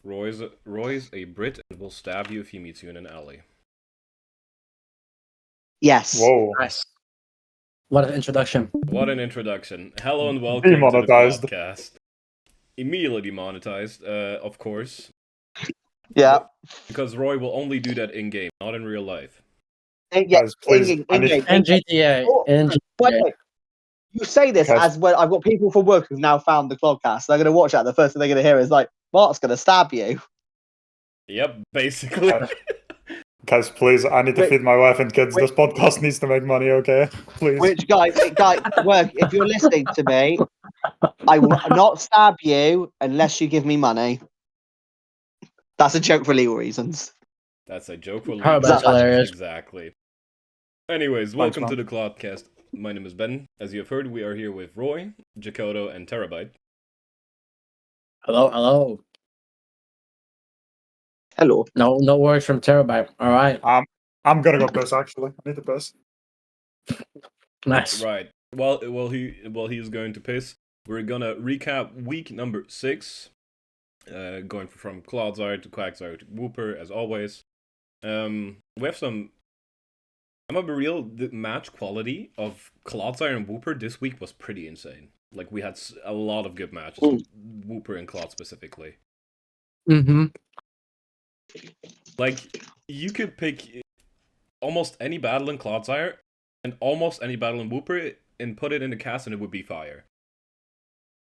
Roy's a Brit and will stab you if he meets you in an alley. Yes. Whoa. Nice. What an introduction. What an introduction. Hello and welcome Demonetized. to the Clodcast. Immediately demonetized, of course. Yeah. Because Roy will only do that in-game, not in real life. Guys, please, I need- And GTA. Oh, And wait, GTA. wait. You say this Guys. as well. I've got people from work who've now found the Clodcast. They're going to watch that. The first thing they're going to hear is like, Mark's going to stab you. Yep, basically. Guys, please, I need to Wait. feed my wife and kids. Wait. This podcast needs to make money, okay? Please. Which, guys, work, if you're listening to me, I will not stab you unless you give me money. That's a joke for legal reasons. That's a joke for How about Exactly. hilarious? Exactly. Anyways, welcome to the Clodcast. My name is Ben. As you have heard, we are here with Roy, Jakoto, and Terabyte. Hello. Hello. No words from Terabyte. All right. I'm gonna go piss, actually. I need to piss. Nice. Right. While he is going to piss, we're gonna recap week number 6. Going from Clodsire to Quagsire to Wooper, as always. We have some... I'm gonna be real, the match quality of Clodsire and Wooper this week was pretty insane. Like, we had a lot of good matches, Wooper and Clod specifically. Mm-hmm. Like, you could pick almost any battle in Clodsire and almost any battle in Wooper and put it in the cast and it would be fire.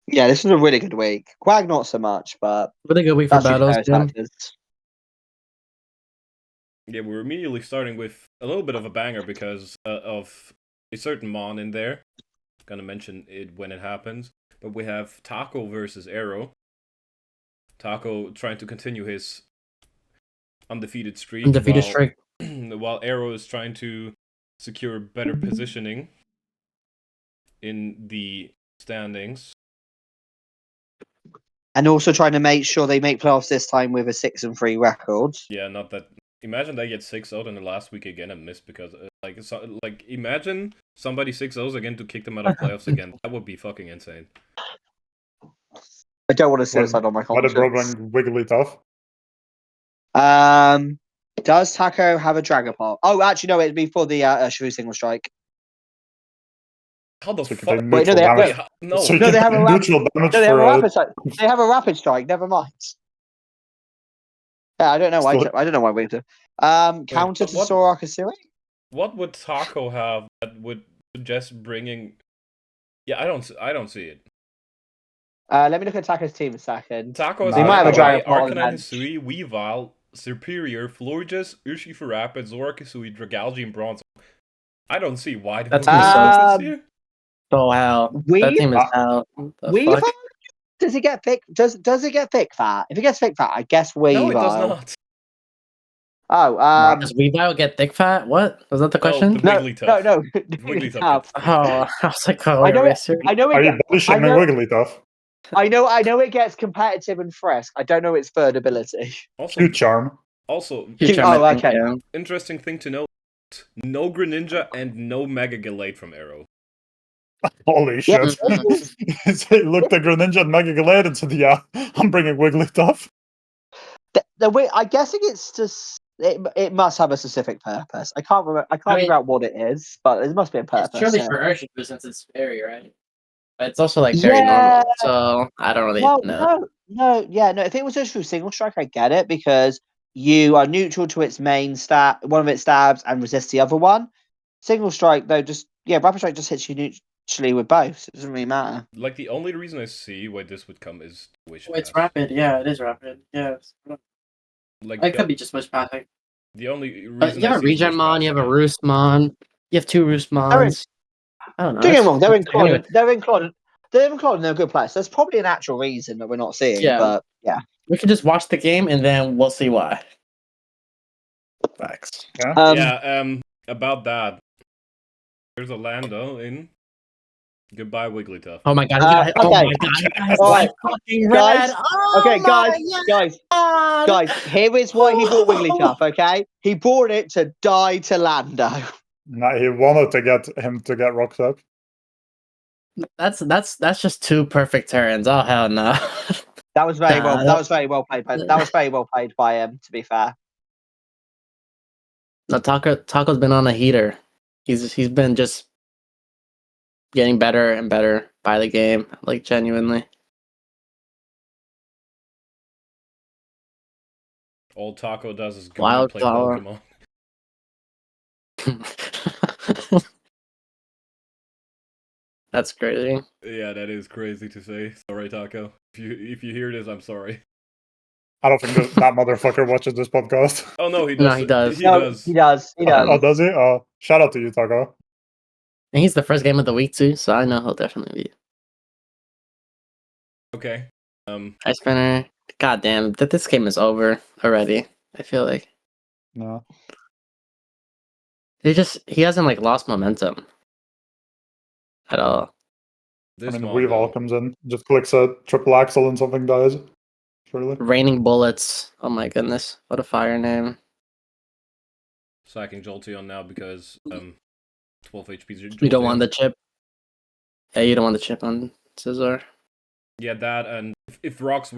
Yeah, this was a really good week. Quag not so much, but Really good week for that's battles, Jim. Yeah, we're immediately starting with a little bit of a banger because of a certain Mon in there. Gonna mention it when it happens. But we have Taco versus Arrow. Taco trying to continue his undefeated streak. While Arrow is trying to secure better positioning in the standings. And also trying to make sure they make playoffs this time with a 6-3 record. Yeah, not that. Imagine they get 6-0 in the last week again and miss because, imagine somebody 6-0 again to kick them out of playoffs again. That would be fucking insane. I don't want to suicide on my Why did bro conscience. bring Wiggly Tough? Does Taco have a Dragapult? Oh, actually, no, it'd be for the Shrew single strike. How the So you can fuck? take Wait, no, neutral damage. No. So you No, can they have take a neutral damage No, they have a for rapid strike. They have a rapid strike. Never mind. Yeah, I don't know why. I don't know why we do. Counter to Sora Kasui? What would Taco have that would suggest bringing? Yeah, I don't see it. Let me look at Taco's team a second. Taco is They might have a Dragapult, Dragapult on the Arcanine, bench. Hisui, Weavile, Superior, Florges, Ushi for Rapid, Zora Kasui, Dragalge, and Bronze. I don't see why. That team is this year. Oh wow. That team is out. Weavile? Does it get thick? Does it get thick fat? If it gets thick fat, I guess Weavile. No, it does not. Oh, does Weavile get thick fat? What was that the question? No, Wigglytuff. No. Wigglytuff. Oh, I was like, oh, I know it. Are you body shaming Wiggly Tough? I know it gets competitive and fresh. I don't know its third ability. Also, Cute charm. Also, okay. Interesting thing to note: no Greninja and no Mega Gallade from Arrow. Holy shit! He looked at Greninja and Mega Gallade and said, "Yeah, I'm bringing Wigglytuff." The way I guessing it's just it must have a specific purpose. I can't remember. I can't figure out what it is, but it must be a purpose. It's surely for Urshifu since it's fairy, right? But it's also like very normal, so I don't really know. No. If it was just through single strike, I get it because you are neutral to its main stat, one of its stabs, and resist the other one. Single strike though, rapid strike just hits you neutrally with both. So it doesn't really matter. Like the only reason I see why this would come is Wish Pass. It's rapid. Yeah, it is rapid. Yeah. Like it could be just Wish Passing. The only reason but you have a Regen Mon, you have a Roost Mon, you have 2 Roost Mons. I don't know. Don't get me wrong, they're in Clod. They're in Clod and they're a good place. There's probably an actual reason that we're not seeing, but yeah. We can just watch the game and then we'll see why. Facts. About that. There's a Lando in. Goodbye, Wigglytuff. Oh my god! Okay. All right, fucking red. Guys. Here is why he bought Wigglytuff. Okay, he bought it to die to Lando. No, he wanted to get him to get rocked up. That's just 2 perfect turns. Oh hell no! That was very well. Nah, That was very well played. That was very well played by him. To be fair. No, Taco's been on a heater. He's been just getting better and better by the game, like genuinely. All Taco does is go and Wild play flower. Pokemon. That's crazy. Yeah, that is crazy to say. Sorry, Taco. If you hear this, I'm sorry. I don't think that motherfucker watches this podcast. Oh no, he No, does. he does. He No, does. he does. He does. Oh, does he? Shout out to you, Taco. And he's the first game of the week too, so I know he'll definitely be. Okay. Ice Spinner. God damn, that this game is over already. I feel like No. he hasn't like lost momentum at all. This I mean, mod, Weavile though, comes in, just clicks a triple axle and something dies. Surely. Raining bullets. Oh my goodness, what a fire name. sacking Jolteon now because 12 HP. You don't want Jolteon. the chip. Yeah, you don't want the chip on Scizor. Yeah, that and if rocks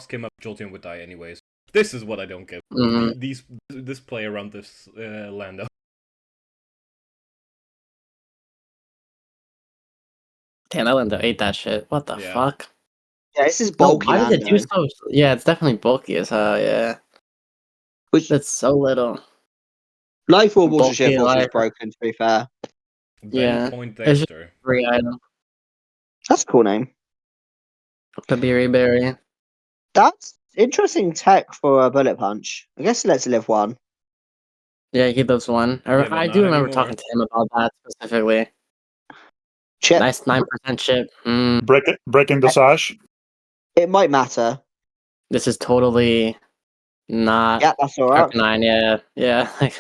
came up, Jolteon would die anyways. This is what I don't get. Mhm. This play around this Lando. Damn, that Lando ate that shit. What the Yeah. fuck? Yeah, this is No, bulky. why did it do Lando. so? Yeah, it's definitely bulky as hell. Yeah, Which that's so little. Life Orb also Bulky shield was life. broken. To be fair, Yeah. Point It's just Dexter. free item. that's a cool name. Kabiri Berry. That's interesting tech for a bullet punch. I guess it lets it live one. Yeah, he lives one. Yeah, but I not do remember anymore. talking to him about that specifically. Chip. Nice 9% chip. Breaking the sash. It might matter. This is totally not Yeah, that's all right. Arcanine. Yeah. Like,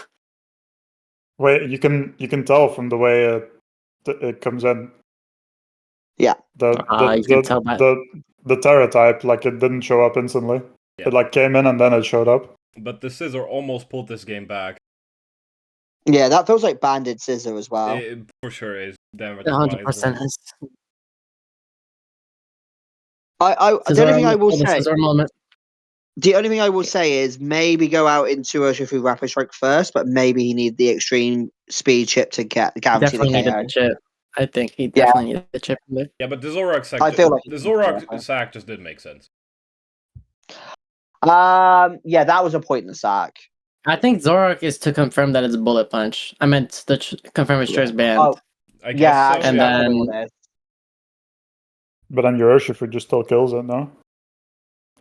Wait, you can tell from the way it comes in. Yeah. you can tell by The Terra type, like it didn't show up instantly. Yeah. It like came in and then it showed up. But the Scizor almost pulled this game back. Yeah, that feels like banded scissor as well. It for sure is. Damn it, 100% is The only thing I will say, Scizor moment. the only thing I will say is maybe go out into Urshifu Rapid Strike first, but maybe he need the extreme speed chip to guarantee Definitely the needed KO. the chip. I think he definitely needed the chip in there. Yeah, but the Zoroark sack. I feel like the Zoroark sack just didn't make sense. Yeah, that was a point in the sack. I think Zoroark is to confirm that it's bullet punch. I meant to confirm it's choice band. Oh, I guess yeah, so. actually, And that's then- probably what it is. But then your Urshifu just still kills it, no?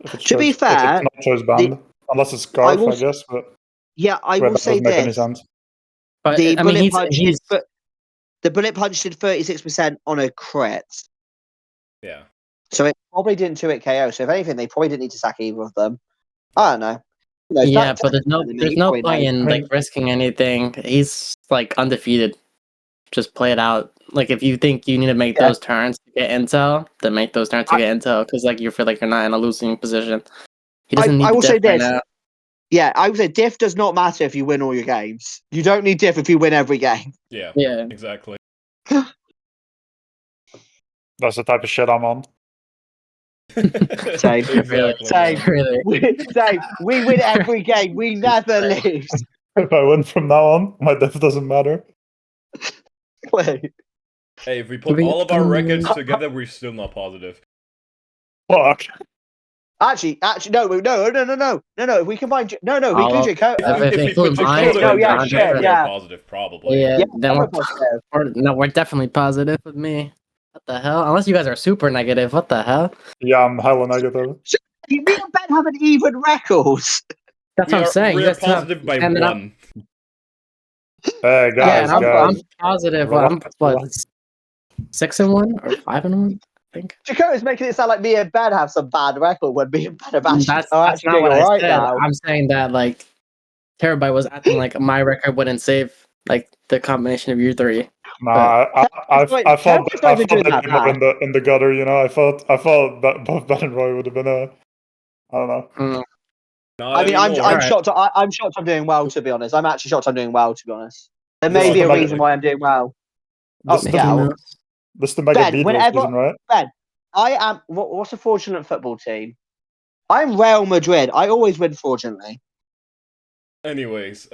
If it's To be if fair, it's not choice band. Unless it's Scarf, I guess, but Yeah, I wait, will that say doesn't make any this: sense. But the I mean, bullet punch he's the bullet punch did 36% on a crit, Yeah. so it probably didn't 2-hit KO. So if anything, they probably didn't need to sack either of them. I don't know. Who knows? yeah, That- but there's no you point probably know. in I mean- like risking anything. He's like undefeated. Just play it out. Like if you think you need to make Yeah. those turns to get intel, then make those turns to get intel. Because like you feel like you're not in a losing position. He doesn't need I the will say diff right this. now. Yeah, I would say diff does not matter if you win all your games. You don't need diff if you win every game. Yeah. Yeah. Exactly. That's the type of shit I'm on. Same. Exactly. Same. man. Same. We win every game. We never lose. If I win from now on, my diff doesn't matter. Wait. Hey, if we put all of our records together, we're still not positive. Fuck. Actually, no. If we combine, if we include Jacob, If we include put mine, Jacob no, in yeah, there, shit, then we're yeah. positive, probably. Yeah, yeah, then we're positive. we're definitely positive with me. What the hell? Unless you guys are super negative. What the hell? Yeah, I'm hella negative. Me and Ben have an even record. That's what I'm saying. You We're guys have- positive by and then I'm- 1. Hey Yeah, guys, and I'm guys. positive. Relax, I'm relax. 6-1 or 5-1. I think Jacob is making it sound like me and Ben have some bad record when me and Ben have actually, that's actually not doing what all I right said. now. I'm saying that like Terabyte was acting like my record wouldn't save like the combination of you three. Nah, I thought Terabyte's not even doing they'd that be more bad. in the gutter, you know. I thought that both Ben and Roy would have been I don't know. Not I mean, I'm anymore. shocked. I'm shocked. I'm doing well, to be honest. I'm actually shocked. I'm doing well, to be honest. There This may is be a the reason why I'm doing well. Oh, This is yeah. the, this is the mega Ben, beat whenever- season, right? am. What's a fraudulent football team? I'm Real Madrid. I always win fraudulently. Anyways,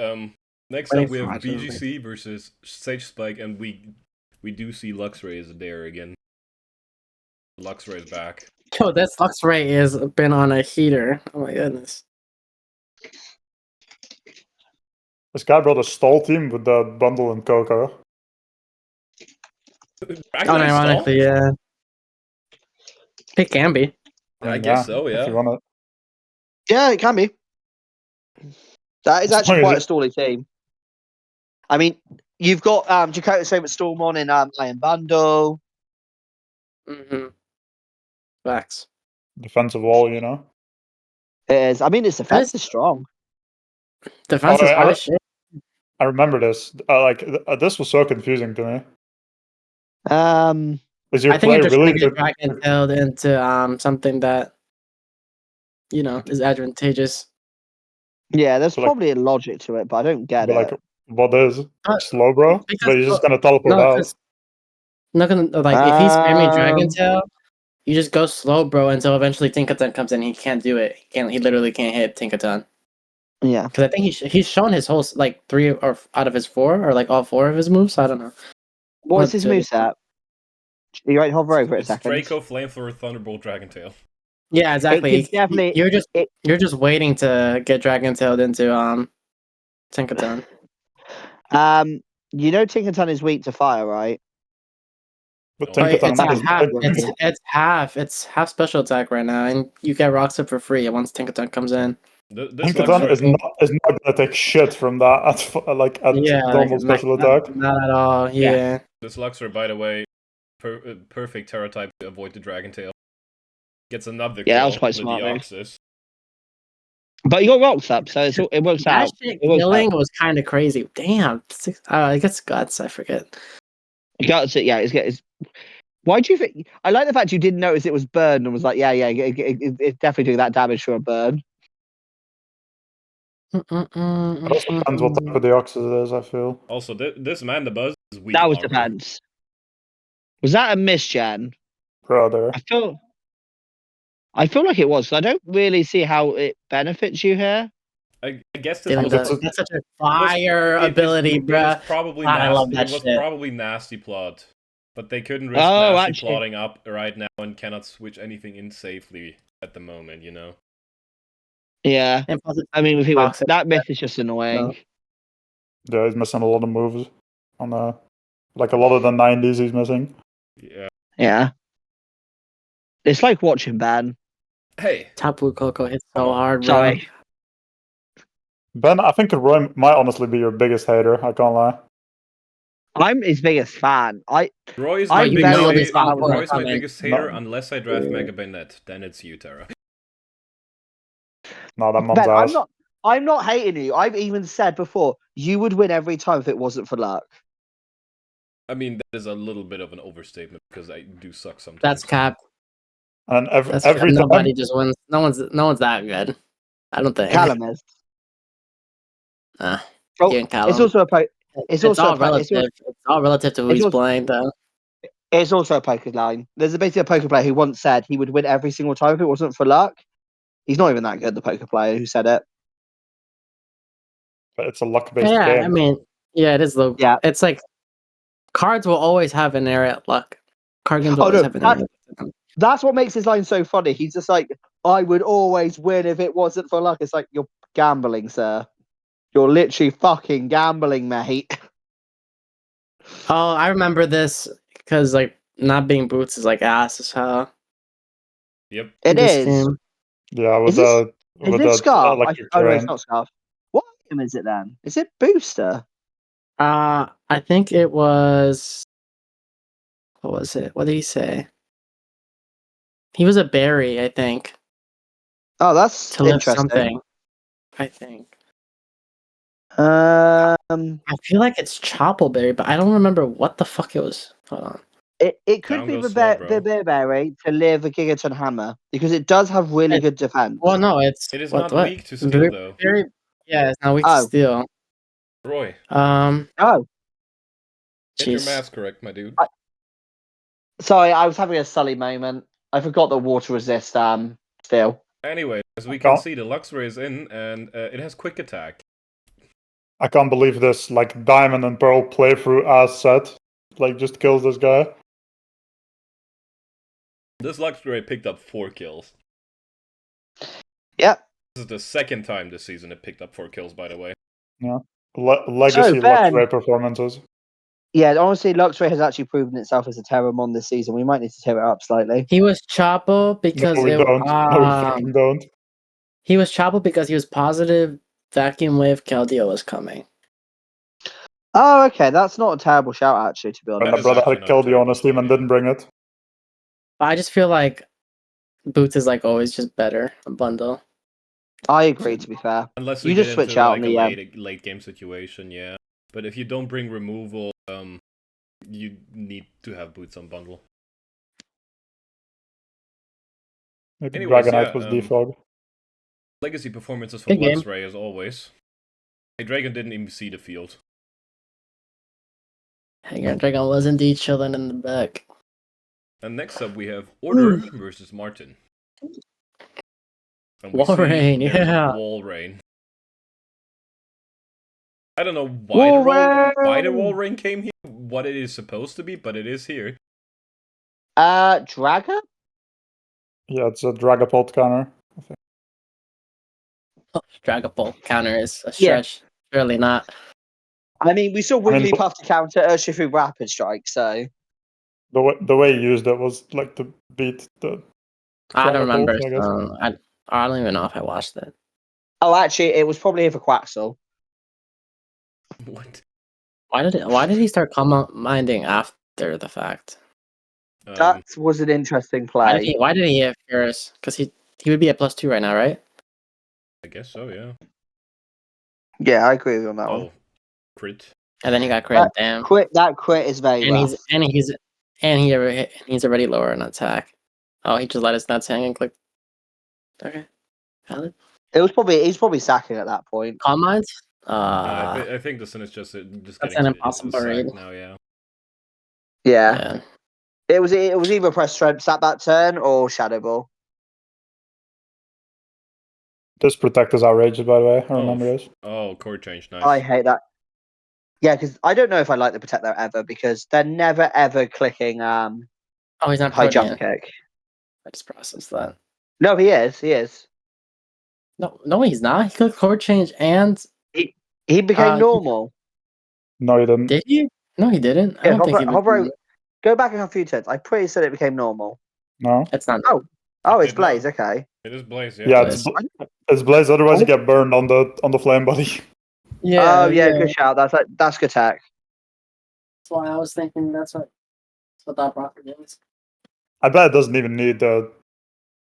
next Winning up we have fraudulently. BGC versus Sage Spike, and we do see Luxray is there again. Luxray is back. Yo, this Luxray has been on a heater. Oh my goodness. This guy brought a stall team with the bundle and Coco. Unironically, yeah. It can be. I guess so, If yeah. you want it. Yeah, it can be. That is As actually long quite a as stally team. I mean, you've got Jakota's favorite Stormon in Iron Bundle. Mm-hmm. Facts. defensive wall, you know. It is. I mean, its defense is strong. Defense Oh, is I- hot as shit. I remember this. This was so confusing to me. Is your I think play you're just really gonna get dragon tailed into something that is advantageous. Yeah, there's So, like- probably a logic to it, but I don't get But it. like, what is slow, bro? because- But you're just gonna teleport No, out. because not gonna like if he's spamming dragon Um, tail, you just go slow, bro, until eventually Tinkaton comes in. He can't do it. He literally can't hit Tinkaton. Yeah. Because I think he's shown his whole like 3 or out of his 4 or like all 4 of his moves. I don't know. What's his But, moveset? You right, hover over it a It's second. Draco, Flamethrower, Thunderbolt, Dragon Tail. Yeah, exactly. It can definitely- You're just waiting to get dragon tailed into Tinkaton. You know Tinkerton is weak to fire, right? But Oh, But Tinkaton it's is half. invincible. It's half special attack right now, and you get Roxas for free once Tinkaton comes in. This Tinkaton Luxray, is not gonna take shit from that at normal special attack. Not at all. Yeah. this Luxray, by the way, perfect Terra type to avoid the Dragon Tail. Gets another Yeah, that kill was quite with smart, the move. Oxus. But you got rocks up, so it works That out. shit It works killing out. was kind of crazy. Damn. I guess guts. I forget. Guts it, yeah. It's why do you think? I like the fact you didn't notice it was burned and was like, yeah, it's definitely doing that damage for a burn. It also depends what type of the Oxus it is, I feel. Also, this Manda Buzz is weak. That was armor. defense. Was that a miss, Jen? Brother. I feel like it was. 'Cause I don't really see how it benefits you here. I guess Dude, this was- that's such a fire ability, it bruh. was probably God, I nasty. love that It was shit. probably nasty plot, but they couldn't risk Oh, nasty actually. plotting up right now and cannot switch anything in safely at the moment. You know. Yeah. And plus it's I mean, toxic. that miss is just annoying. Yeah, he's missing a lot of moves. On like a lot of the 90s he's missing. Yeah. Yeah. It's like watching Ben. Hey. Top Blue Coco hits so Come on. hard, bro. Sorry. Ben, I think Roy might honestly be your biggest hater, I can't lie. I'm his biggest fan. Roy is I my you biggest know hater. this about Roy is my coming. biggest hater No. unless I draft Yeah. Mega Bennett. Then it's you, Tara. No, that man's Ben, ass. I'm not hating you. I've even said before, you would win every time if it wasn't for luck. I mean, that is a little bit of an overstatement because I do suck sometimes. That's cap. And every That's every time, nobody just wins. No one's that good. I don't think. Callum is. Nah, Bro, you and Callum. it's also a It's also all a po- it's relative. It's all relative to who it's he's also- playing, though. It's also a poker line. There's basically a poker player who once said he would win every single time if it wasn't for luck. He's not even that good, the poker player who said it. but it's a luck-based Yeah, game. I mean, yeah, it is low. Yeah. It's like cards will always have an area at luck. Card games will Oh, always no, have an area. at luck. That's what makes his line so funny. He's just like, I would always win if it wasn't for luck. It's like, you're gambling, sir. You're literally fucking gambling, mate. Oh, I remember this because like not being boots is like ass as hell. Yep. It This is. game. Yeah, with Is this- Is with it the Scarf? electric Oh, no, train. it's not Scarf. What item is it then? Is it Booster? I think it was. What was it? What did he say? He was a berry, I think, Oh, that's to lift interesting. something. I think. Um, I feel like it's Choppleberry, but I don't remember what the fuck it was. Hold on. it could Down be goes slow, bro. the Berry to live a Gigaton Hammer because it does have really good defense. Well, no, it's It is what, not weak to steel, Berry- though. Berry- yeah, it's not weak to Oh. steel. Roy, Oh, get your Jeez. math correct, my dude. sorry, I was having a Sully moment. I forgot that water resists steel. Anyway, as we Can't- can see, the Luxray is in, and it has quick attack. I can't believe this, like, Diamond and Pearl playthrough as set. Like, just kills this guy. This Luxray picked up 4 kills. Yep. This is the second time this season it picked up 4 kills, by the way. Legacy Ben. Luxray performances. Yeah, honestly, Luxray has actually proven itself as a Terramon this season. We might need to tear it up slightly. He was Chapo because No, we don't. No, we fucking don't. he was Chapo because he was positive Vacuum Wave Keldeo was coming. Oh, okay. That's not a terrible shout, actually, to be And honest. That my is brother actually had not killed you on terrible his team and story. didn't bring it. But I just feel like Boots is like always just better a bundle. I agree, to be fair. Unless You we just get switch into out like on a the, late game situation, yeah. But if you don't bring removal, you need to have Boots on bundle. Maybe Anyways, Dragonite yeah, was defog. Legacy performances from Good game. Luxray as always. Hey, Dragon didn't even see the field. Hanger Dragon was indeed chilling in the back. And next up we have Order versus Martin. And we Walrein, see there's yeah. Walrein. I don't know why the Walrein came here, what it is supposed to be, but it is here. Dragon? Yeah, it's a Dragapult counter. Dragapult counter is a Yeah. stretch. Surely not. I mean, we saw I mean, Wigglypuff have to counter Urshifu Rapid Strike, so... The way he used it was like to beat the I don't remember. Dragapult, I guess. So I don't even know if I watched it. Oh, actually, it was probably here for Quaxel. What? Why did he start minding after the fact? That was an interesting Why did play. he have Ferris? Because he would be at +2 right now, right? I guess so, yeah. Yeah, I agree with you on that one. Oh, crit. And then he got crit. Damn. That crit is very rough. He's already lower in attack. Oh, he just let his nuts hang and clicked. Okay. Valid. He's probably sacking at that point. Calm minds. I think the Sin is just That's getting an to impossible sack read. now, yeah. Yeah. Yeah. It was either press strength at that turn or Shadow Ball. This Protect is outrageous, by the way. I remember this. Oh, core change, nice. I hate that. Yeah, because I don't know if I like the Protect there ever because they're never ever clicking Oh, he's not high Protean. jump kick. I just processed that. No, he is. No, he's not. He clicked chord change and He became normal. No, he didn't. did he? No, he didn't. I Yeah, don't think he hover, go back a few turns. I'm pretty sure it became normal. No. It's not. Oh, it's did Blaze. not. Okay. It is Blaze, yeah. Yeah, Blaze. it's Blaze. Otherwise, you get burned on the flame body. Yeah. Oh yeah, good shout. That's good tech. That's why I was thinking that's what that proper is. I bet it doesn't even need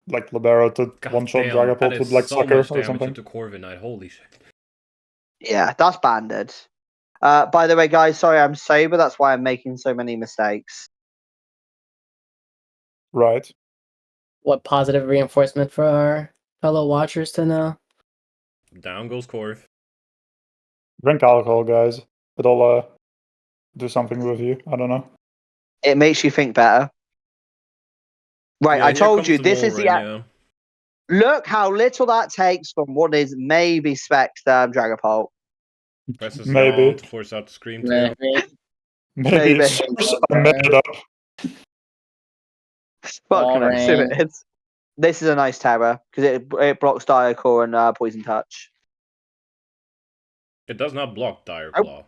like Libero to God one-shot damn, Dragapult that with is like so Sucker much or damage something. into Corviknight, holy shit. Yeah, that's banded. By the way, guys, sorry I'm sober. That's why I'm making so many mistakes. Right. What positive reinforcement for our fellow watchers to know? Down goes Corv. Drink alcohol, guys. It'll do something with you. I don't know. It makes you think better. Right, Yeah, I here told comes you the this is the. Walrein, yeah. Look how little that takes from what is maybe Specs Dragapult. Presses Maybe. yawn to force out the Scream tail. Maybe it's I made it up. Fuck no, so Walrein. this is a nice terror because it blocks Dire Core and Poison Touch. It does not block Dire Oh. Claw.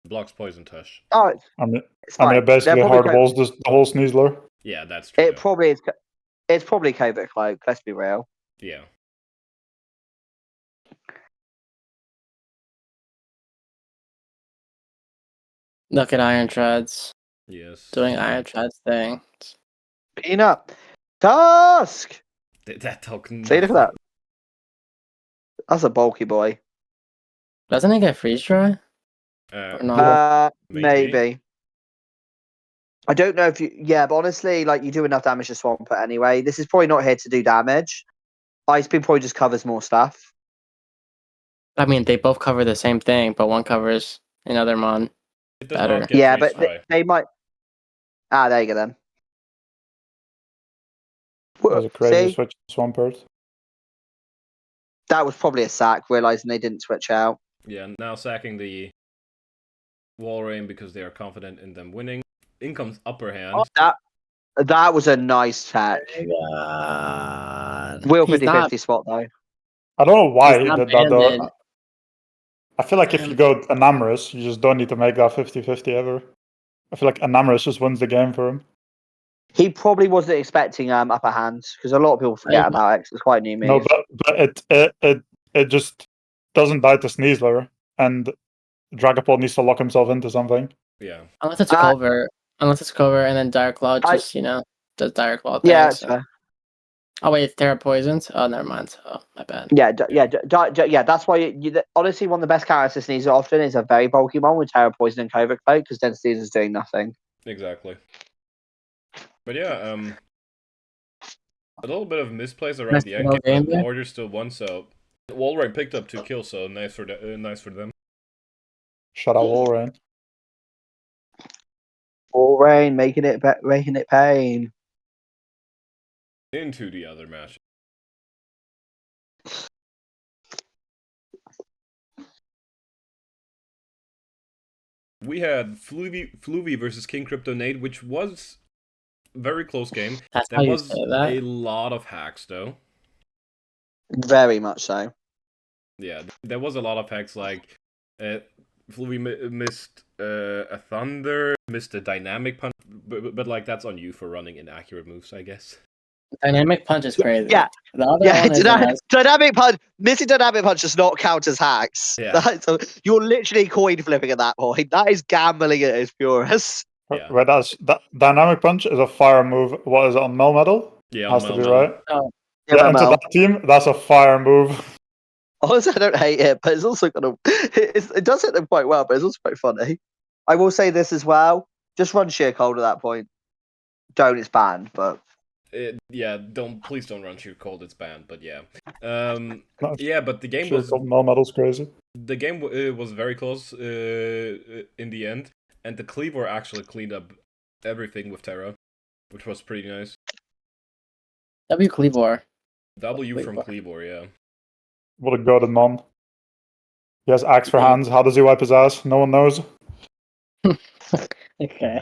It blocks Poison Touch. Oh, I mean, it's fine. it basically They're probably hardballs the whole Sneasler. Yeah, that's true. It probably is. It's probably Covert Cloak. Let's be real. Yeah. Look at Iron Treads Yes. doing Iron Treads thing. Peanut. Tusk! That token. See, look at that. That's a bulky boy. Doesn't it get freeze dry? Or not? Maybe. I don't know if you. Yeah, but honestly, like you do enough damage to swamp it anyway. This is probably not here to do damage. Ice Beam probably just covers more stuff. I mean, they both cover the same thing, but one covers another mon. It does better. not get Yeah, freeze but dry. they might. There you go then. That was a crazy See, switch to Swampert. that was probably a sack, realizing they didn't switch out. Yeah, now sacking the Walrein because they are confident in them winning. In comes Upper Hand. Oh, that was a nice tech. Real He's not. 50-50 spot though. I don't know why He's he not did that though. banded. I feel like if you go Enamorous, you just don't need to make that 50-50 ever. I feel like Enamorous just wins the game for him. He probably wasn't expecting upper hand because a lot of people forget about it. It's quite a new move. No, but it just doesn't die to Sneasler, and Dragapult needs to lock himself into something. Yeah. Unless it's cover. Unless it's cover, and then Dire Claw just, does Dire Claw thing. Yeah, that's fair. Oh, wait, it's Terra Poisons? Oh, never mind. Oh, my bad. Yeah, that's why honestly, one of the best characters to Sneasler often is a very bulky one with Terra Poison and Covert Cloak because then Sneasler's doing nothing. Exactly. But yeah, a little bit of misplays around the end game, but Order still won, so Walrein picked up 2 kills, so nice for them. Shut out Walrein. Walrein making it pain. Into the other match. We had Fluvy versus King Kryptonate, which was a very close game. There was a lot of hacks, though. Very much so. Yeah, there was a lot of hacks, like Fluvy missed a Thunder, missed a Dynamic Punch, but like, that's on you for running inaccurate moves, I guess. Dynamic Punch is crazy. Yeah. The other one Dynamic Punch. Missing Dynamic Punch does not count as hacks. Yeah. So you're literally coin flipping at that point. That is gambling at its purest. Yeah. Wait, that Dynamic Punch is a fire move. What is it, on Melmetal? Yeah, has to be right. Oh. Yeah, into that team, that's a fire move. Honestly, I don't hate it, but it's also it does hit them quite well, but it's also quite funny. I will say this as well. Just run sheer cold at that point. Don't, it's banned, but please don't run sheer cold, it's banned, but yeah. Yeah, but the game sheer was... cold Melmetal's crazy. The game was very close in the end, and the Cleavor actually cleaned up everything with Terra, which was pretty nice. W Cleavor. W from Cleavor, yeah. What a goated mon. He has axe for hands. How does he wipe his ass? No one knows. Okay.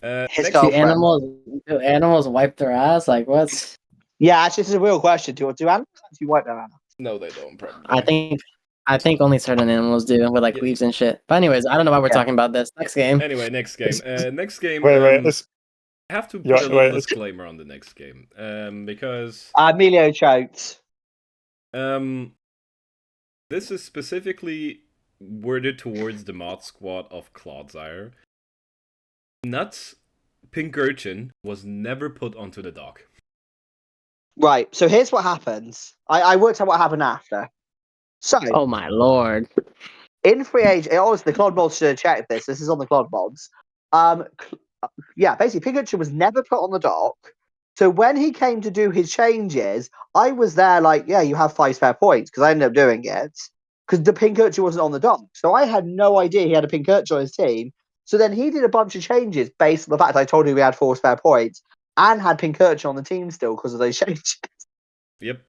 Do animals wipe their ass? Like, what's... Yeah, actually, this is a real question. Do animals actually wipe their ass? No, they don't, probably. I think only certain animals do, with like leaves and shit. But anyways, I don't know why we're talking about this. Next game. Anyway, next game. Wait. I have to put a little disclaimer on the next game, because Emilio choked. This is specifically worded towards the mod squad of Clodsire. Nuts Pink Urchin was never put onto the dock. Right, so here's what happens. I worked out what happened after. So, oh my lord. In free agent, obviously the Clod mods should have checked this. This is on the Clod mods. Basically, Pink Urchin was never put on the dock. So when he came to do his changes, I was there like, yeah, you have 5 spare points, because I ended up doing it. Because the Pink Urchin wasn't on the dock. So I had no idea he had a Pink Urchin on his team. So then he did a bunch of changes based on the fact I told him we had 4 spare points and had Pink Urchin on the team still because of those changes. Yep.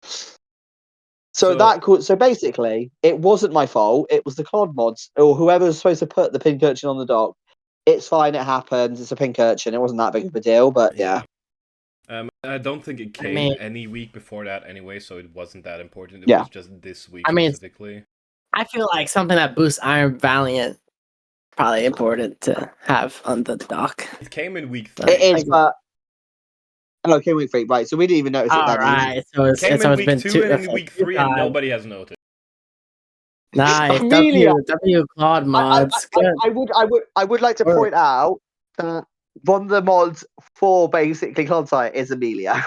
So basically, it wasn't my fault. It was the Clod mods or whoever was supposed to put the Pink Urchin on the dock. It's fine. It happens. It's a Pink Urchin. It wasn't that big of a deal, but yeah. I don't think it came any week before that anyway, so it wasn't that important. It was just this week specifically. I feel like something that boosts Iron Valiant probably important to have on the dock. It came in week 3. It is, but it came in week 3, right? So we didn't even notice it then. Right, so it came in week 2 and in week 3, and nobody has noticed. Nice. W Claude mods. I would like to point out that one of the mods for basically Clodsire is Amelia.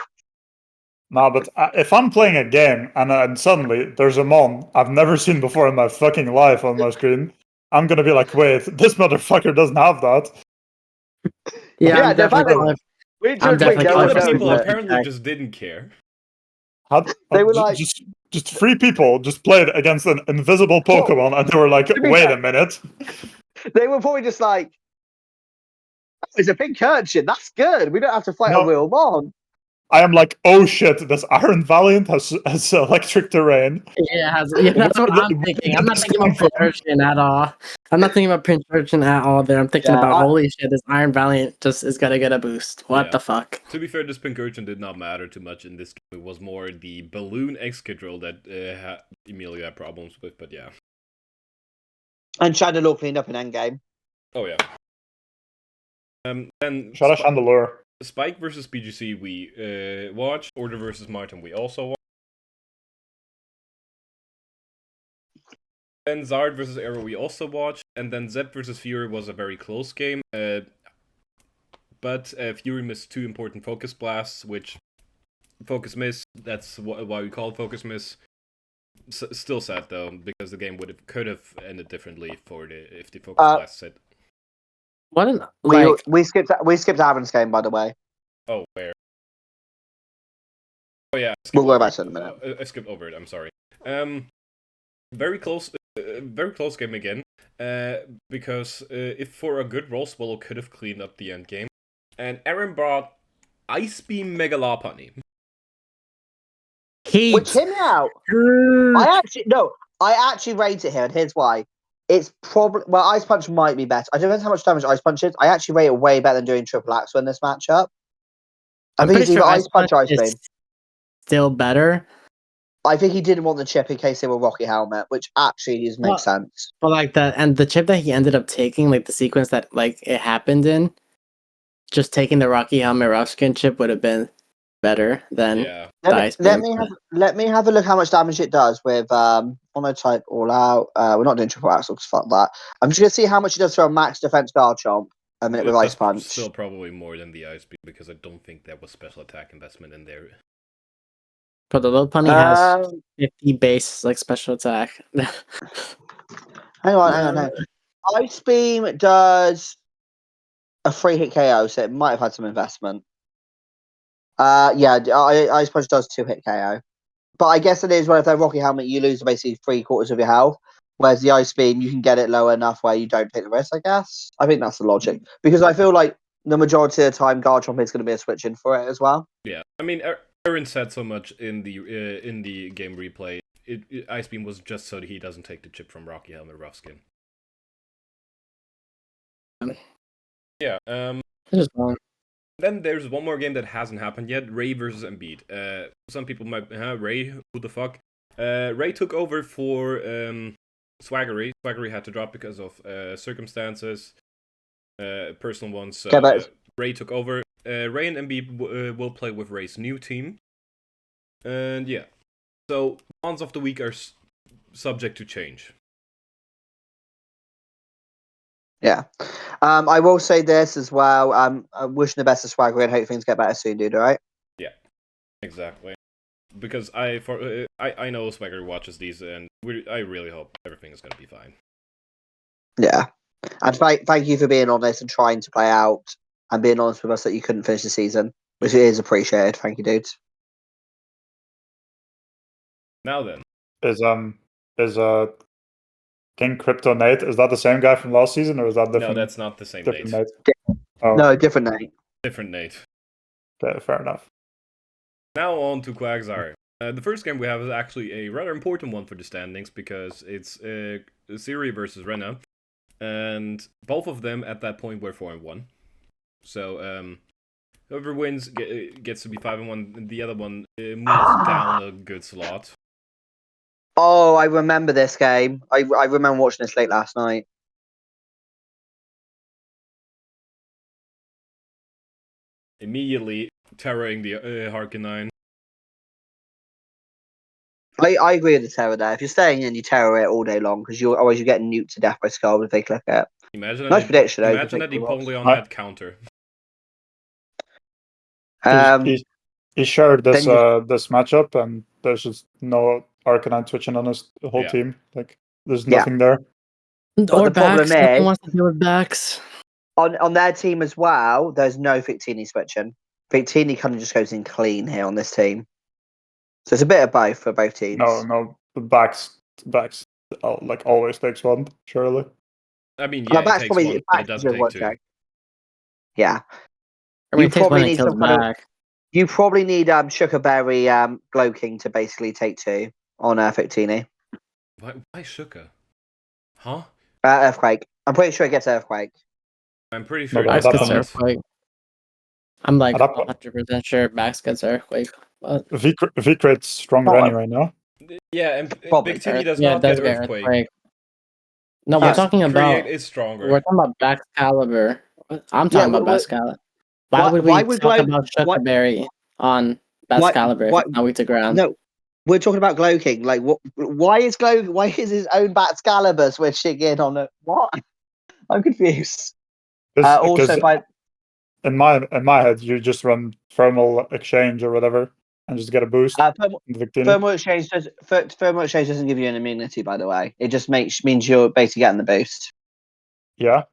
No, but if I'm playing a game and suddenly there's a mon I've never seen before in my fucking life on my screen, I'm gonna be like, wait, this motherfucker doesn't have that. Yeah, definitely. People apparently just didn't care. They were like, just 3 people just played against an invisible Pokemon, and they were like, wait a minute. They were probably just like, oh, it's a Pink Urchin, that's good. We don't have to fight a real mon. I am like, oh shit, this Iron Valiant has electric terrain. Yeah, that's what I'm thinking. I'm not thinking about Prince Urchin at all. I'm not thinking about Prince Urchin at all there. I'm thinking about, holy shit, this Iron Valiant just is gonna get a boost. What the fuck? To be fair, this Pink Urchin did not matter too much in this game. It was more the Balloon Excadrill that Emilio had problems with, but yeah. And Chandelure cleaned up in endgame. Oh yeah. Then Shout out Chandelure. Spike versus BGC we watched. Order versus Martin we also watched. Then Zard versus Arrow we also watched. And then Zep versus Fury was a very close game. But Fury missed 2 important focus blasts, which focus miss. That's why we call it focus miss. Still sad though, because the game could have ended differently if the focus blast hit. We skipped Aaron's game, by the way. Oh, where? Oh yeah, we'll go back to it in a minute. I skipped over it. I'm sorry. Very close game again. Because if for a good roll, Swallow could have cleaned up the end game, and Aaron brought Ice Beam Mega Lopunny. Which hit me out. I actually rate it here, and here's why. It's probably Ice Punch might be better. I don't know how much damage Ice Punch is. I actually rate it way better than doing Triple Axel in this matchup. I think it's either Ice Punch or Ice Beam. Still better. I think he didn't want the chip in case they were Rocky Helmet, which actually makes sense. But like the chip that he ended up taking, like the sequence that like it happened in, just taking the Rocky Helmet Rough Skin chip would have been better than the Ice Beam. Let me have a look how much damage it does with Monotype All Out. We're not doing Triple Axel because fuck that. I'm just gonna see how much it does for a max defense Garchomp a minute with Ice Punch. Still probably more than the Ice Beam because I don't think there was special attack investment in there. But the Lopunny has 50 base like special attack. Hang on. Ice Beam does a 3-hit KO, so it might have had some investment. Ice Punch does 2-hit KO. But I guess it is when if they're Rocky Helmet, you lose basically 3/4 of your health. Whereas the Ice Beam, you can get it low enough where you don't take the risk, I guess. I think that's the logic. Because I feel like the majority of the time, Garchomp is going to be a switch in for it as well. Yeah, I mean, Aaron said so much in the game replay. Ice Beam was just so that he doesn't take the chip from Rocky Helmet Rough Skin. Yeah. Then there's one more game that hasn't happened yet. Ray versus Embiid. Some people might Ray, who the fuck? Ray took over for Swaggery. Swaggery had to drop because of circumstances, personal ones. So Ray took over. Ray and Embiid will play with Ray's new team. And yeah. So, mons of the week are subject to change. Yeah. I will say this as well. I'm wishing the best of Swaggery and hope things get better soon, dude, alright? Yeah. Exactly. Because I know Swaggery watches these, and I really hope everything is going to be fine. Yeah. And thank you for being honest and trying to play out and being honest with us that you couldn't finish the season, which is appreciated. Thank you, dudes. Now then. Is King Crypto Nate, is that the same guy from last season, or is that different? No, that's not the same Nate. Oh. No, different Nate. Different Nate. Okay, fair enough. Now on to Quagsire. The first game we have is actually a rather important one for the standings because it's Siri versus Rena, and both of them at that point were 4-1. So whoever wins gets to be 5-1. The other one moves down a good slot. Oh, I remember this game. I remember watching this late last night. Immediately terroring the Harkonine. I agree with the terror there. If you're staying in, you terror it all day long because otherwise you get nuked to death by Skull if they click it. Imagine nice prediction. Imagine that Empoleon had counter. He shared this this matchup, and there's just no Arcanine twitching on his whole team. Like there's nothing there. Or backs. No one wants to deal with backs. On their team as well, there's no Victini switching. Victini kind of just goes in clean here on this team. So it's a bit of both for both teams. No, the backs like always takes one, surely. I mean, yeah, it takes one, but it doesn't take two. Yeah. I mean, it takes one and kills back. You probably need Sugar Berry Glow King to basically take 2 on Victini. Why Shuka? Huh? Earthquake. I'm pretty sure it gets Earthquake. I'm pretty sure No, it Max that gets point- does. Earthquake. I'm like At that point- 100% sure Max gets Earthquake. But V-Crate's stronger Oh, anyway, no? Yeah, and Probably. Victini does yeah, not it does get get Earthquake. No, Yes, we're talking about Create is stronger. we're talking about Excalibur. I'm talking about Excalibur. Why would we would talk Glow- about why- Sugarberry on why- Excalibur if why- it's not weak to ground? No, we're talking about Glow King. Like, why is his own Excalibur switching in on it? What? I'm confused. Also, if I in my head, you just run Thermal Exchange or whatever and just get a boost. Victini. Thermal Exchange doesn't give you an immunity, by the way. It just means you're basically getting the boost, Yeah.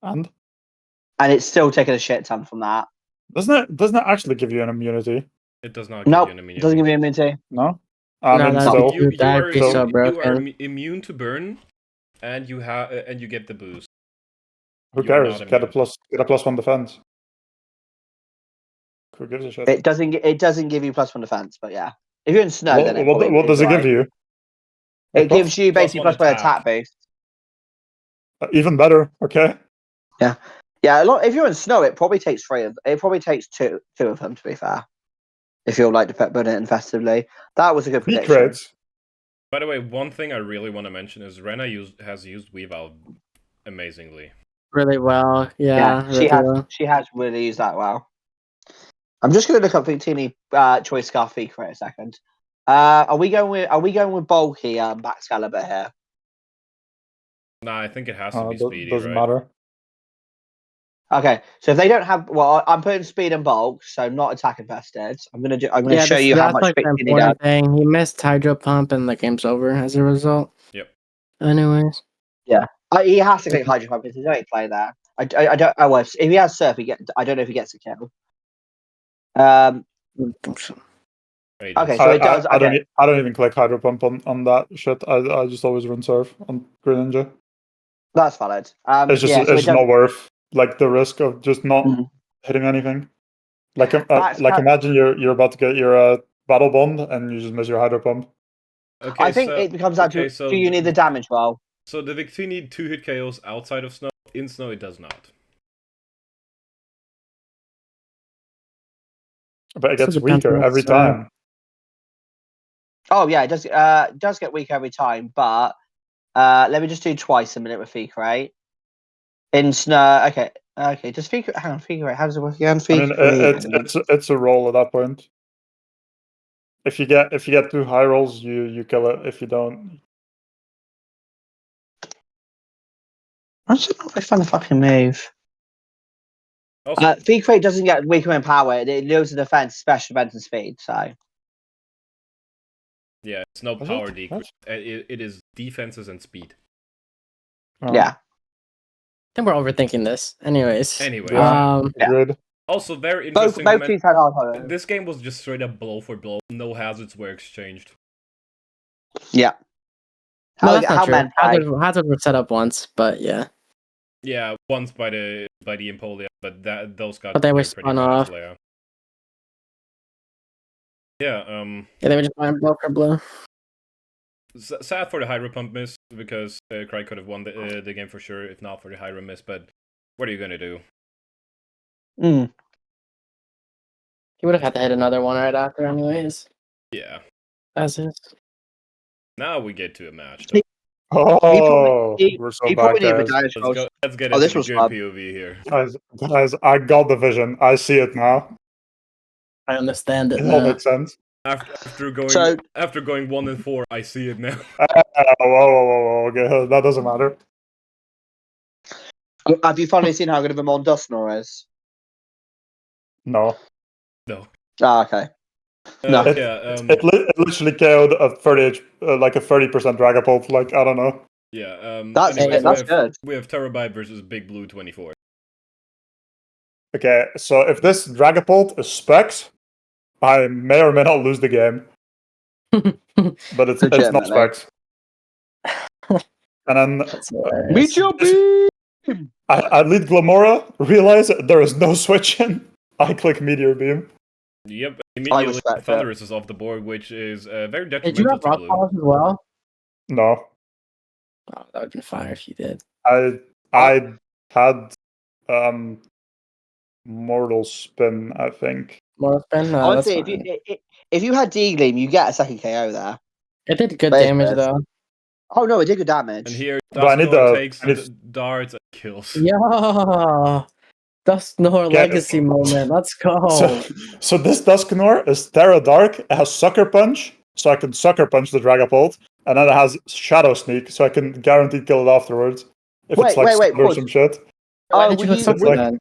And it's still taking a shit ton from that. doesn't it actually give you an immunity? It does not give Nope, you an it immunity. doesn't give you immunity. No. No, that's still, you, that'd be so you are broken. immune to burn, and you get the boost. who you are cares? not Get a immune. +1 defense. Who gives a shit? It doesn't give you +1 defense, but yeah, if you're in snow, then what does it give you? It gives you basically +1 +1 attack boost. Even better. Okay. Yeah. If you're in snow, it probably takes 3 of. It probably takes two of them. To be fair, if you're like to burn it infestively, that was a good prediction. V-Crates. By the way, one thing I really want to mention is Rena has used Weavile amazingly. Really well, yeah. she has really used that well. I'm just going to look up Victini choice scarf for a second. Are we going with bulky Excalibur here? Nah, I think it has to be speedy, Doesn't right? matter. Okay, so if they don't have, I'm putting speed and bulk, so not attack infested. I'm gonna show you how much like the Victini does. important thing. He missed Hydro Pump and the game's over as a result. Yep. Anyways. Yeah, he has to click Hydro Pump because he don't play there. I don't. Oh, well, if he has Surf, I don't know if he gets a kill. Okay, so it does. I don't even click Hydro Pump on that shit. I just always run Surf on Green Ninja. That's valid. It's just not worth like the risk of just not hitting anything. Like imagine you're about to get your Battle Bond and you just miss your Hydro Pump. Okay, I think it becomes down to do you need the damage roll? So the Victini 2-hit KOs outside of snow. In snow, it does not. But it gets weaker every time. Oh yeah, it does get weaker every time, but let me just do twice a minute with Fika, right? In snow, okay. Does Fika hang on, Fika rate? How does it work again? I mean, it's a roll at that point. If you get 2 high rolls, you kill it. If you don't, I don't know if I found the fucking move. Also, Fika rate doesn't get weaker in power. It loses defense, special event, and speed. So yeah, it's no power decrease. It is defenses and speed. Yeah. I think we're overthinking this. Anyways. Good. Also, very interesting. Both teams had hard. This game was just straight up blow for blow. No hazards were exchanged. Yeah. No, that's not true. Hazards were set up once, but yeah. Yeah, once by the Empoleon, but those got. But they were spun off. Yeah. Yeah, they were just buying blow for blow. Sad for the Hydro Pump miss because Cry could have won the game for sure if not for the Hydro miss. But what are you gonna do? He would have had to hit another one right after, anyways. Yeah. As is. Now we get to a match. We're so back, guys. Let's get into the good POV here. Guys, I got the vision. I see it now. I understand it. It all makes sense. After going 1-4, I see it now. Whoa, okay, that doesn't matter. Have you finally seen how good of a Mon Dustnor is? No. Ah, okay. No. It literally KO'd a 30% Dragapult. Like, I don't know. Yeah. That's good. We have Terabyte versus Big Blue 24. Okay, so if this Dragapult is Specs, I may or may not lose the game. But it's not Specs. And then Meet your beam! I lead Glamora, realize there is no switch in. I click Meteor Beam. Yep, immediately respect it. Thunderous is off the board, which is very Did you detrimental have to rock blue. polish as well? No, Oh, that would be fire if you did. I had Mortal Spin, I think. More spin? No, that's Honestly, fine. if you had D-Gleam, you get a second KO there. It did good But it's damage good. though. Oh no, it did good damage. And here, But I need Dusknoir the- takes I need- the darts and kills. Yeah, Dusknoir Get it. legacy moment. Let's go. So this Dusknoir is Terra Dark. It has Sucker Punch, so I can Sucker Punch the Dragapult, and then it has Shadow Sneak, so I can guaranteed kill it afterwards. If it's like wait, or pause. some shit. Why Oh, did you were put you, Sucker like- then?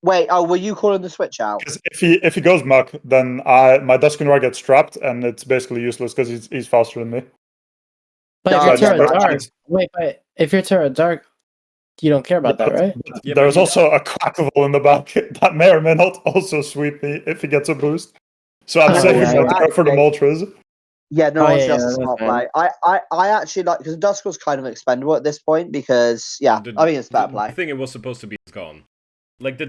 wait, oh, were you calling the switch out? Because if he goes Muck, then my Dusknoir gets trapped, and it's basically useless because he's faster than me. But No, if you're yeah, Terra but- Dark, wait, if you're Terra Dark, you don't care about that, right? Yeah, There's but- also a Quackable in the back that may or may not also sweep me if he gets a boost. So I'm Oh, saving yeah, my Terra for the Moltres. Yeah, no, Oh, honestly, yeah, that's a that's smart fine. play. I actually like because Duskle's kind of expendable at this point because I think it's a better play. The thing it was supposed to be is gone. Like the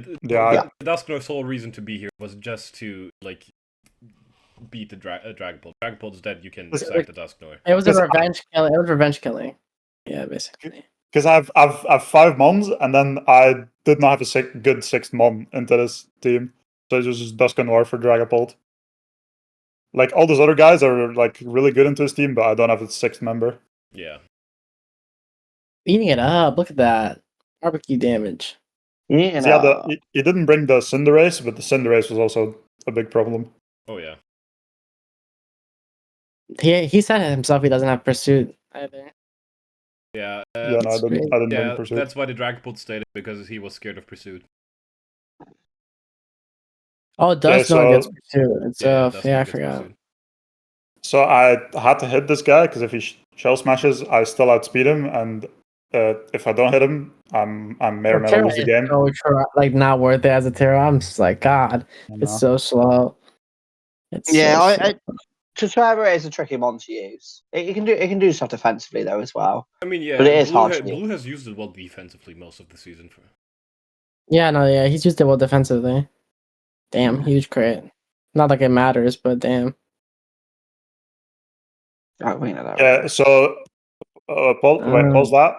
Dusknoir's whole reason to be here was just to like beat the Dragapult. Dragapult's dead. You can sack the Dusknoir. It was a Because revenge killing. It was revenge killing. Yeah, basically. Because I've 5 mons, and then I did not have a good 6th mon into this team. So it was just Dusknoir for Dragapult. Like, all those other guys are like really good into his team, but I don't have a 6th member. Yeah. Eating it up. Look at that. Barbecue damage. Yeah, He didn't bring the Cinderace, but the Cinderace was also a big problem. Oh yeah. He said himself he doesn't have pursuit either. Yeah. Yeah, no, I didn't bring Yeah, Pursuit. that's why the Dragapult stayed because he was scared of pursuit. Oh, Dusknoir so- gets pursuit itself. Dusknoir Yeah, I gets forgot. pursuit. So I had to hit this guy, because if he shell smashes, I still outspeed him, and if I don't hit him, I'm may or may not lose the game. Like not worth it as a Terra. I'm just like, God, it's so slow. It's yeah. so slow. Terra is a tricky mon to use. It can do stuff defensively though as well. I mean, yeah, But it is Blue, hard to Blue has used it well defensively most of the season. Yeah, he's used it well defensively. Damn, huge crit. Not like it matters, but damn. Oh, we know that. Yeah, so pause that.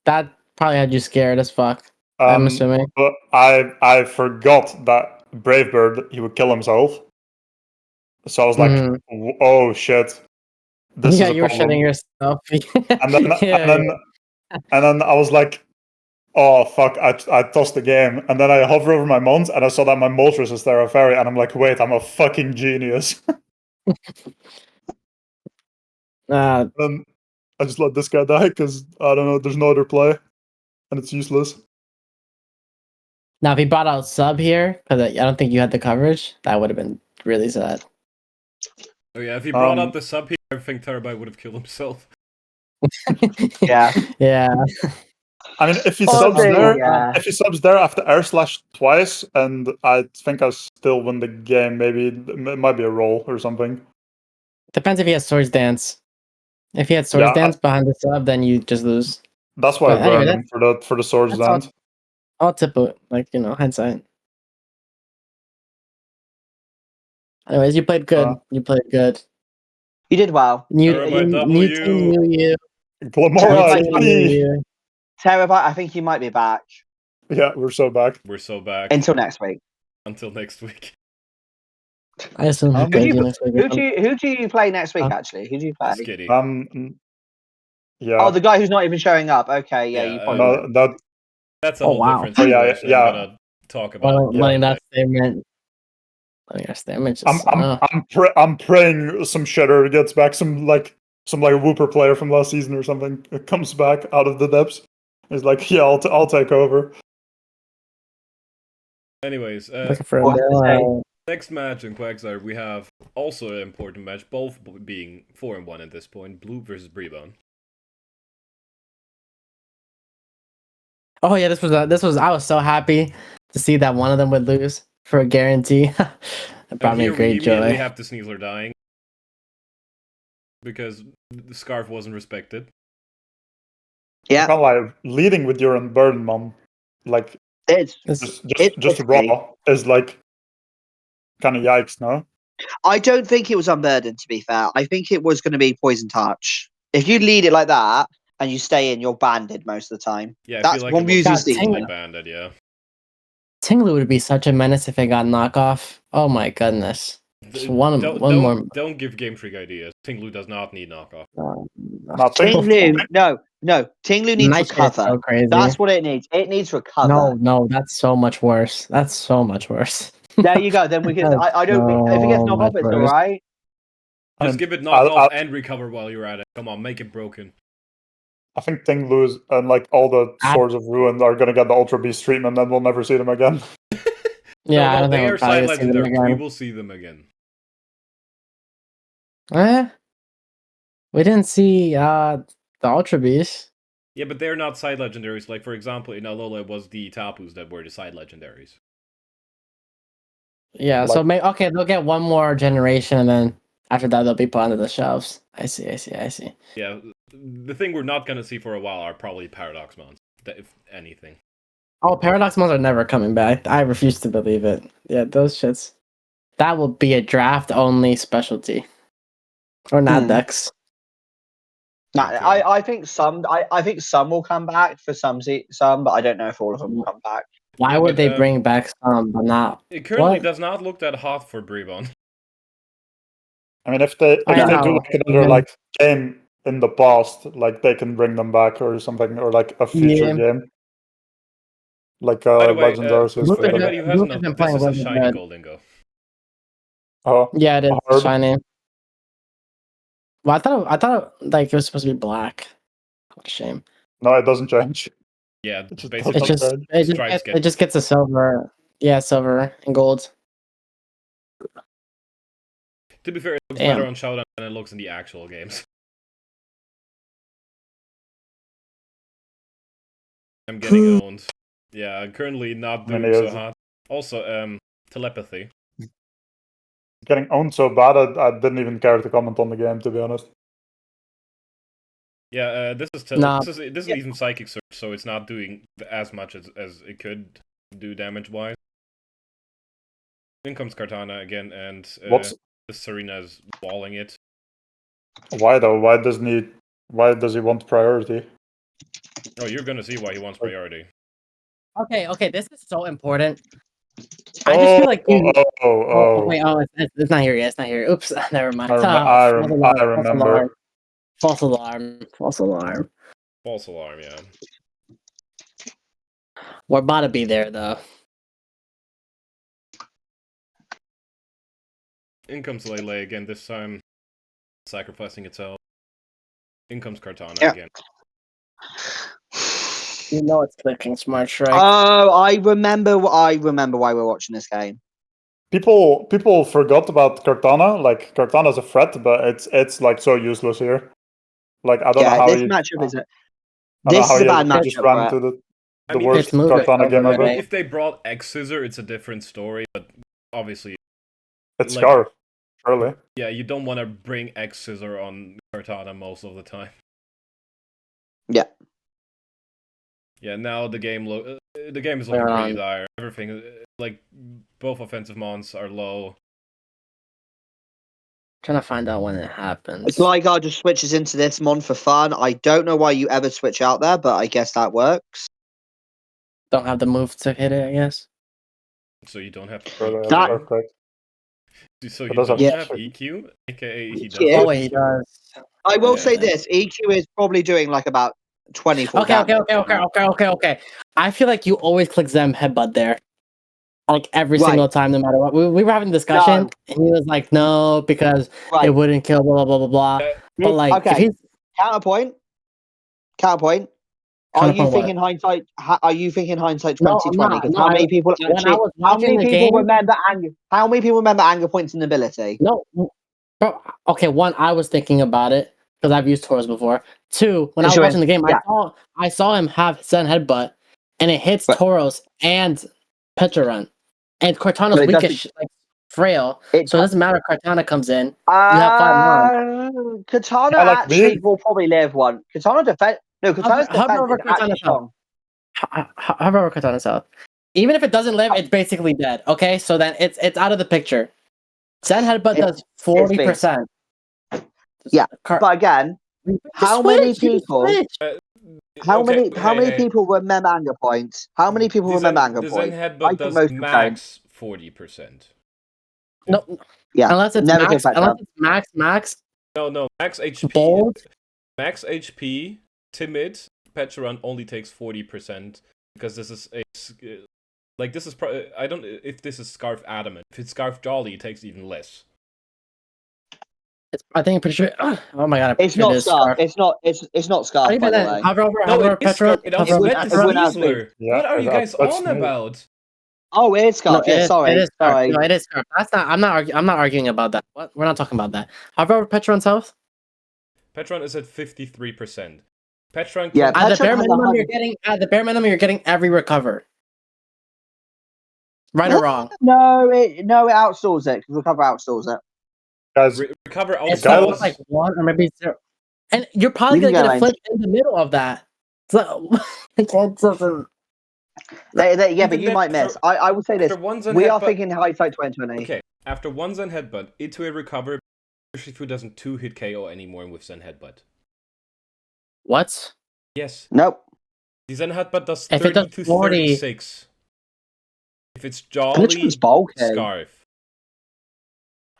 That probably had you scared as fuck. I'm assuming. But I forgot that Brave Bird, he would kill himself. So I was like, oh shit. This is a you were problem. shitting yourself. And then I was like, oh fuck, I tossed the game. And then I hover over my mons, and I saw that my Moltres is Terra Fairy, and I'm like, wait, I'm a fucking genius. Then I just let this guy die, because I don't know, there's no other play. And it's useless. Now, if he brought out sub here, because I don't think you had the coverage, that would have been really sad. Oh yeah, if he brought out the sub here, I think Terabyte would have killed himself. Yeah. Yeah. I mean, if he Oh, subs there, yeah. if he subs there after air slash twice, and I think I still win the game, maybe it might be a roll or something. Depends if he has Swords Dance. If he had Swords Dance behind the sub, then you just lose. That's why But I burned anyway, him for the Swords Dance. I'll tip it, like, hindsight. Anyways, you played good. You played good. You did well. New W. team, new you. Glamora, Terabyte, I think you might be back. Yeah, we're so back. We're so back. Until next week. Until next week. I assume Who do you play next week, actually? Who do you play? Skitty. Yeah. Oh, the guy who's not even showing up. Okay, yeah, you probably no, that's a whole different Oh, yeah, situation. yeah. I'm gonna talk about letting that statement. Letting our statement just, I'm praying some shitter gets back, some Whooper player from last season or something. It comes back out of the depths. He's like, yeah, I'll take over. Anyways, next match in Quagsire, we have also an important match, both being 4-1 at this point. Blue versus Breebone. Oh yeah, this was. I was so happy to see that one of them would lose for a guarantee. It brought me a great joy. We immediately have the Sneasler dying because the Scarf wasn't respected. Yeah, kind of like leading with your unburdened mom, like it's just raw is like kind of yikes, no? I don't think it was Unburdened, to be fair. I think it was going to be Poison Touch. If you lead it like that and you stay in, you're banded most of the time. Yeah, I That's feel like one it view was you God, see. definitely Ting- banded, yeah. Tinglu would be such a menace if it got knockoff. Oh my goodness. Just one more. Don't give Game Freak ideas. Tinglu does not need knockoff. Not Tinglu, no. Tinglu needs Night Shade is recover. so crazy. That's what it needs. It needs recover. No, that's so much worse. That's so much worse. There you go. Then we can. I don't. If it gets knocked off, it's all right. Just give it knockoff and recover while you're at it. Come on, make it broken. I think Tinglu and like all the Swords of Ruin are gonna get the Ultra Beast treatment, and then we'll never see them again. Yeah, I no, don't they think are we'll side probably see them legendary. We again. will see them again. We didn't see the Ultra Beast. Yeah, but they're not side legendaries. Like, for example, in Alola, it was the Tapus that were the side legendaries. Yeah, Like- so okay, they'll get one more generation, and then after that, they'll be put onto the shelves. I see. Yeah, the thing we're not gonna see for a while are probably Paradox Mons, if anything. Oh, Paradox Mons are never coming back. I refuse to believe it. Yeah, those shits. That will be a draft-only specialty. Or not Dex. Okay. I think some. I think some will come back for some, but I don't know if all of them will come back. Why Yeah, would but, they bring back some, but not? It currently What? does not look that hot for Bribon. I mean, if they do know. like another like game in the past, like they can bring them back or something, or like a future game, like By the way, Legends Arceus. for anybody who hasn't Luke has known, been this is a playing shiny Red. Goldingo. Oh, Yeah, it is Hard. shiny. Well, I thought like it was supposed to be black. What a shame. no, it doesn't change. Yeah, It just basically, doesn't change. It just gets a silver. Yeah, silver and gold. To be fair, it looks Damn. better on Showdown than it looks in the actual games. I'm getting owned. Yeah, I'm currently not doing so hot. Also, telepathy. Getting owned so bad, I didn't even care to comment on the game, to be honest. Yeah, this is Nah. this is even Psychic Surge, so it's not doing as much as it could do damage-wise. In comes Kartana again, and Serena's walling it. Why though? Why does he want priority? Oh, you're gonna see why he wants priority. Okay, this is so important. I just feel like you. Wait, it's not here yet. It's not here. Oops, never mind. I remember. False alarm. False alarm. False alarm, yeah. We're about to be there though. In comes Lele again, this time sacrificing itself. In comes Kartana again. You know it's clicking Smart Strike. Oh, I remember why we're watching this game. People forgot about Kartana. Like Kartana's a threat, but it's like so useless here. Like I don't know how this you. matchup is This is a bad matchup. Just ran into the mean, worst it's moving Kartana game over, ever. right? If they brought X Scissor, it's a different story, but obviously. It's like, Scarf, surely. Yeah, you don't want to bring X Scissor on Kartana most of the time. Yeah. Yeah, now the game is looking pretty dire. Everything, like, both offensive mons are low. Trying to find out when it happens. It's like I just switches into this mon for fun. I don't know why you ever switch out there, but I guess that works. Don't have the move to hit it, I guess. So you don't have to Perfect. So you don't have EQ? AKA he does. Yeah. Oh wait, he does. I will say this: EQ is probably doing like about 24 damage. Okay. I feel like you always click Zem headbutt there. Like every single time, no matter what. We were having a discussion, and he was like, no, because it wouldn't kill, blah, blah, blah, blah. But like, if he's... Counterpoint. Are you thinking hindsight? Are you thinking hindsight 2020? Because how many people actually? How many people remember anger? How many people remember anger points and ability? No, bro. Okay, one, I was thinking about it because I've used TAUROS before. Two, when I was watching the game, I saw him have Zen headbutt, and it hits TAUROS and Petrarun, and Cortana's weak as like frail, so it doesn't matter. If Cortana comes in, you have 5 more. Katana actually will probably live one. Katana defense. No, Katana's defense is actually strong. However, Cortana's health. Even if it doesn't live, it's basically dead. Okay, so then it's out of the picture. Zen Headbutt does 40%. Yeah, but again, how many people? How many people remember anger points? How many people remember anger The Zen points? Headbutt does max 40%. No, Yeah, unless it's never max. Unless it's max. No, max HP. Bold. Max HP. Timid. Petron only takes 40% because this is a like this is I don't if this is Scarf Adamant. If it's Scarf Jolly, it takes even less. I think I'm pretty sure. Oh my god! It's not Scarf. It's not Scarf. By the way, hover over it is Petron. Scarf. It also met the Sneasler. What are you guys on about? Oh, it is Scarf. No, yeah, sorry. It is Scarf. No, it is Scarf. That's not. I'm not arguing about that. What? We're not talking about that. Hover over Petron's health. Petron is at 53%. Petron. Yeah, at the bare minimum, you're getting. At the bare minimum, you're getting every recover. Right or wrong? No, it outstalls it. Recover outstalls it. Guys, recover it's outstalls like 1 or maybe 0, and you're probably gonna get a flip in the middle of that. So yeah, but you might miss. I would say this. We are thinking hindsight 2020. Okay, after one Zen Headbutt, into a recover, Urshifu doesn't 2-hit KO anymore with Zen Headbutt. What? Yes. Nope. The Zen Headbutt does 30 to 36. If it's Jolly, Scarf.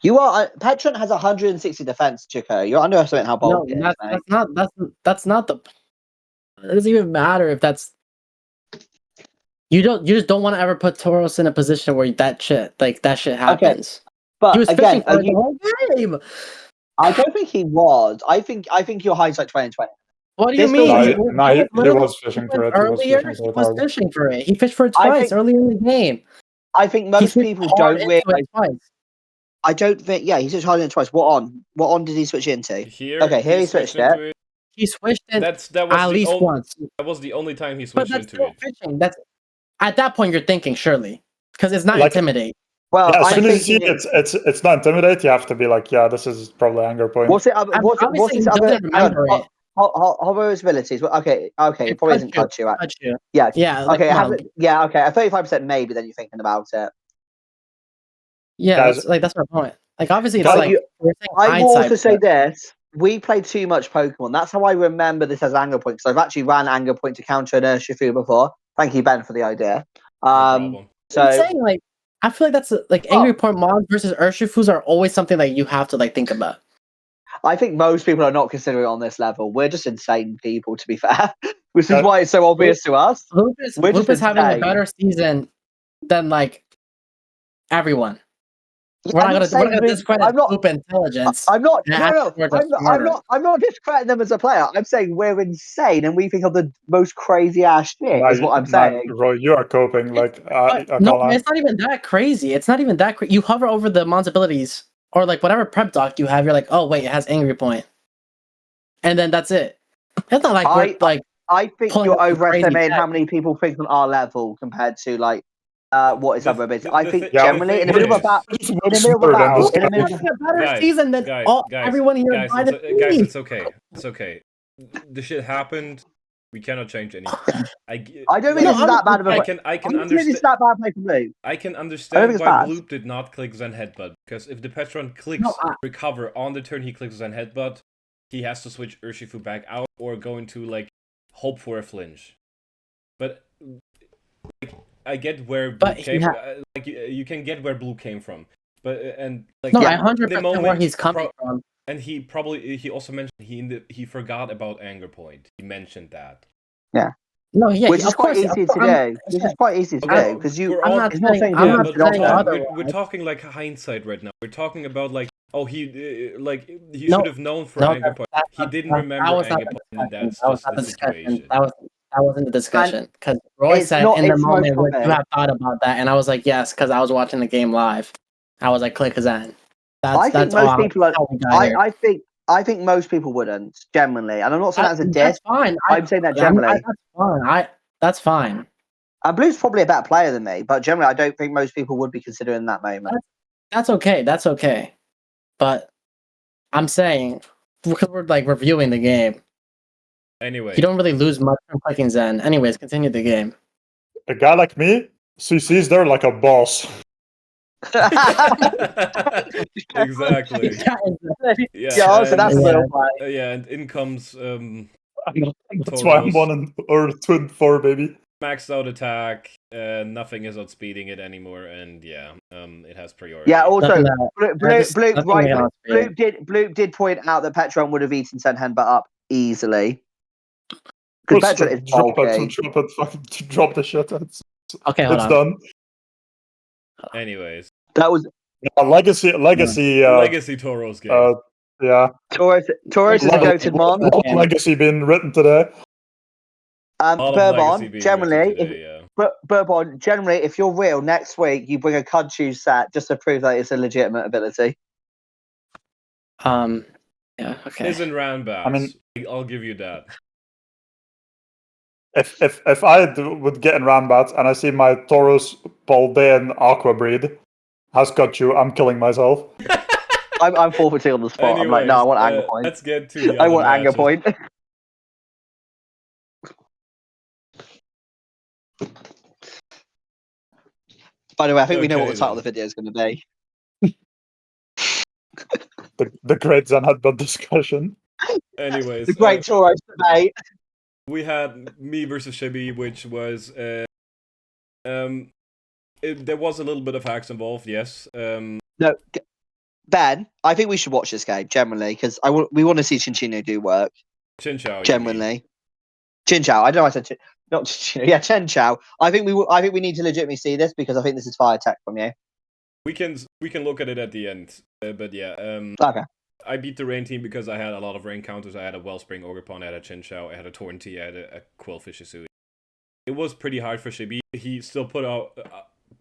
You are Petron has 160 defense, Chico. You're underestimating how bulky it is. That's not the. It doesn't even matter if that's. You just don't want to ever put Tauros in a position where that shit happens. Okay. But he was again, fishing for the whole game. I don't think he was. I think you're hindsight 2020. What do you mean? He was fishing for it. Earlier, he was fishing for it. He fished for it twice earlier in the game. I think most people don't realize. I don't think. Yeah, he switched hard into it twice. What on did he switch into? Here he switched it. He switched it that was at least once. That was the only time he switched into it. Fishing. That's at that point you're thinking surely because it's not intimidate. Well, yeah, as soon as you see it's not intimidate. You have to be like, yeah, this is probably anger point. What's it? What's his other? Hover's abilities. Okay. It probably doesn't touch you. Yeah. Okay. Okay. At 35%, maybe. Then you're thinking about it. Yeah, that's my point. Like obviously, it's like I will also say this: we play too much Pokemon. That's how I remember this as anger point. Because I've actually ran anger point to counter an Urshifu before. Thank you, Ben, for the idea. So I'm saying like I feel like that's like angry point mons versus Urshifus are always something that you have to like think about. I think most people are not considering it on this level. We're just insane people, to be fair. Which is why it's so obvious to us. Lupus having a better season than like everyone. We're not gonna discredit Loop intelligence. I'm not discrediting them as a player. I'm saying we're insane and we think of the most crazy ass shit. Is what I'm saying. Bro, you are coping like. No, it's not even that crazy. It's not even that crazy. You hover over the Mon's abilities or like whatever prep doc you have. You're like, oh wait, it has angry point, and then that's it. It's not like I think you're overestimating how many people think on our level compared to like. What is other ability? I think generally in the middle of a battle, better season than everyone here. Guys, it's okay. It's okay. The shit happened. We cannot change anything. I don't think it's that bad of a. I can understand. It's that bad for Blue. I can understand why Bloop did not click Zen Headbutt because if the Petron clicks recover on the turn he clicks Zen Headbutt, he has to switch Urshifu back out or go into like hope for a flinch. But like, I get where Blue came from. Like you can get where Blue came from, but and like no, 100% where he's coming from. And he also mentioned he forgot about anger point. He mentioned that. Yeah. No, yeah, which is quite easy to do. Which is quite easy to do because you. I'm not saying we're talking like hindsight right now. We're talking about like he should have known for anger point. He didn't remember anger point. And that's just the situation. That wasn't the discussion because Roy said in the moment would you have thought about that, and I was like yes because I was watching the game live. I was like click Zen. I think most people are. I think most people wouldn't generally, and I'm not saying that's a diss. That's fine. I'm saying that generally. That's fine. That's fine. And Blue's probably a better player than me, but generally, I don't think most people would be considering that moment. That's okay. That's okay. But I'm saying because we're like reviewing the game. Anyway, you don't really lose much from clicking Zen. Anyways, continue the game. A guy like me CC's there like a boss. Exactly. Yeah, so that's a little fight. Yeah, and in comes That's why I'm TAUROS. 2-4, baby. Maxed out attack, nothing is outspeeding it anymore, and yeah, it has priority. Yeah, also, Bloop Bloop did point out that Petron would have eaten Senhenba up easily. Because Petron is bulky. Drop the shit. It's on. done. Anyways. That was... Legacy TAUROS game. Yeah. TAUROS is a goated mon. Legacy being written today. Bourbon, generally, Bourbon, generally, if you're real, next week you bring a Cudchew set just to prove that it's a legitimate ability. Yeah, okay. Isn't Ranbats. I mean, I'll give you that. If I would get in Ranbats and I see my TAUROS Paldean Aqua breed has got you, I'm killing myself. I'm forfeiting on the spot. Anyways, I'm like, no, I want anger point. Let's get to the I other want anger point. By the way, I think we know what the title of the video is going to be. The great Zen headbutt discussion. Anyways, the great TAUROS debate. We had me versus Shibi, which was there was a little bit of hacks involved, yes. No, Ben, I think we should watch this game generally because we want to see Chinchino do work. Chinchou, genuinely. Chinchou. I don't know. I said not Chinchino. Yeah, Chinchou. I think we need to legitimately see this because I think this is fire tech from you. We can look at it at the end, but yeah. Okay. I beat the rain team because I had a lot of rain counters. I had a Wellspring Ogerpon, I had a Chinchou, I had a Torrentee, I had a Quillfish Isui. It was pretty hard for Shibi. He still put up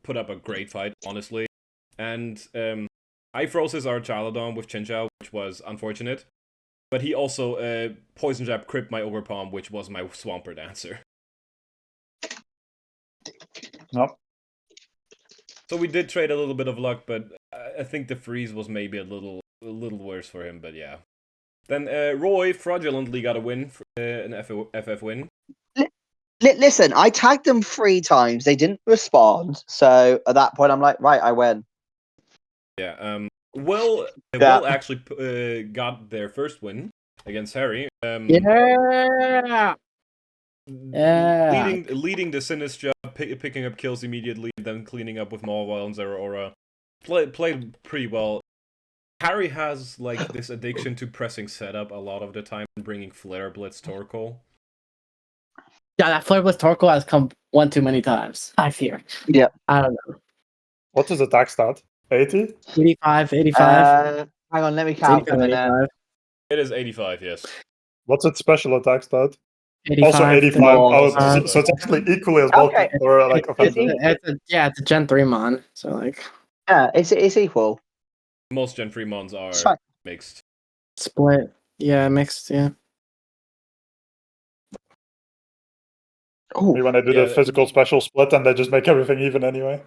a great fight, honestly. And I froze his Archaludon with Chinchou, which was unfortunate. But he also Poison Jab cripped my Ogerpon, which was my Swampert answer. Nope. So we did trade a little bit of luck, but I think the freeze was maybe a little worse for him, but yeah. Then Roy fraudulently got a win, an FF win. Listen, I tagged them 3 times. They didn't respond. So at that point, I'm like, right, I win. Yeah. Will actually got their first win against Harry. Yeah. Leading the Sinistra, picking up kills immediately, then cleaning up with Mawile and Zeraora. Played pretty well. Harry has like this addiction to pressing setup a lot of the time and bringing Flare Blitz Torkoal. Yeah, that Flare Blitz Torkoal has come one too many times, I fear. Yeah. I don't know. What's his attack stat? 80? 85. Hang on, let me count for a minute. It is 85, yes. What's its special attack stat? 85. Also 85. So it's actually equally as bulky or like offensive. It's a Gen 3 mon, so like. Yeah, it's equal. Most Gen 3 mons are mixed. Split. Yeah, mixed, yeah. Maybe when they do the physical special split and they just make everything even anyway.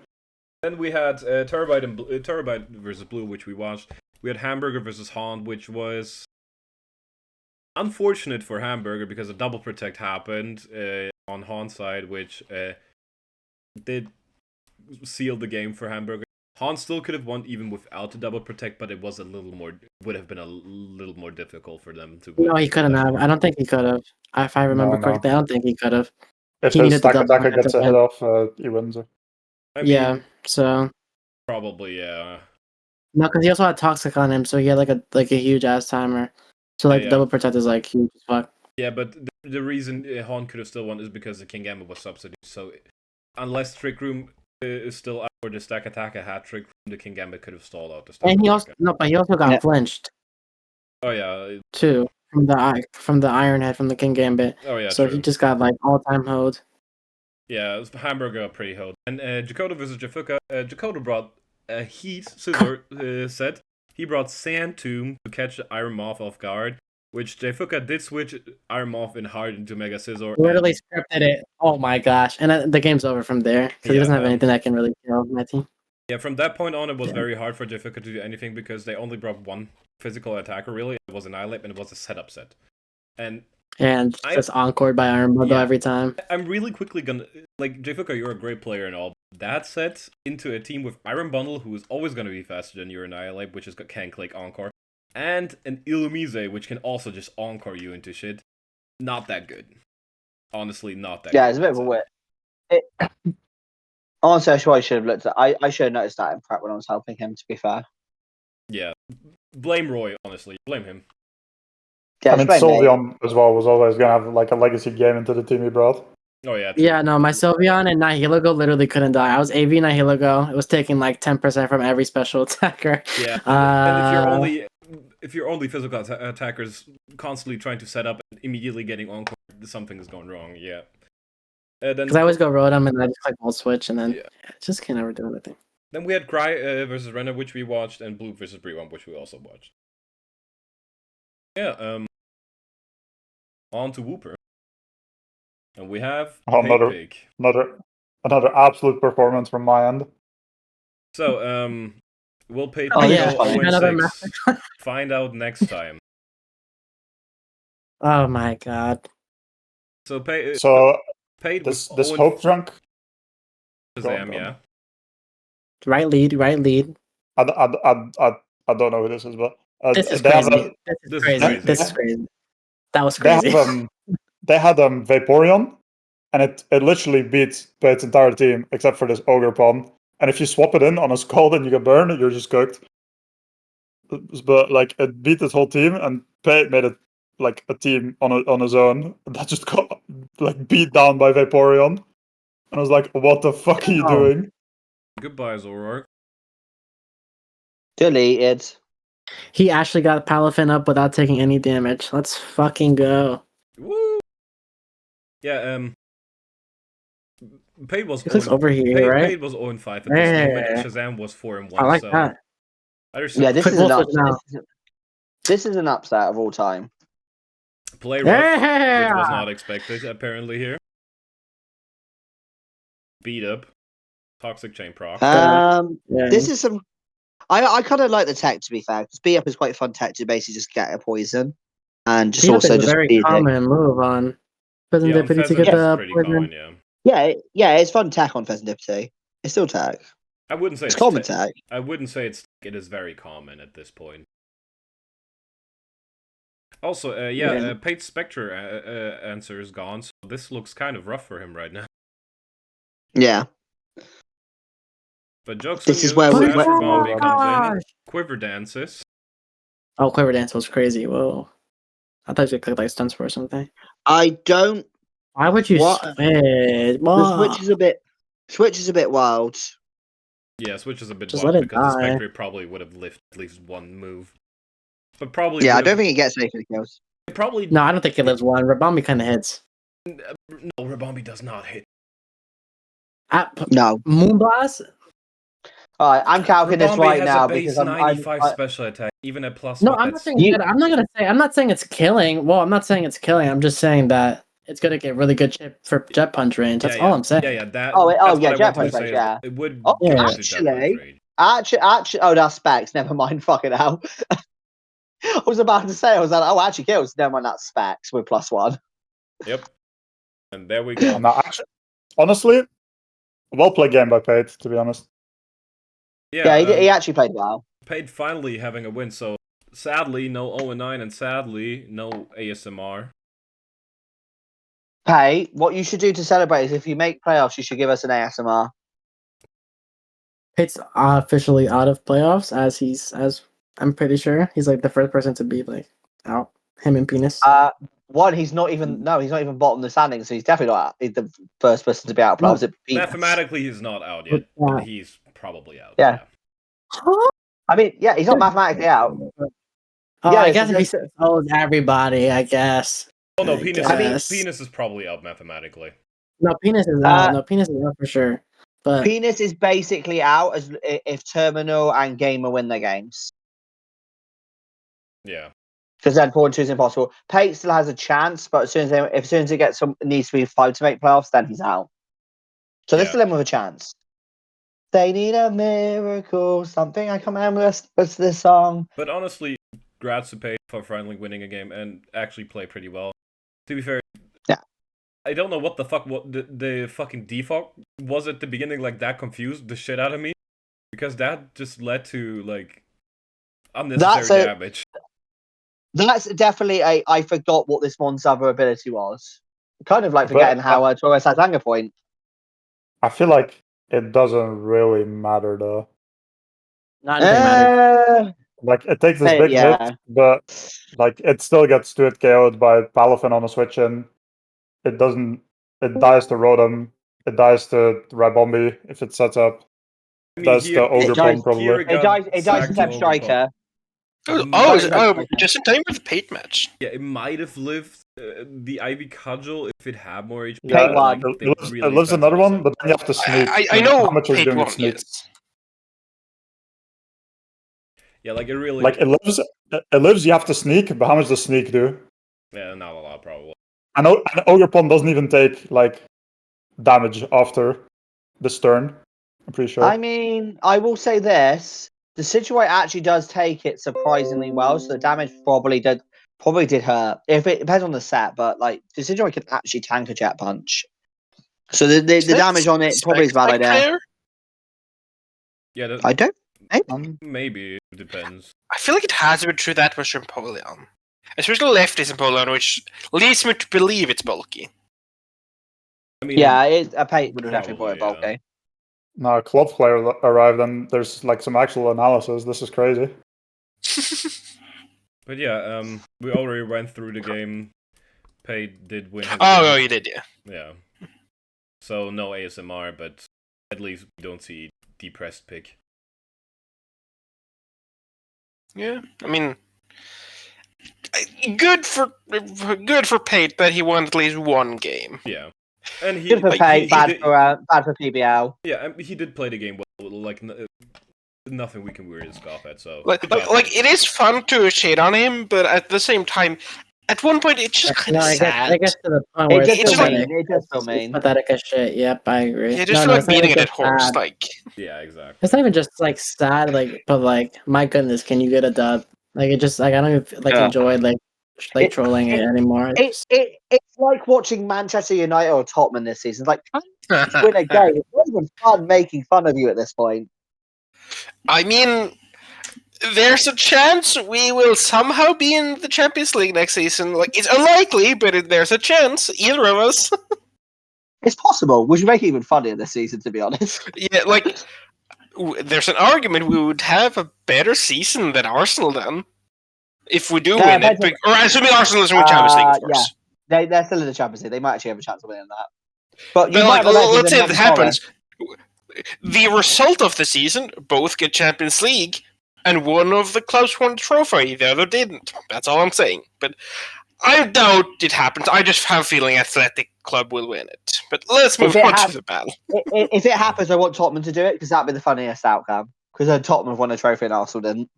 Then we had Terabyte versus Blue, which we watched. We had Hamburger versus Haunt, which was unfortunate for Hamburger because a double protect happened on Haunt's side, which did seal the game for Hamburger. Haunt still could have won even without the double protect, but it was would have been a little more difficult for them to win. No, he couldn't have. I don't think he could have. If I remember correctly, I don't think he could have. If his stack attacker gets a hit off, he wins it. Yeah, so probably, yeah. No, because he also had Toxic on him, so he had like a huge ass timer. So like the double protect is like huge as fuck. Yeah, but the reason Haunt could have still won is because the King Gambit was substituted. So unless Trick Room is still out or the stack attacker had Trick Room, the King Gambit could have stalled out the stack. And he also got flinched. Oh yeah. Too from the Iron Head from the King Gambit. Oh yeah. So true. he just got like all time hold. Yeah, Hamburger got pretty hold. And Jakoda versus Jafuka. Jakoda brought a Heat Scissor set. He brought Sand Tomb to catch the Iron Moth off guard, which Jafuka did switch Iron Moth in hard into Mega Scissor. Literally scripted it. Oh my gosh. And the game's over from there. Because he doesn't have anything that can really kill my team. Yeah, from that point on, it was very hard for Jafuka to do anything because they only brought one physical attacker, really. It was an Eye Lip and it was a setup set. And And just encored by Iron Bundle every time. I'm really quickly gonna Jfuka, you're a great player and all. That set into a team with Iron Bundle, who is always gonna be faster than your Annihilate, which is can click encore, and an Illumise, which can also just encore you into shit. Not that good. Honestly, not that good. Yeah, it's a bit of a weird. Honestly, I should have looked at. I should have noticed that in prep when I was helping him. To be fair. Yeah, blame Roy. Honestly, blame him. Yeah, I mean, Sylveon as well was always gonna have like a legacy game into the team he brought. Oh yeah. True. Yeah, no, my Sylveon and Nihilego literally couldn't die. I was AV Nihilego. It was taking like 10% from every special attacker. Yeah, and if you're only physical attackers constantly trying to set up and immediately getting encore, something is going wrong. Yeah. Because I always go Rotom and I just click Volt Switch and then just can't ever do anything. Then we had Cry versus Renna, which we watched, and Blue versus Brewamp, which we also watched. Yeah, on to Wooper. And we have another absolute performance from my end. So, will Pate go 0-6? Find out next time. Oh my god. So Pate this Hope Drunk. Shazam, yeah. Right lead. I don't know who this is, but this is crazy. This is crazy. That was crazy. They had Vaporeon, and it literally beats Pate's entire team except for this Ogre Pond. And if you swap it in on a Scald and you get burned, you're just cooked. But like it beat this whole team, and Pate made it like a team on his own that just got like beat down by Vaporeon. And I was like, what the fuck are you doing? Goodbye, Zoroark. Deleted. He actually got Palafin up without taking any damage. Let's fucking go. Woo! Yeah, Pate was over here, right? Pate was 0-5 at this moment, and Shazam was 4-1. I like that. Yeah, this is an upset of all time. Play rough, which was not expected apparently here. Beat up, Toxic Chain proc. This is some. I kind of like the tech, to be fair, because beat up is quite fun tech to basically just get a poison and just also just very common move on Pheasantipity to get the poison. Yeah, it's fun tech on Pheasantipity. It's still tech. I wouldn't say it's common tech. I wouldn't say it is very common at this point. Also, Pate's Spectre answer is gone, so this looks kind of rough for him right now. Yeah. But jokes this on is where Bombi comes in. Quiver dances. Oh, Quiver Dance was crazy. Whoa. I thought you could click like stunts for or something. I don't. Why would you switch? The Switch is a bit wild. Yeah, Switch is a bit just wild because the Spectre probably would have lifted at least one move. But probably. Yeah, I don't think it gets anything else. No, I don't think it lives one. Rabombi kind of hits. No, Rabombi does not hit. No. Moonblast? Alright, I'm calculating this right now because I'm 95 special attack, even at plus. No, I'm not saying I'm not saying it's killing. Well, I'm not saying it's killing. I'm just saying that it's gonna get really good chip for Jet Punch range. That's all I'm saying. Yeah, that. Jet Punch range. Yeah, it would. Actually, oh, that's specs. Never mind. Fuck it out. I was about to say, actually kills. Never mind, that's specs with +1. Yep. And there we go. Honestly, well played game by Pate, to be honest. Yeah, he actually played well. Pate finally having a win, so sadly, no 0-9, and sadly, no ASMR. Pate, what you should do to celebrate is if you make playoffs, you should give us an ASMR. Pate's officially out of playoffs, as I'm pretty sure. He's like the first person to be like out. Him and Penis. He's not even bottom of the standings, so he's definitely not the first person to be out of playoffs. Mathematically, he's not out yet. But he's probably out. Yeah. I mean, yeah, he's not mathematically out. I guess if he told everybody, I guess. Oh no, Penis is probably out mathematically. No, Penis is out. No, Penis is out for sure. But Penis is basically out as if Terminal and Gamer win their games. Yeah. Because then 4 and 2 is impossible. Pate still has a chance, but as soon as he gets needs to be 5 to make playoffs, then he's out. So they're still in with a chance. They need a miracle, something I can't remember what's this song. But honestly, congrats to Pate for finally winning a game and actually play pretty well. To be fair, Yeah. I don't know what the fuck the fucking default was at the beginning. Like that confused the shit out of me because that just led to like unnecessary damage. That's definitely I forgot what this mon's other ability was. Kind of like forgetting how TAUROS has Anger Point. I feel like it doesn't really matter though. Not anything matters. Like it takes this big hit, but like it still gets to it KO'd by Palafin on a switch in. It doesn't. It dies to Rotom. It dies to Rabombi if it sets up. I mean, Does the Ogre Palm probably? It dies to Temp Striker. Just in time with the Pate match. Yeah, it might have lived the Ivy Cudgel if it had more HP. Pate one. It lives another one, but then you have to sneak. I know how much are you Pate doing one, with sneak? yes. Yeah, like it really. Like it lives. It lives. You have to sneak, but how much does sneak do? Yeah, not a lot probably. I know. And Ogre Palm doesn't even take like damage after this turn. I'm pretty sure. I mean, I will say this: the Situate actually does take it surprisingly well, so the damage probably did hurt. If it depends on the set, but like the Situate can actually tank a Jet Punch, so the damage on it probably is a bad idea. Yeah, I don't. Maybe it depends. I feel like it has to be true that much in Empoleon, especially lefties in Empoleon, which leads me to believe it's bulky. I mean, yeah, a Pate would have definitely bought it bulky. No, Clodflare arrived and there's like some actual analysis. This is crazy. But yeah, we already went through the game. Pate did win his Oh, game. you did, yeah. Yeah. So no ASMR, but at least we don't see depressed pick. Yeah, I mean, good for Pate that he won at least one game. Yeah, and he good for Pate, bad for PBL. Yeah, he did play the game well. Like nothing we can really scoff at. So like it is fun to shade on him, but at the same time, at one point it's just kind of sad. I guess to the point where it just feel mean. It's pathetic as shit. Yep, I agree. Yeah, just like beating a dead horse. Like, yeah, exactly. It's not even just like sad, like, but like, my goodness, can you get a dub? Like, it just like I don't even like enjoy like trolling it anymore. It's like watching Manchester United or Tottenham this season. It's like, can't you win a game? It's not even fun making fun of you at this point. I mean, there's a chance we will somehow be in the Champions League next season. Like, it's unlikely, but there's a chance. Either of us. It's possible. Which would make it even funnier this season, to be honest. Yeah, like, there's an argument we would have a better season than Arsenal then. If we do win it. Or assuming Arsenal is in the Champions League, of course. Yeah, they're still in the Champions League. They might actually have a chance of winning that. But like, let's say that happens. The result of the season, both get Champions League, and one of the clubs won the trophy, the other didn't. That's all I'm saying. But I doubt it happens. I just have a feeling Athletic Club will win it. But let's move on to the battle. If it happens, I want Tottenham to do it, because that'd be the funniest outcome. Because Tottenham have won a trophy and Arsenal didn't.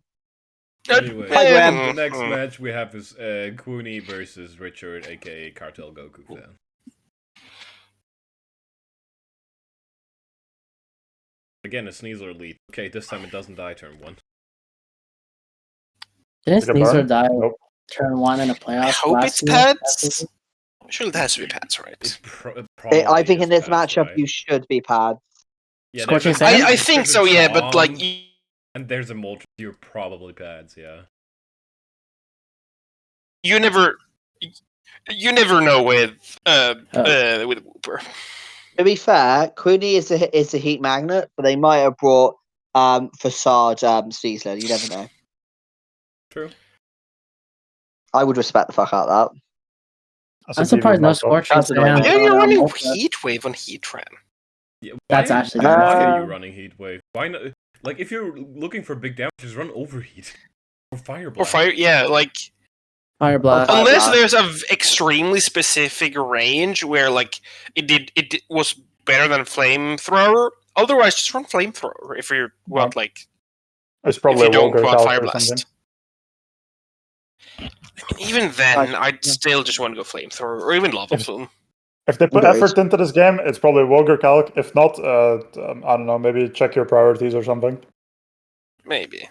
Anyway, the next match we have is Queenie versus Richard, aka Cartel Goku fan. Again, a Sneasler lead. Okay, this time it doesn't die turn 1. Didn't Sneasler die turn 1 in a playoff? I hope it's pads. Sure, it has to be pads, right? I think in this matchup, you should be pads. Yeah, I think so, yeah, but like... And there's a Moltres, you're probably pads, yeah. You never know with Wooper. To be fair, Queenie is a heat magnet, but they might have brought Facade Sneasler. You never know. True. I would respect the fuck out of that. I'm surprised no Scorching. Yeah, you're running Heat Wave on Heatran. Yeah, that's actually why are you running Heat Wave? Why not? Like, if you're looking for big damage, just run Overheat or Fire Blast. Or Fire, yeah, like Fire Blast. Unless there's an extremely specific range where like it was better than Flamethrower. Otherwise, just run Flamethrower if you want like. It's probably if you don't want Fire or Blast. I mean, even then, I'd still just want to go Flamethrower or even Lava Plume. If they put effort into this game, it's probably Wogre Calc. If not, I don't know, maybe check your priorities or something. Maybe.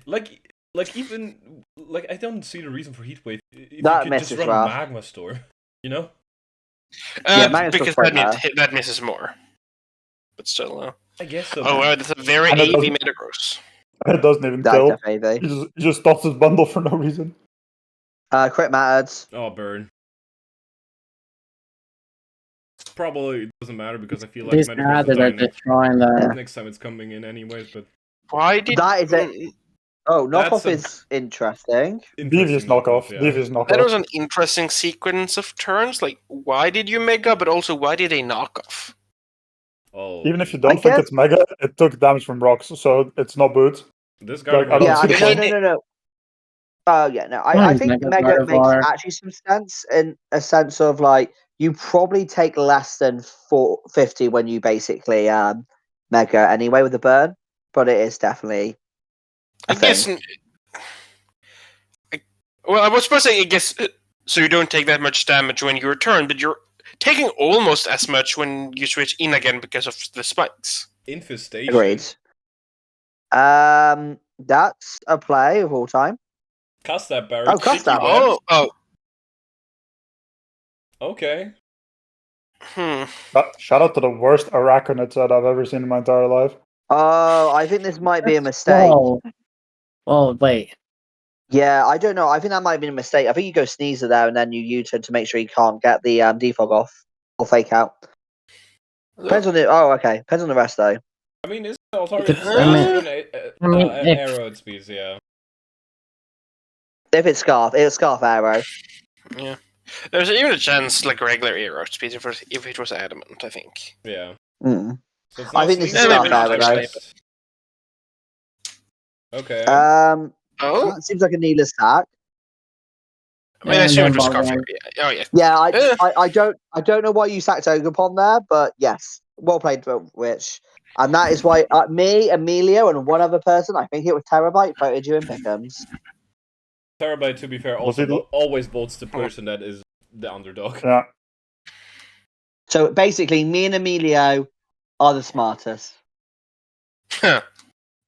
Like Like even like I don't see the reason for Heatwave if That you could miss just is run rough. Magma Store. If That you could miss just is run rough. Magma Store, you know? Magnus because was quite that misses more. But still, I guess so. oh, that's a very And it AV doesn't- Metagross. It doesn't even That's kill. definitely. He just stops his bundle for no reason. Crit mattered. Oh, burn. Probably doesn't matter because I feel like These Metagross ads is are dying destroying the. next time it's coming in anyways, but Why did That is it. Oh, knockoff That's a- is interesting. Devious knockoff. yeah. Devious knockoff. that was an interesting sequence of turns? Like, why did you Mega, but also why did they knock off? Oh. Even if you don't think guess- it's Mega, it took damage from rocks, so it's not boot. This Like, guy I don't Yeah, see the point. no. Oh yeah, no. I think Mega Mega makes Gardevoir. actually some sense in a sense of like you probably take less than 450 when you basically Mega anyway with the burn, but it is definitely a I guess. thing. Well, I was supposed to say, I guess, so you don't take that much damage when you return, but you're taking almost as much when you switch in again because of the spikes. Infestation. Agreed. That's a play of all time. Cast that Barry. Oh, cast that one. Oh. Okay. Shout out to the worst Arachnids that I've ever seen in my entire life. Oh, I think this might be a mistake. Whoa. Oh wait. Yeah, I don't know. I think that might have been a mistake. I think you go Sneezer there and then you U-turn to make sure you can't get the defog off or fake out. Depends on the. Oh, okay. Depends on the rest though. I mean, is Altaria It's- I mean, if- arrow at speeds, yeah. If it's Scarf Arrow. Yeah. There's even a chance, like regular arrow speed, if it was adamant, I think. Yeah. Mm. So it's I not think this is Sneasel, Scarf it's Arrow, though. just- Okay. Oh? That seems like a needless sack. I mean, I assume it was And then Scarf. Bogdan. Yeah. Oh, yeah. Yeah, Eh. I don't know why you sacked Ogerpon there, but yes, well played, Witch. And that is why me, Emilio, and one other person, I think it was Terabyte, voted you in Pick'ems. Terabyte, to be fair, Was also it- always votes the person that is the underdog. Yeah. So basically, me and Emilio are the smartest. Huh.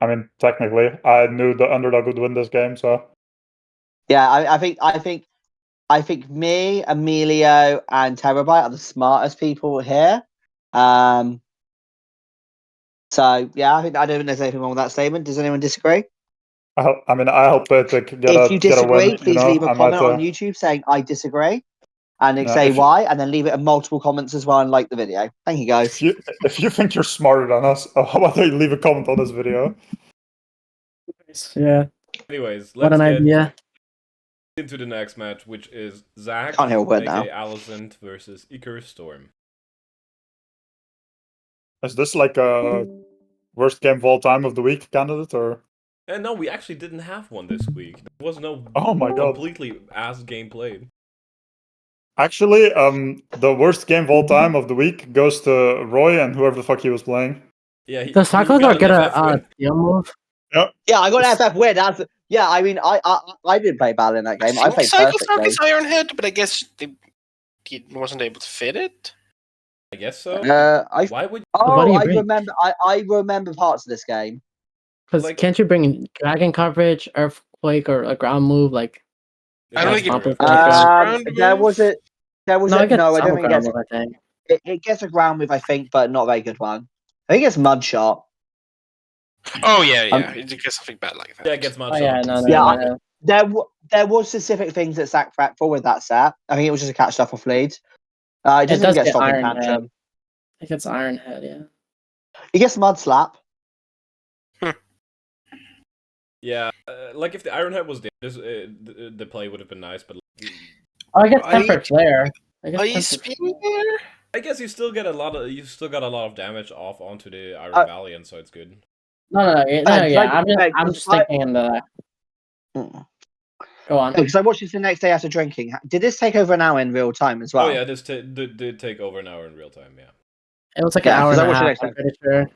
I mean, technically, I knew the underdog would win this game, so Yeah, I think me, Emilio, and Terabyte are the smartest people here. So yeah, I don't think there's anything wrong with that statement. Does anyone disagree? I hope Pate get If a you get a disagree, win. please leave a comment on YouTube saying I disagree, and then say if you- why, and then leave it in multiple comments as well, and like the video. Thank you, guys. If you think you're smarter than us, how about you leave a comment on this video? Yeah. Anyways, What let's an get idea. into the next match, which is Zach, Can't hear a word aka now. Allison, versus Icarus Storm. Is this like a worst game of all time of the week candidate, or? And no, we actually didn't have one this week. There was no Oh my god! completely ass game played. Actually, the worst game of all time of the week goes to Roy and whoever the fuck he was playing. Yeah, Does he Cyclone got get an a FF win. deal move? Yeah, I got FF win. Yeah, I mean, I didn't play bad in that game. I played Cycle perfectly. is Iron Head, but I guess he wasn't able to fit it. I guess so. Why would What do you I bring? remember. I remember parts of this game. Because Like- can't you bring dragon coverage, earthquake, or a ground move like? I don't That's think true. it- ground There move? was a. There was No, a. I get No, I some don't think it ground gets. move. I think. It gets a ground move, I think, but not a very good one. I think it's mud shot. Oh yeah. It gets something bad like that. Yeah, it gets much. Oh yeah, no. Yeah, There was specific things that Zach fracked for with that set. I think it was just a catch stuff off lead. It doesn't does get get stopping Iron tantrum. I think it's Iron Head. Yeah. He gets mud slap. Yeah, like if the Iron Head was there, the play would have been nice, but Oh, I guess I- tempered flare. I guess Ice tempered- Spear? I guess you still got a lot of damage off onto the Iron Valiant, so it's good. No. Yeah. I'm just I- thinking the. Go on. Because I watched this the next day after drinking. Did this take over an hour in real time as well? Oh yeah, this did take over an hour in real time. Yeah, It was like Yeah, an hour 'cause and I a watched it half. next I'm time. pretty sure.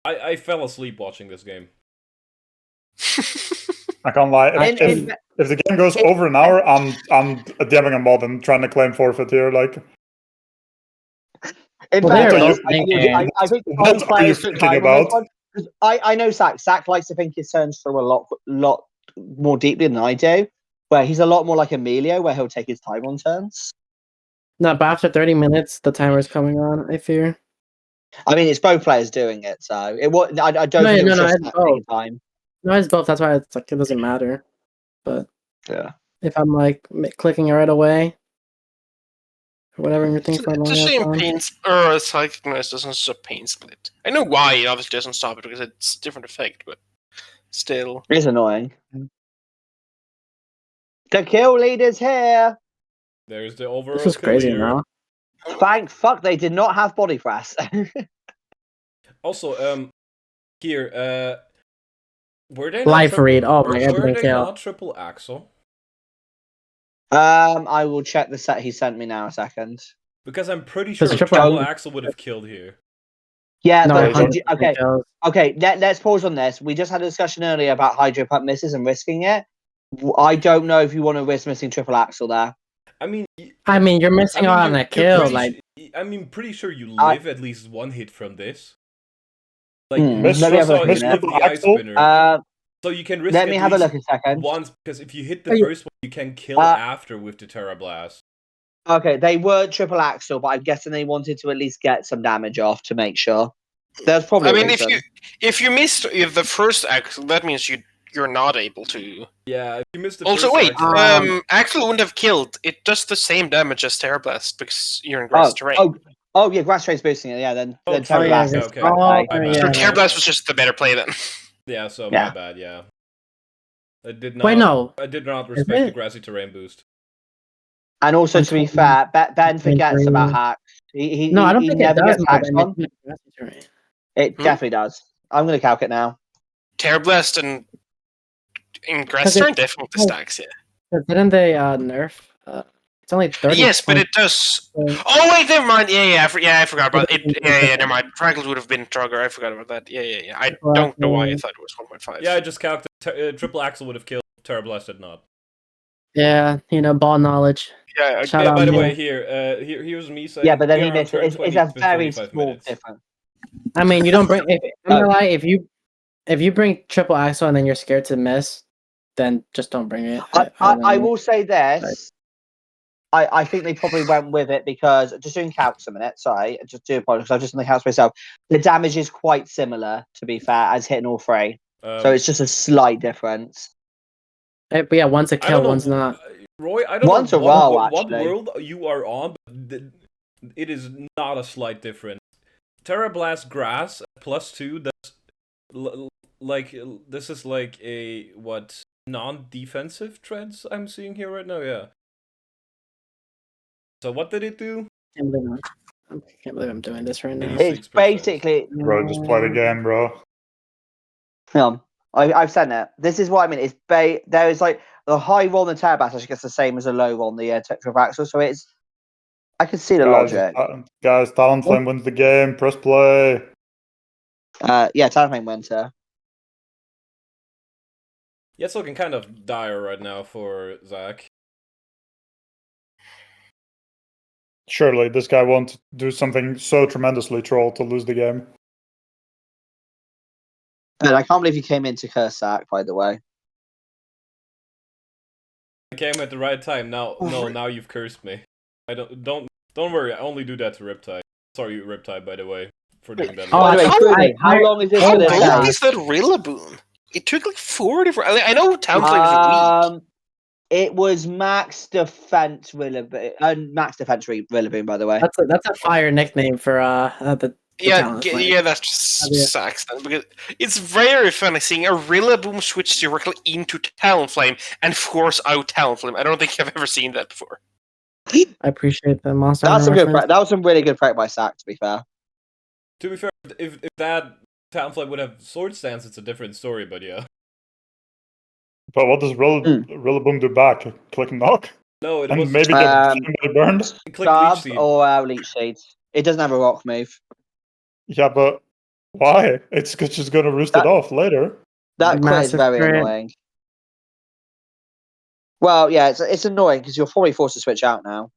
I fell asleep watching this game. I can't lie. In- If the game goes over an hour, I'm DMing a mod and trying to claim forfeit here. Like, In Well, fact, there you- I think what both are you players took thinking time on this about? one. I know Zach. Zach likes to think his turns through a lot more deeply than I do. Where he's a lot more like Emilio, where he'll take his time on turns. No, but after 30 minutes, the timer's coming on, I fear. I mean, it's both players doing it, so it was. I don't think it was just it's at both. any time. No, it's both. That's why it's like it doesn't matter. But yeah, if I'm like clicking it right away, or whatever you're thinking for a long It's a shame time. pain or psychic noise doesn't stop pain split. I know why it obviously doesn't stop it because it's a different effect, but still. it's annoying. The kill leader's here. There's the overall. This is crazy now. Thank fuck they did not have body press. Also, here, were they Life read. Oh my god, were they kill. not triple axle? I will check the set he sent me now. A second. Because I'm pretty sure Triple triple axle would have killed here. Yeah, No, but 100% okay. kills. Okay, let's pause on this. We just had a discussion earlier about hydro pump misses and risking it. I don't know if you want to risk missing triple axle there. I mean, you're missing out on a kill. Like, pretty sure you live at least one hit from this. Like, Miss let me have a triple look at triple the ice axle? spinner. So you can risk. Let me have a look a second. Once, because if you hit the first one, you can kill after with the Terra Blast. Okay, they were triple axle, but I'm guessing they wanted to at least get some damage off to make sure. That's probably. I mean, if you missed the first axle, that means you're not able to. Yeah, if you missed the also, first wait, axle wouldn't have killed. It does the same damage as Terra Blast because you're in grass terrain. Oh, yeah, grass terrain's boosting it. Yeah, then Terra Blast. Okay. So Terra Blast was just the better play then. Yeah, so my bad. Yeah, I did not. Wait, no. I did not respect the grassy terrain boost. And also, to be fair, Ben forgets about hacks. I don't think never gets hacks on. It definitely does. I'm going to calc it now. Terra Blast and in grass terrain definitely stacks, yeah. Didn't they nerf? It's only 30. Yes, but it does. Oh wait, never mind. Yeah, I forgot about it. Yeah, never mind. Fragles would have been stronger. I forgot about that. Yeah. I don't know why I thought it was 1.5. Yeah, I just calculated. Triple axle would have killed. Terra Blast did not. Yeah, ball knowledge. Yeah. By the way, here's me saying. Yeah, but then he missed it. It's a very small difference. I mean, you don't bring. If you bring triple axle and then you're scared to miss, then just don't bring it. I will say this. I think they probably went with it because just doing calcs a minute. Sorry, just do apologize. I'm just in the calcs myself. The damage is quite similar, to be fair, as hitting all three. So it's just a slight difference. But yeah, one's a kill, one's not. Roy, I don't know what world you are on, but it is not a slight difference. Terra Blast Grass +2. That's this is like a non-defensive trends I'm seeing here right now. Yeah. So what did it do? I can't believe I'm doing this right now. It's basically. Bro, just play the game, bro. I've said it. This is what I mean. It's there is like the high roll on the Terra Blast actually gets the same as a low roll on the triple axle. So it's. I can see the logic. Guys, Talonflame wins the game. Press play. Yeah, Talonflame wins here. Yeah, it's looking kind of dire right now for Zach. Surely this guy won't do something so tremendously troll to lose the game. And I can't believe you came in to curse Zach, by the way. I came at the right time. Now you've cursed me. I don't worry. I only do that to Riptide. Sorry, Riptide, by the way, for doing that. How long is this How going to long take? is that Rillaboom? It took like 4 different. I know Talonflame is weak. It was max defense Rillaboom. Max defense Rillaboom, by the way. That's a fire nickname for the that just sucks then, because it's very funny seeing a Rillaboom switch directly into Talonflame and force out Talonflame. I don't think I've ever seen that before. I appreciate the monster. That's that was some really good prep by Zach, to be fair. To be fair, if that Talonflame would have Sword Stance, it's a different story, but yeah. But what does Rillaboom do back? Click knock? No, it and was maybe get burned? Click Leech Seed. Or Leech Seed. It doesn't have a rock move. Yeah, but why? It's just going to roost it off later. That crit is very annoying. Well, yeah, it's annoying because you're probably forced to switch out now.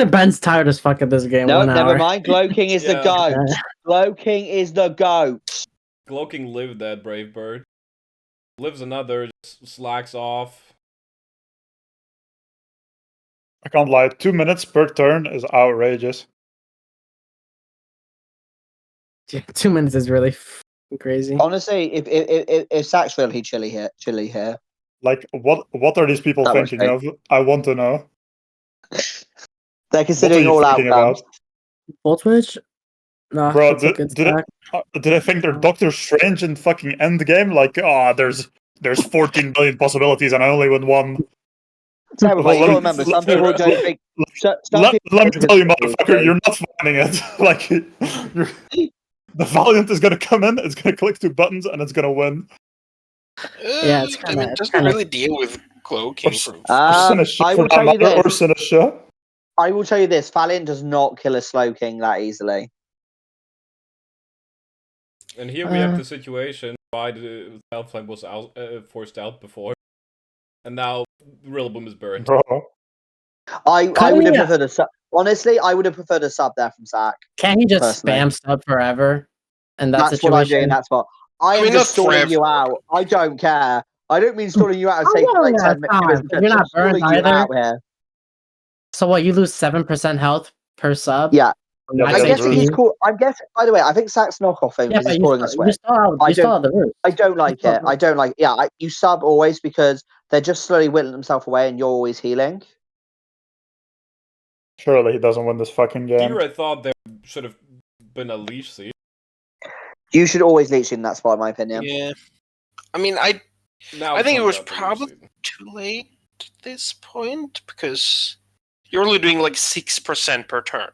Ben's tired as fuck at this game. No, never mind. Glow King is the GOAT. Yeah. Glow King is the GOAT. Cloaking lived that Brave Bird. Lives another, just slacks off. I can't lie, 2 minutes per turn is outrageous. Yeah, 2 minutes is really crazy. Honestly, if Sack's really chilly here. Like, what are these people That was thinking of? I want to know. They're considering you all thinking outcomes. Full Twitch? Nah, Bro, that's a good stack. did I think they're Doctor Strange in fucking Endgame? Like, there's 14 billion possibilities and I only win one. Terrible. You got to remember, some people don't think. Let me tell you, conspiracy, motherfucker, you're not finding it. Like, the Valiant is gonna come in, it's gonna click 2 buttons, and it's gonna win. Yeah, it's I mean, kinda- it doesn't really deal with cloaking. I will tell you this. Or Sinisha. I will tell you this: Valiant does not kill a Slow King that easily. And here we have the situation why the Talonflame was forced out before. And now Rillaboom is burned. Bro. I would have preferred a sub. Honestly, I would have preferred a sub there from Zach. Can't he just personally. spam sub forever? And That's what I'm doing. That's what I am just stalling you out. I don't care. I don't mean stalling you out and taking like 10 minutes. You're not burned either. Out here. So what? You lose 7% health per sub. Yeah. Yeah, I guess he's cool. I'm guessing. By the way, I think Zach's knockoff thing is calling this way. I don't like it. I don't like. Yeah, you sub always because they're just slowly whittling themselves away, and you're always healing. Surely he doesn't win this fucking game. Here I thought there should have been a leash seed. You should always leech in that spot, in my opinion. Yeah. I mean, I think it was probably too late at this point because you're only doing like 6% per turn.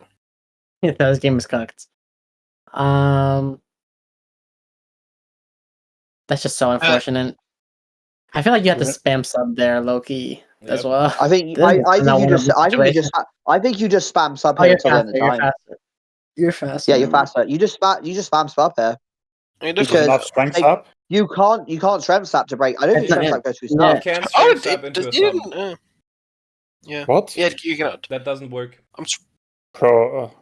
Yeah, this game is cooked. That's just so unfortunate. I feel like you have to spam sub there, Loki, as well. I think you just spam sub here until the end of the time. You're faster. Yeah, you're faster. You just spam sub here. Because not strength sap? You can't strength sap to break. I don't think strength sap goes through sub. You can't strength sap into a sub. Yeah. What? Yeah, you cannot. That doesn't work. Bro,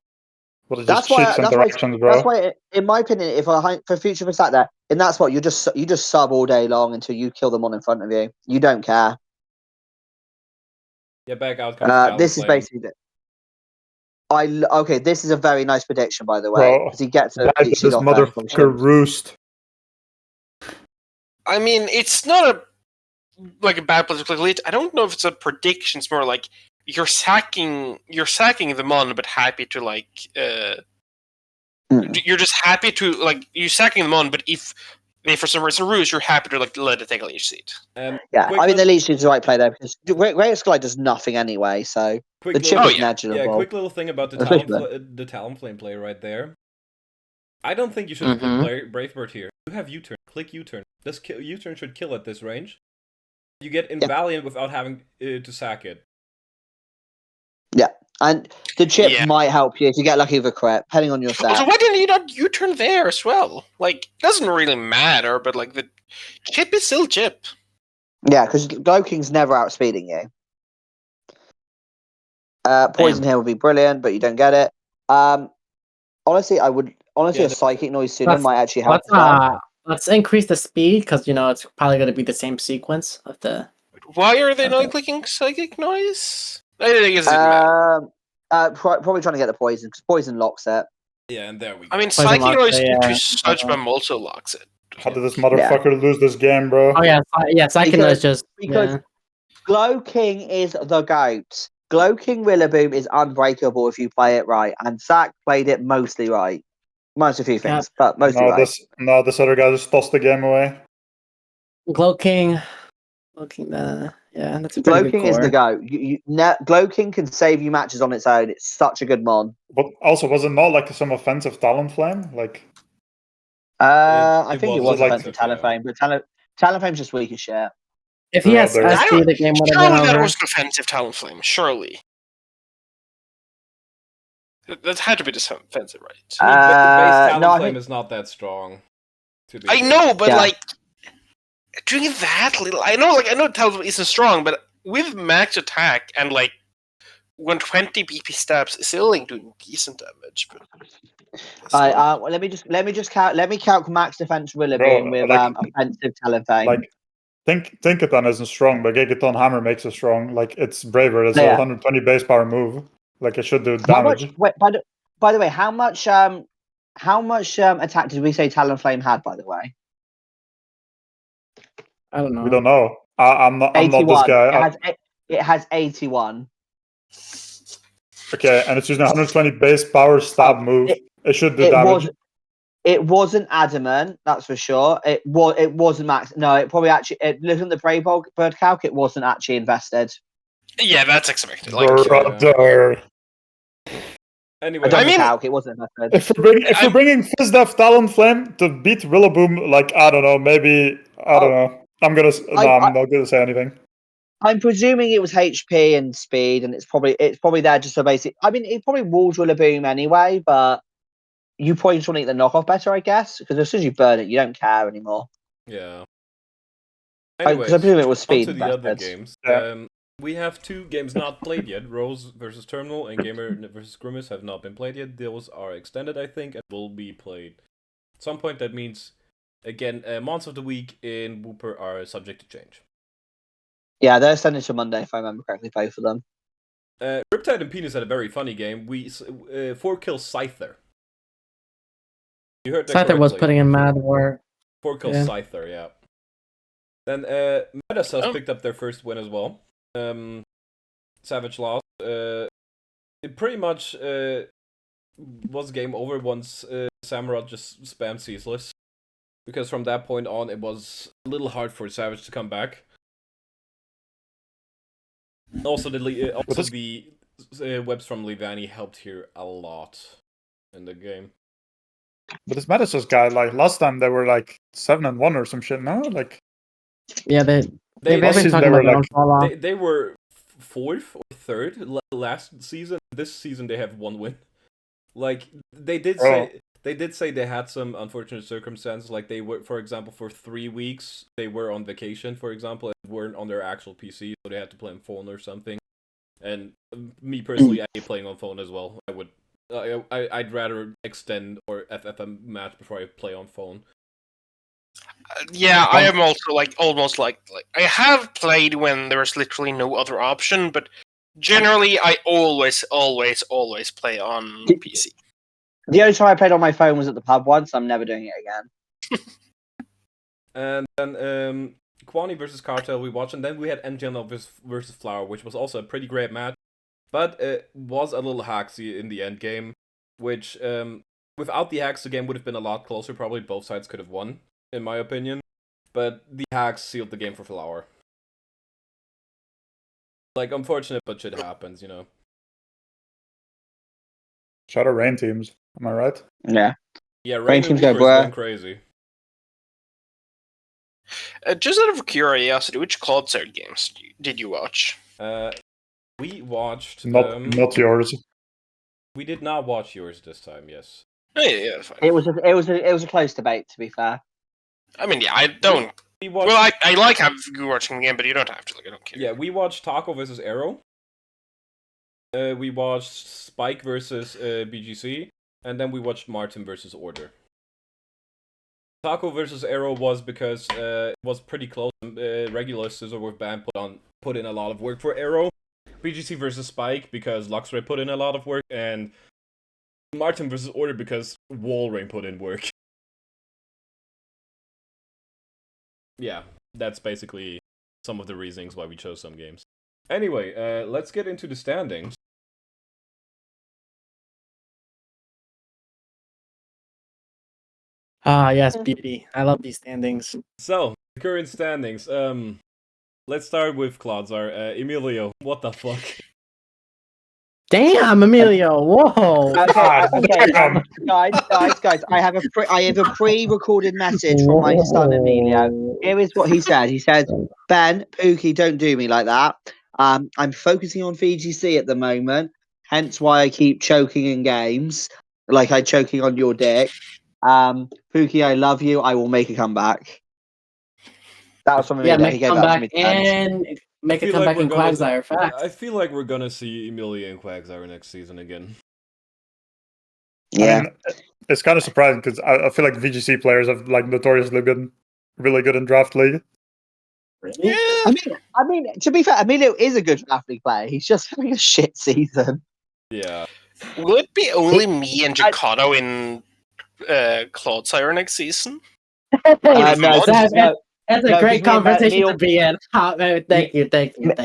what is that's this why. cheats and directions, bro? That's why, in my opinion, if for future for sat there, in that spot, you just sub all day long until you kill them on in front of you. You don't care. Yeah, back out comes this is basically it. Okay, this is a very nice prediction, by the way, because he gets a this motherfucker roost. I mean, it's not a bad place to click lead. I don't know if it's a prediction. It's more like you're sacking the mon, but happy to you're just happy to you're sacking them on, but if they for some reason roost, you're happy to let it take a leash seat. Yeah, I mean the leash seat is the right play there because Great Sky does nothing anyway, so the chip is negligible. Yeah, quick little thing about the Talonflame play right there. I don't think you should click Brave Bird here. You have U-turn. Click U-turn. This U-turn should kill at this range. You get Invaliant without having to sack it. Yeah, and the chip might help you if you get lucky with a crit, depending on your stat. So why didn't you not U-turn there as well? It doesn't really matter, but the chip is still chip. Yeah, because Glowking's never outspeeding you. Poison here would be brilliant, but you don't get it. Honestly, a Psychic Noise sooner might actually help. Let's increase the speed because it's probably going to be the same sequence of the. Why are they not clicking Psychic Noise? I guess it doesn't matter. Probably trying to get the poison because poison locks it. Yeah, and there we go. I mean, Psychic Noise into Sludge Bomb also locks it. How did this motherfucker lose this game, bro? Oh yeah, Psychic Noise just because Glow King is the GOAT. Glow King Rillaboom is unbreakable if you play it right, and Zach played it mostly right. Minus a few things, but mostly right. This other guy just tossed the game away. Glow King, that's a Glow good King is the GOAT. Glow King can save you matches on its own. It's such a good mon. But also, was it not some offensive Talonflame? I think it was offensive Talonflame, but Talonflame's just weak as shit. If he has SD, the game would have been over. Surely that was an offensive Talonflame. Surely. That had to be defensive, right? The base Talonflame is not that strong. I know, but doing that little, I know Talonflame isn't strong, but with max attack and 120 BP stabs is still like doing decent damage. But let me just count max defense Rillaboom with offensive Talonflame. Like, Tinkaton isn't strong, but Gigaton Hammer makes it strong. Like, it's braver. It's a 120 base power move. Like, it should do damage. By the way, how much attack did we say Talonflame had? By the way, I don't know. We don't know. I'm not this guy. It has 81. Okay, and it's using 120 base power stab move. It should do damage. It wasn't adamant, that's for sure. It wasn't max. No, it probably actually. Looking at the bird calc, it wasn't actually invested. Yeah, that's expected. Brother. Anyway, calc, it wasn't invested. If we're bringing Fizdef Talonflame to beat Rillaboom, like, I don't know, maybe I don't know. I'm not gonna say anything. I'm presuming it was HP and speed, and it's probably there just so basic. I mean, it probably walls Rillaboom anyway, but you probably just want to get the knockoff better, I guess, because as soon as you burn it, you don't care anymore. Yeah. Because I presume it was speed. On to the other games. We have 2 games not played yet. Rose versus Terminal and Gamer versus Grimace have not been played yet. Those are extended, I think, and will be played at some point. That means, again, months of the week in Wooper are subject to change. Yeah, they're extended to Monday, if I remember correctly, both of them. Riptide and Penis had a very funny game. 4 kills Scyther. You heard that Scyther correctly. was putting in mad work. 4 kills Scyther, yeah. Then Metasus picked up their first win as well. Savage lost. It pretty much was game over once Samurott just spammed Ceaseless. Because from that point on, it was a little hard for Savage to come back. Also, the webs from Levani helped here a lot in the game. But this Metasus guy, like, last time they were like 7-1 or some shit, no? Like, yeah, they were 4th or 3rd last season. This season they have 1 win. Like, they did say they had some unfortunate circumstances. Like, they were, for example, for 3 weeks they were on vacation, for example, and weren't on their actual PC, so they had to play on phone or something. And me personally, I hate playing on phone as well. I'd rather extend or FF a match before I play on phone. Yeah, I am also almost like I have played when there's literally no other option, but generally I always play on PC. The only time I played on my phone was at the pub once. I'm never doing it again. And then Kwani versus Cartel we watched, and then we had Engine versus Flower, which was also a pretty great match, but it was a little hacksy in the end game, which without the hacks the game would have been a lot closer. Probably both sides could have won, in my opinion, but the hacks sealed the game for Flower. Like, unfortunate, but shit happens, you know. Shout out Rain teams, am I right? Yeah. Yeah, Rain teams going crazy. Just out of curiosity, which Clodside games did you watch? We watched not yours. We did not watch yours this time. Yes. Oh, yeah, that's fine. It was a close debate, to be fair. I mean, yeah, I don't. I like having you watching the game, but you don't have to. Like, I don't care. Yeah, we watched Taco versus Arrow. We watched Spike versus BGC, and then we watched Martin versus Order. Taco versus Arrow was because it was pretty close. Regular Scissor with Band put in a lot of work for Arrow. BGC versus Spike because Luxray put in a lot of work, and Martin versus Order because Wallring put in work. Yeah, that's basically some of the reasons why we chose some games. Anyway, let's get into the standings. Yes, BB. I love these standings. So, the current standings. Let's start with Clodzar. Emilio, what the fuck? Damn, Emilio! Whoa! Okay. Guys! I have a pre-recorded message from my son Emilio. Here is what he said. He says, "Ben, Pookie, don't do me like that. I'm focusing on VGC at the moment, hence why I keep choking in games, like I'm choking on your dick. Pookie, I love you. I will make a comeback." That was from me. Yeah, that make he a gave that to me. comeback and make a comeback in Quagsire. Facts. I feel like we're gonna see Emilia and Quagsire next season again. Yeah. I mean, it's kind of surprising because I feel like VGC players have like notoriously been really good in Draft League. Really? Yeah. I mean, to be fair, Emilio is a good Draft League player. He's just having a shit season. Yeah. Will it be only me and Jakarta in Clodcire next season? No, that's a no, 'cause great me and conversation Neil- to be in. Thank you.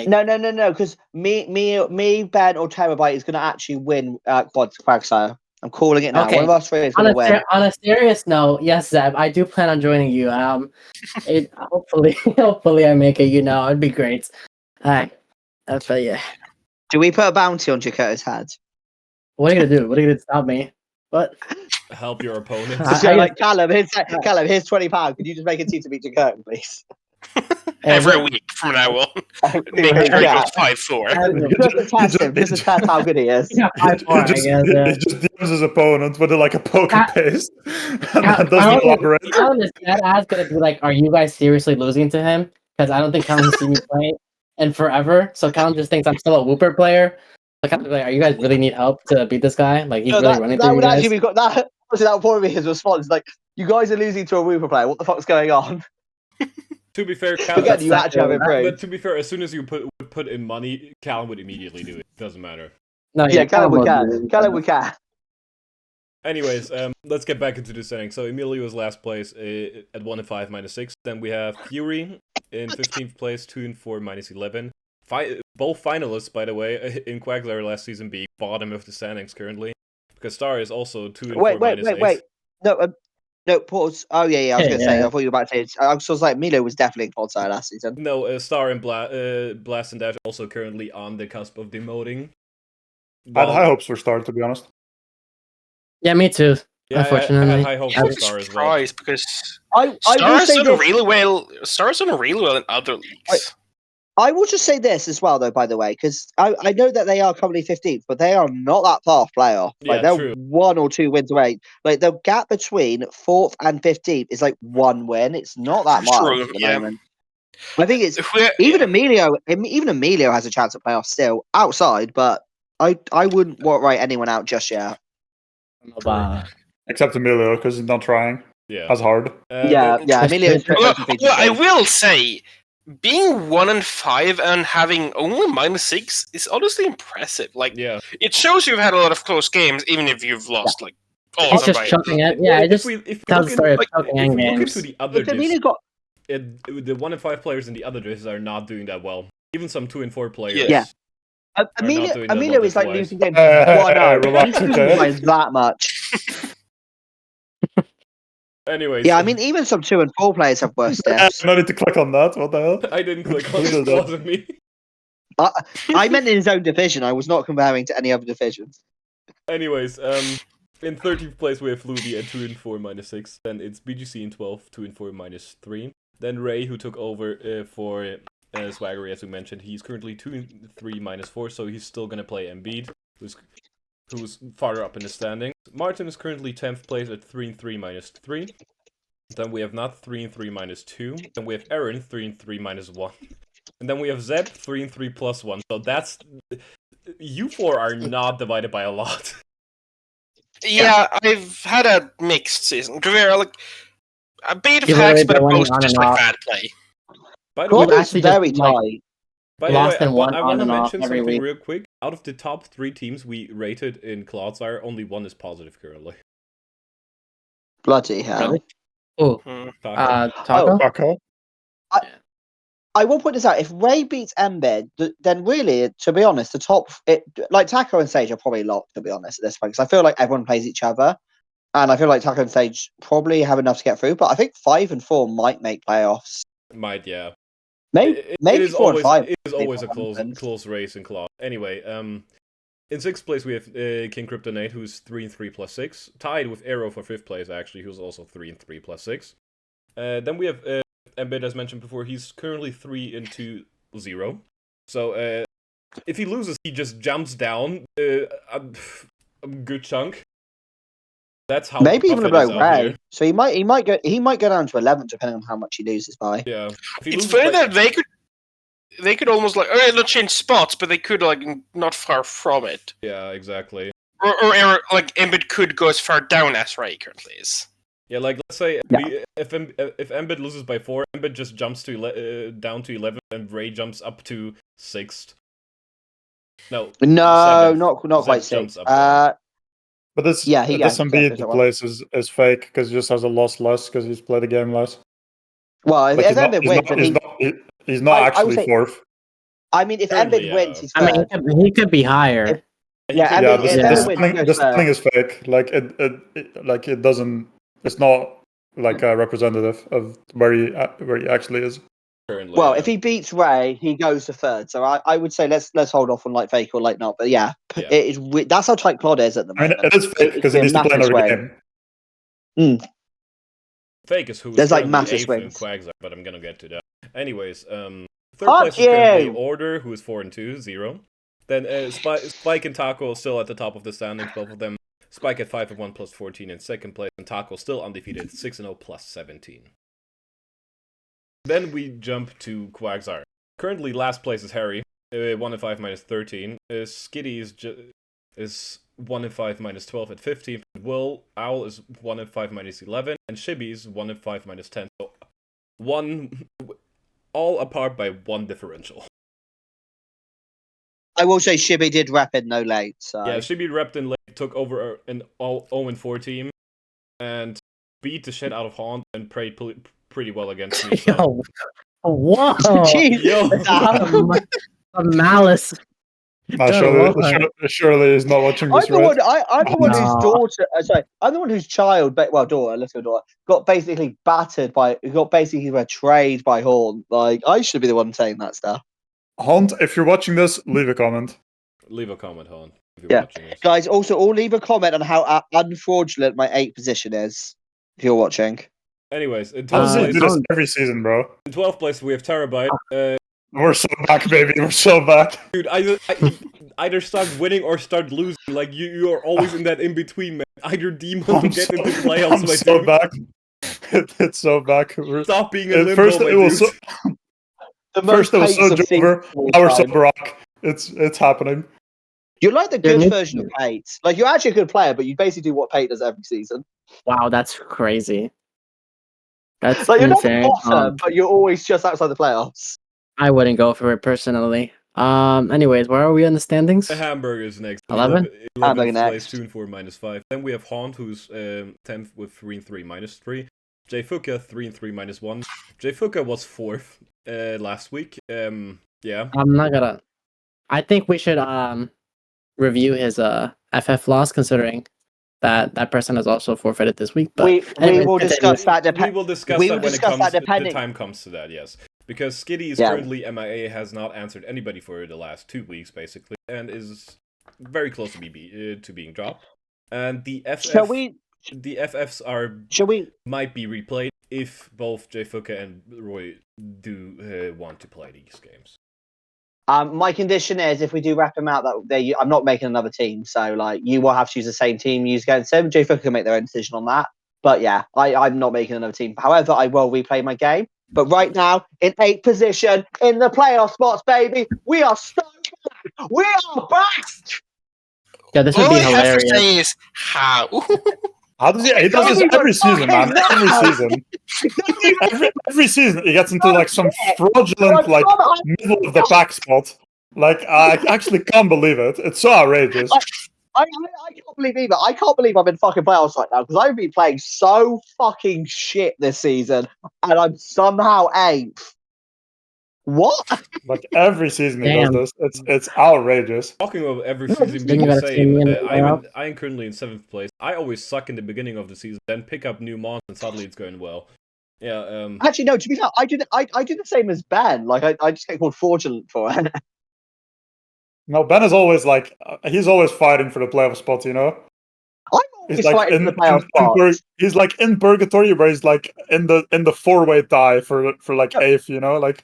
No, because me, Ben, or Terabyte is going to actually win Quagsire. I'm calling it now. Okay. One of us three is going to win. On a serious note, yes, Zeb, I do plan on joining you. Hopefully I make it. It'd be great. Alright, but yeah. Do we put a bounty on Jakarta's head? What are you gonna do? What are you gonna stop me? What? Help your opponent. Just go like, Callum, here's £20. Could you just make a team to beat Jakarta, please? Every week from now on. Make sure he goes 5-4. Just to test him, just to test how good he is. Yeah, 5-4, I guess. Yeah. He just DMs his opponent with like a poker face, and then doesn't elaborate. Callum is dead ass gonna be like, "Are you guys seriously losing to him?" Because I don't think Callum has seen me play in forever. So Callum just thinks I'm still a Whooper player. Like, are you guys really need help to beat this guy? Like, he's really running through you would guys. actually be that. That would probably be his response. Like, you guys are losing to a Wooper player. What the fuck's going on? To be fair, Callum, Again, you actually have improved. but to be fair, as soon as you put in money, Callum would immediately do it. Doesn't matter. No, Yeah, Callum would care. will. Callum would care. Anyways, let's get back into the settings. So Emilio is last place at 1 and 5 -6. Then we have Fury in 15th place, 2 and 4 -11. Both finalists, by the way, in Quagsire last season being bottom of the standings currently. Because Star is also 2 and 4 -8. Wait. No, pause. Oh, yeah, I was going to say, I thought you were about to say, I was like, Milo was definitely in Quagsire last season. No, Star and Blast and Dash also currently on the cusp of demoting. I had high hopes for Star, to be honest. Yeah, me too. Yeah, unfortunately, I had high hopes for Star as well. Because I Star's done really well. Star's done really well in other leagues. I will just say this as well, though, by the way, because I know that they are currently 15th, but they are not that far off playoff. Like, they're true. 1 or 2 wins away. Like, the gap between 4th and 15th is like 1 win. It's not that much True, at the yeah. moment. I think it's even Emilio has a chance at playoff still outside, but I wouldn't write anyone out just yet. Except Emilio, because he's not trying as hard. Yeah. Emilio's well, I will say, being 1 and 5 and having only -6 is honestly impressive. Like, it shows you've had a lot of close games, even if you've lost like all He's of them. just chucking it. Yeah, it just tells the story of chucking end games. Into the other Emilio got the 1 and 5 players in the other discs are not doing that well. Even some 2 and 4 players. Yeah. Emilio is like losing games 1-0. Relax, okay? That much. Anyways. Yeah, I mean, even some 2 and 4 players have worse steps. No need to click on that. What the hell? I didn't click on it. It wasn't me. I meant in his own division. I was not comparing to any other divisions. Anyways, in 13th place we have Luby at 2 and 4 -6. Then it's BGC in 12th, 2 and 4 -3. Then Ray, who took over for Swaggery, as we mentioned, he's currently 2 and 3 -4, so he's still gonna play Embiid, who's farther up in the standings. Martin is currently 10th place at 3 and 3 -3. Then we have Nat 3 and 3 -2. Then we have Aaron 3 and 3 -1. And then we have Zeb 3 and 3 +1. So that's you four are not divided by a lot. Yeah, I've had a mixed season. We're like a bit of hacks, but most just like bad play. By the way, that's very tight. By the way, I want to mention something real quick. Out of the top 3 teams we rated in Clodcire, only 1 is positive currently. Bloody hell. Really? Oh, Taco. Taco. I will point this out. If Ray beats Embed, then really, to be honest, the top, like Taco and Sage are probably locked, to be honest, at this point. Because I feel like everyone plays each other. And I feel like Taco and Sage probably have enough to get through. But I think 5 and 4 might make playoffs. Might, yeah. Maybe 4 and 5. It is always a close race in Claw. Anyway, in 6th place we have King Kryptonate, who's 3 and 3 +6. Tied with Arrow for 5th place, actually, who's also 3 and 3 +6. Then we have Embed, as mentioned before, he's currently 3 and 2-0. So if he loses, he just jumps down a good chunk. That's how maybe even tough it is below out Ray. here. So he might go down to 11 depending on how much he loses by. Yeah. If he It's loses fair by- that they could almost like not change spots, but they could like not far from it. Yeah, exactly. Or like Embiid could go as far down as Ray currently is. Yeah, like let's say Yeah. if Embiid loses by 4, Embiid just jumps to down to 11, and Ray jumps up to 6th. No, No, 7th. not quite Zeb jumps 6. up then. But this Yeah, he this goes Embiid that one. place is fake because he just has a loss less because he's played the game less. Well, if Like, he's not- Embiid he's wins, not- then he's not I would actually say- fourth. I mean, if Currently, Embiid wins, he's I mean, third. he could be higher. Yeah, could- Yeah, Embiid- this, if this Embiid wins, thing, he goes this third. thing is fake. Like it doesn't. It's not like a representative of where he actually is. currently. Well, yeah. if he beats Ray, he goes to third. So I would say let's hold off on like fake or like not. But yeah, Yeah. it is. That's how tight Claude is at the I mean, moment. it is fake because he needs to play another game. Fake is who's There's, like, currently massive 8th in swings. Quagsire, but I'm gonna get to that. Anyways, third Fuck place is currently you! Order, who is 4 and 2, 0. Then Spike and Taco are still at the top of the standings, both of them. Spike at 5 and 1 plus 14 in second place, and Taco still undefeated, 6 and 0 plus 17. Then we jump to Quagsire. Currently, last place is Harry, 1 and 5 minus 13. Skitty is 1 and 5 minus 12 at 15. Will Owl is 1 and 5 minus 11, and Shibby's 1 and 5 minus 10. So all apart by 1 differential. I will say Shibby did rep in no late. So Yeah, Shibby repped in late, took over an all 0-4 team, and beat the shit out of Haunt and prayed pretty well against me. So. Yo, whoa! Jeez. Yo. A malice. Surely he's not watching I'm this. the one. I'm the one No. whose daughter. Sorry, I'm the one whose child, daughter, little daughter, got basically battered by, got basically betrayed by Horn. Like I should be the one saying that stuff. Hunt, if you're watching this, leave a comment. Leave a comment, Haunt, if you're Yeah. watching this. Guys, also, all leave a comment on how unfraudulent my 8th position is. If you're watching. Anyways, in How 12th does he place, do this every season, bro? in 12th place we have Terabyte. We're so back, baby. We're so back. Dude, either start winning or start losing. Like you are always in that in between, man. Either Demo or get into playoffs, I'm my so dude. back. It's so back. Stop being a At limbo, first my it was dude. so, The first it was so pace of Jover, season now we're so time. Brock. It's happening. You're like the You're good new- version of Pate. Like you're actually a good player, but you basically do what Pate does every season. Wow, that's crazy. That's Like you're not insane. the bottom, but you're always just outside the playoffs. I wouldn't go for it personally. Anyways, where are we on the standings? Hamburger's next. 11? Hamburger 11th place, next. 2 and 4 minus 5. Then we have Haunt, who's 10th with 3 and 3 minus 3. Jay Fuka 3 and 3 minus 1. Jay Fuka was 4th last week. Yeah. I'm not gonna. I think we should review his FF loss, considering that person has also forfeited this week. But We anyways, will continue. discuss that. We will discuss we that will when discuss it that comes. The depending- time comes to that, yes. Because Skitty is Yeah. currently MIA, has not answered anybody for the last 2 weeks, basically, and is very close to being dropped. And the Shall we? the FFs Shall we? might be replayed if both Jay Fuka and Roy do want to play these games. My condition is if we do wrap him out, I'm not making another team. So like you will have to use the same team use against him. Jay Fuka can make their own decision on that. But yeah, I'm not making another team. However, I will replay my game. But right now, in 8th position in the playoff spots, baby, we are so back. We are back. Yeah, this would All be I have hilarious. to say is how. How does he does this every season, man? Every season. Every season he gets into like some fraudulent like middle of the pack spot. Like I actually can't believe it. It's so outrageous. I can't believe either. I can't believe I'm in fucking playoffs right now because I've been playing so fucking shit this season and I'm somehow 8th. What? Like every season he Damn. does this. It's outrageous. Talking of every No, season then being you the gotta see me same, in the I'm currently in 7th place. I always suck in the beginning of the season, then pick up new mons, and suddenly it's going well. Yeah. Actually, no. To be fair, I do the same as Ben. Like I just get called fraudulent for it. No, Ben is always like he's always fighting for the playoff spot, you know? I'm always He's like fighting for the playoff spot. he's like in purgatory where he's like in the 4-way tie for like 8th, you know? Like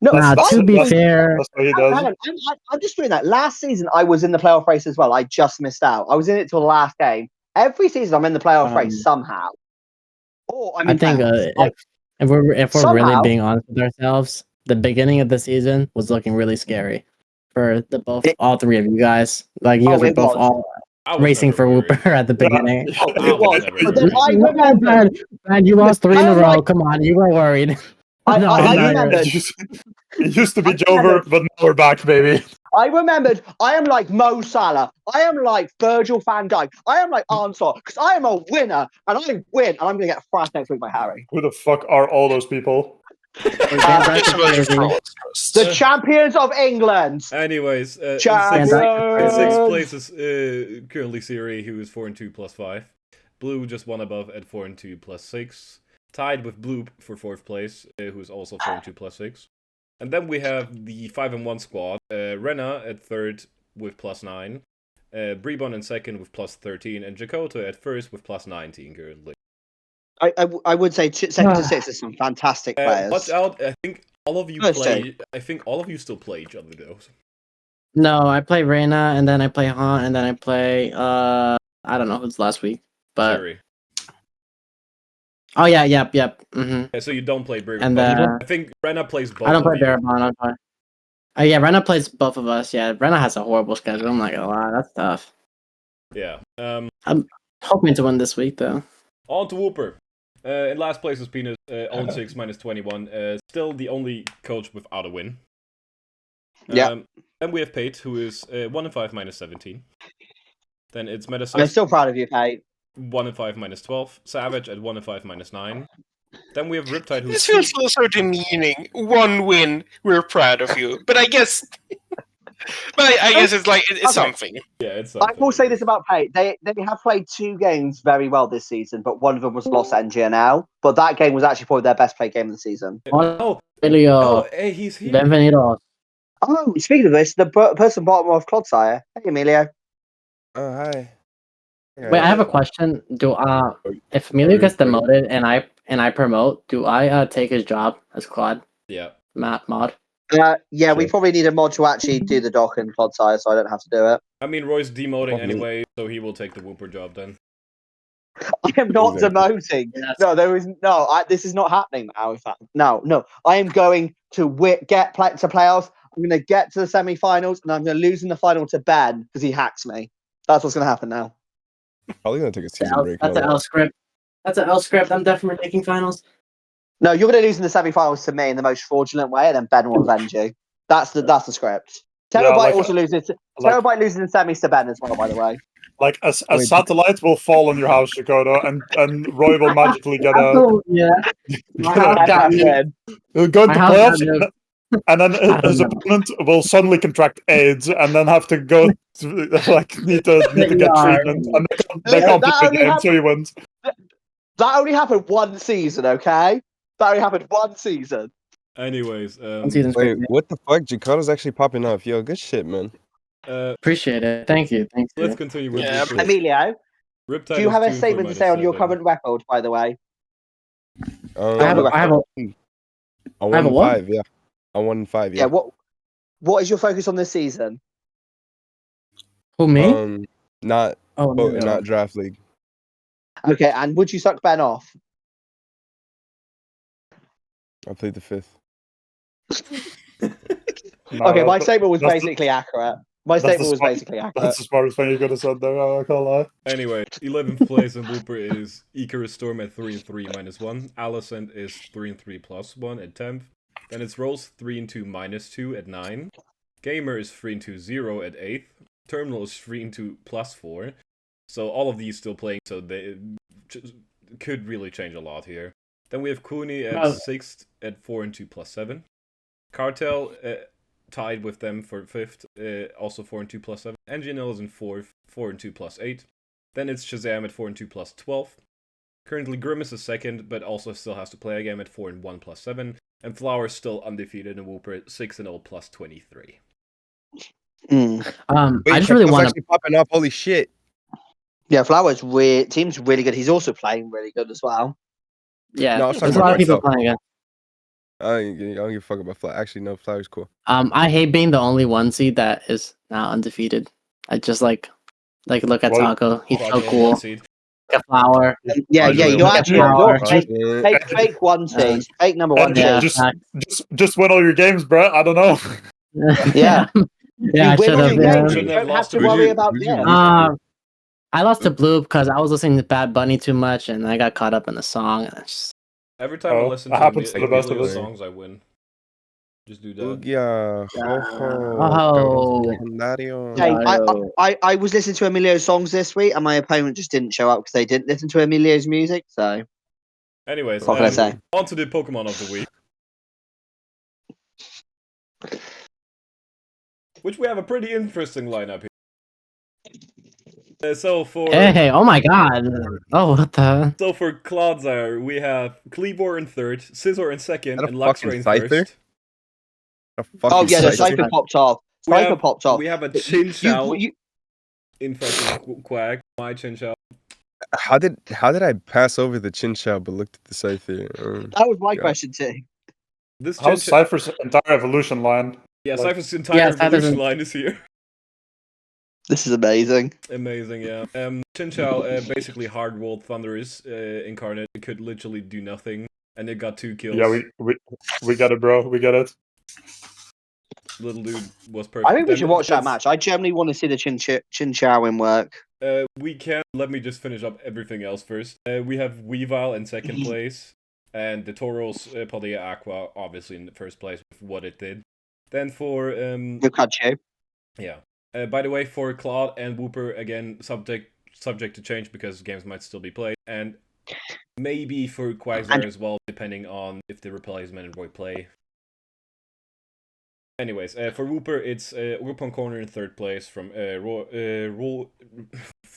No, Nah, That's- to be that's- fair, that's what he hang does. on, I'm just doing that. Last season, I was in the playoff race as well. I just missed out. I was in it till the last game, every season I'm in the playoff race somehow. Or I'm I in think playoffs. if we're really somehow- being honest with ourselves, the beginning of the season was looking really scary for all three of you guys. Like you guys were it both was. all I was racing never for worried. Whooper at the beginning. Oh, I it was. never But then worried. I No, remembered. man, you lost 3 in a I'm row. like- Come on, you were worried. I now remembered. It used to be Jover, but now we're back, baby. I remembered. I am like Mo Salah. I am like Virgil van Dijk. I am like Ansar because I am a winner and I win and I'm gonna get thrashed next week by Harry. Who the fuck are all those people? The champions of England. Anyways, in Champions. sixth place is currently Siri, who is 4-2 plus 5. Blue just one above at 4-2 plus 6. Tied with Blue for 4th place, who is also 4-2 plus 6. And then we have the 5-1 squad. Rena at 3rd with plus 9. Brebon in 2nd with plus 13. And Jakota at 1st with plus 19 currently. I would say 2nd to 6th is some fantastic players. Watch out, I think all of you Let's play. I think all of you still play each other though. No, I play Reyna, and then I play Han, and then I play I don't know who's last week, but Siri. oh yeah, yep. Mm-hmm. Yeah, so you don't play Brebon. And I think Rena plays both. I don't play of you. Barabon. Oh yeah, Rena plays both of us. Yeah, Rena has a horrible schedule. I'm not gonna lie, that's tough. Yeah. Hoping to win this week though. On to Whooper. In last place is Penis, 0-6 minus 21. Still the only coach without a win. Yeah. Then we have Pate, who is 1-5 minus 17. Then it's I'm Metasys, still proud of you, Pate. 1-5 minus 12. Savage at 1-5 minus 9. Then we have Riptide, who's This feels so demeaning. 1 win, we're proud of you. But I guess, I guess it's like it's Okay. something. something. Yeah, it's I something. will say this about Pate. They have played 2 games very well this season, but one of them was lost at NGNL. But that game was actually probably their best played game of the season. Oh, Emilio, hey, he's here. bienvenidos. Oh, speaking of this, the person bottom of Clodsire. Hey, Emilio. Oh, hi. Wait, I have a question. If Emilio gets demoted and I promote, do I take his job as Claude Yeah. mod? Yeah, we probably need a mod to actually do the dock in Clodsire, so I don't have to do it. I mean, Roy's demoting Probably. anyway, so he will take the Whooper job then. I am not Exactly. demoting. Yes. No, there is no. This is not happening now. In fact, no. I am going to get to playoffs. I'm going to get to the semi-finals, and I'm going to lose in the final to Ben because he hacks me. That's what's going to happen now. Probably gonna take a season break. That's an L script. That's an L script. I'm definitely making finals. No, you're going to lose in the semi-finals to me in the most fraudulent way, and then Ben will avenge you. That's the script. Terabyte also loses. Terabyte loses in semis to Ben as well, by the way. Like a satellite will fall on your house, Dakota, and Roy will magically get a Yeah. Go to My house playoffs, got and then I don't his know. opponent will suddenly contract AIDS, and then have to go to, like need to get Yeah. treatment, and they can't That play only the game, happened- so he wins. That only happened one season, okay? That only happened one season. Anyways, season's Wait, great. what the fuck? Jakarta's actually popping off. Yo, good shit, man. Appreciate it. Thank you. let's continue with Yeah, Whooper. Emilio, Riptide do you is have a 2 statement to say on your current record, by the way? I I have a I I have a won what? 5, yeah. I won 5, Yeah. yeah. What is your focus on this season? who me? Not Oh, oh, no. not draft league. Okay, and would you suck Ben off? I played the 5th. No, Okay, my that's- statement was that's the- basically accurate. My that's the statement was smart- basically accurate. That's the smartest thing you could have said there. I can't lie. Anyway, 11th place in Whooper is Icarus Storm at 3-3 minus 1. Alicent is 3-3 plus 1 at 10th. Then it's Rose 3-2 minus 2 at 9. Gamer is 3-2 0 at 8th. Terminal is 3-2 plus 4. So all of these still playing, so they could really change a lot here. Then we have Cooney at 6th at 4-2 plus 7. Cartel tied with them for 5th, also 4-2 plus 7. NGNL is in 4th, 4-2 plus 8. Then it's Shazam at 4-2 plus 12. Currently Grimace is 2nd, but also still has to play a game at 4-1 plus 7. And Flower still undefeated in Whooper at 6-0 plus 23. Wait, I just really Jakarta's want actually popping off. Holy shit. Yeah, Flowers team's really good. He's also playing really good as well. Yeah, No, I was there's a talking lot of about people myself. playing it. I don't give a fuck about Flower. Actually, no, Flower's cool. I hate being the only 1 seed that is now undefeated. I just like Like, look at Well, Taco. He's so Fraudulent cool. one seed. Like a flower. Yeah, Fraudulent. you're actually Flower. fake one seed. Fake number one Yeah. seed. just win all your games, bro. I don't know. Yeah. Yeah, I You win should all have. your games. Shouldn't You have don't have lost to to worry Blue. about Who'd you yeah. lose? I lost to Blue because I was listening to Bad Bunny too much, and I got caught up in the song. And I just... Every time I Oh, listen that to happens to the best of Emilio's us. songs, I win. Just do that. Ugia, Oh. legendario. Hey, I was listening to Emilio's songs this week, and my opponent just didn't show up because they didn't listen to Emilio's music. So Anyways, what can I say? on to the Pokemon of the week. Which we have a pretty interesting lineup here. So for Hey, oh my god. Oh, what the? So for Clodsire, we have Cleavor in third, Scizor in second, That a and Luxray fucking in Scyther? first. Oh yeah, the Scyther. Cypher popped off. Cypher popped off. We have a You- Chinchou in fucking Quag. My Chinchou. How did I pass over the Chinchou but looked at the Scyther? That was my God. question too. This How's Chinchou. Cypher's entire evolution line? Yeah, like- Cypher's entire Yeah, Cypher's evolution in- line is here. This is amazing. Amazing, yeah. Chinchou, basically hard-rolled Thunderous incarnate. It could literally do nothing, and it got 2 kills. Yeah, we get it, bro. We get it. Little dude was perfect. I think we Then should watch that that's- match. I generally want to see the Chinchou in work. We can. Let me just finish up everything else first. We have Weavile in second place, and the TAUROS Pate Aqua obviously in the first place with what it did. Then for Pikachu. yeah. By the way, for Claude and Wooper again, subject to change because games might still be played, and maybe for Quagsire as well, depending on if the replacement and Roy play. Anyways, for Wooper, it's Ogerpon Corner in third place from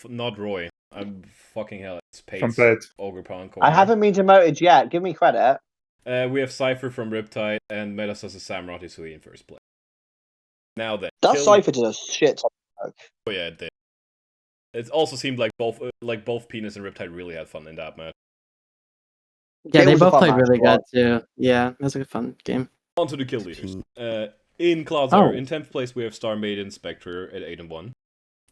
not Roy. I'm fucking hell. It's From Pate's Pate. Ogerpon Corner. I haven't been demoted yet. Give me credit. We have Cypher from Riptide and Metasas Samurott Hisui in first place. Now then, That Cypher did a shit ton of work. Oh yeah, it did. It also seemed like both Penis and Riptide really had fun in that match. Yeah, It they was a both fun played match really to good watch. too. Yeah, it was a good fun game. On to the kill leaders. In Clodsire, Oh. in 10th place we have Star Maiden Spectre at 8-1.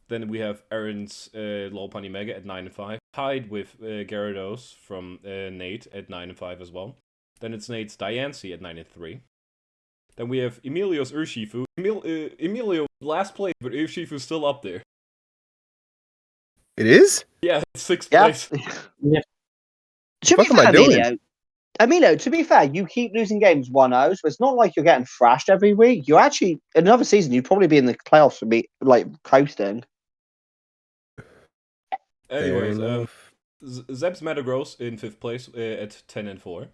Then we have Aaron's Lolpani Mega at 9-5. Tied with Gyarados from Nate at 9-5 as well. Then it's Nate's Diancie at 9-3. Then we have Emilio's Urshifu. Emilio last place, but Urshifu's still up there. It is? Yeah, 6th Yeah. place. Yeah. To What be am I fair, doing? Emilio, to be fair, you keep losing games 1-0, so it's not like you're getting thrashed every week. You're actually, in another season, you'd probably be in the playoffs for me, like, coasting. Anyways, Fair enough. Zeb's Metagross in 5th place at 10-4.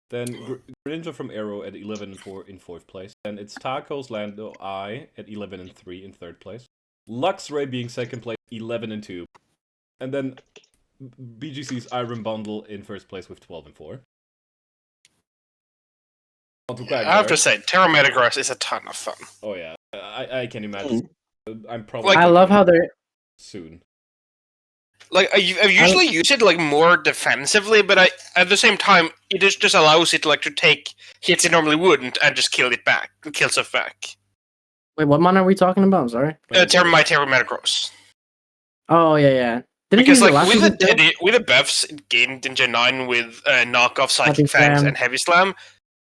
Then Greninja from Arrow at 11-4 in 4th place. Then it's Taco's Lando I at 11-3 in 3rd place. Luxray being 2nd place, 11-2. And then BGC's Iron Bundle in 1st place with 12-4. I have to say, Terra Metagross is a ton of fun. Oh yeah, I can imagine. I'm probably. Like, I love how they're soon. Like I usually use it like more defensively, but at the same time it just allows it like to take hits it normally wouldn't and just kill stuff back. Wait, what mon are we talking about? I'm sorry. Terra Metagross. Oh yeah. Didn't Because you use it like last season too? with the buffs it gained in Gen 9 with knockoff Heavy Psychic Fangs Slam. and Heavy Slam,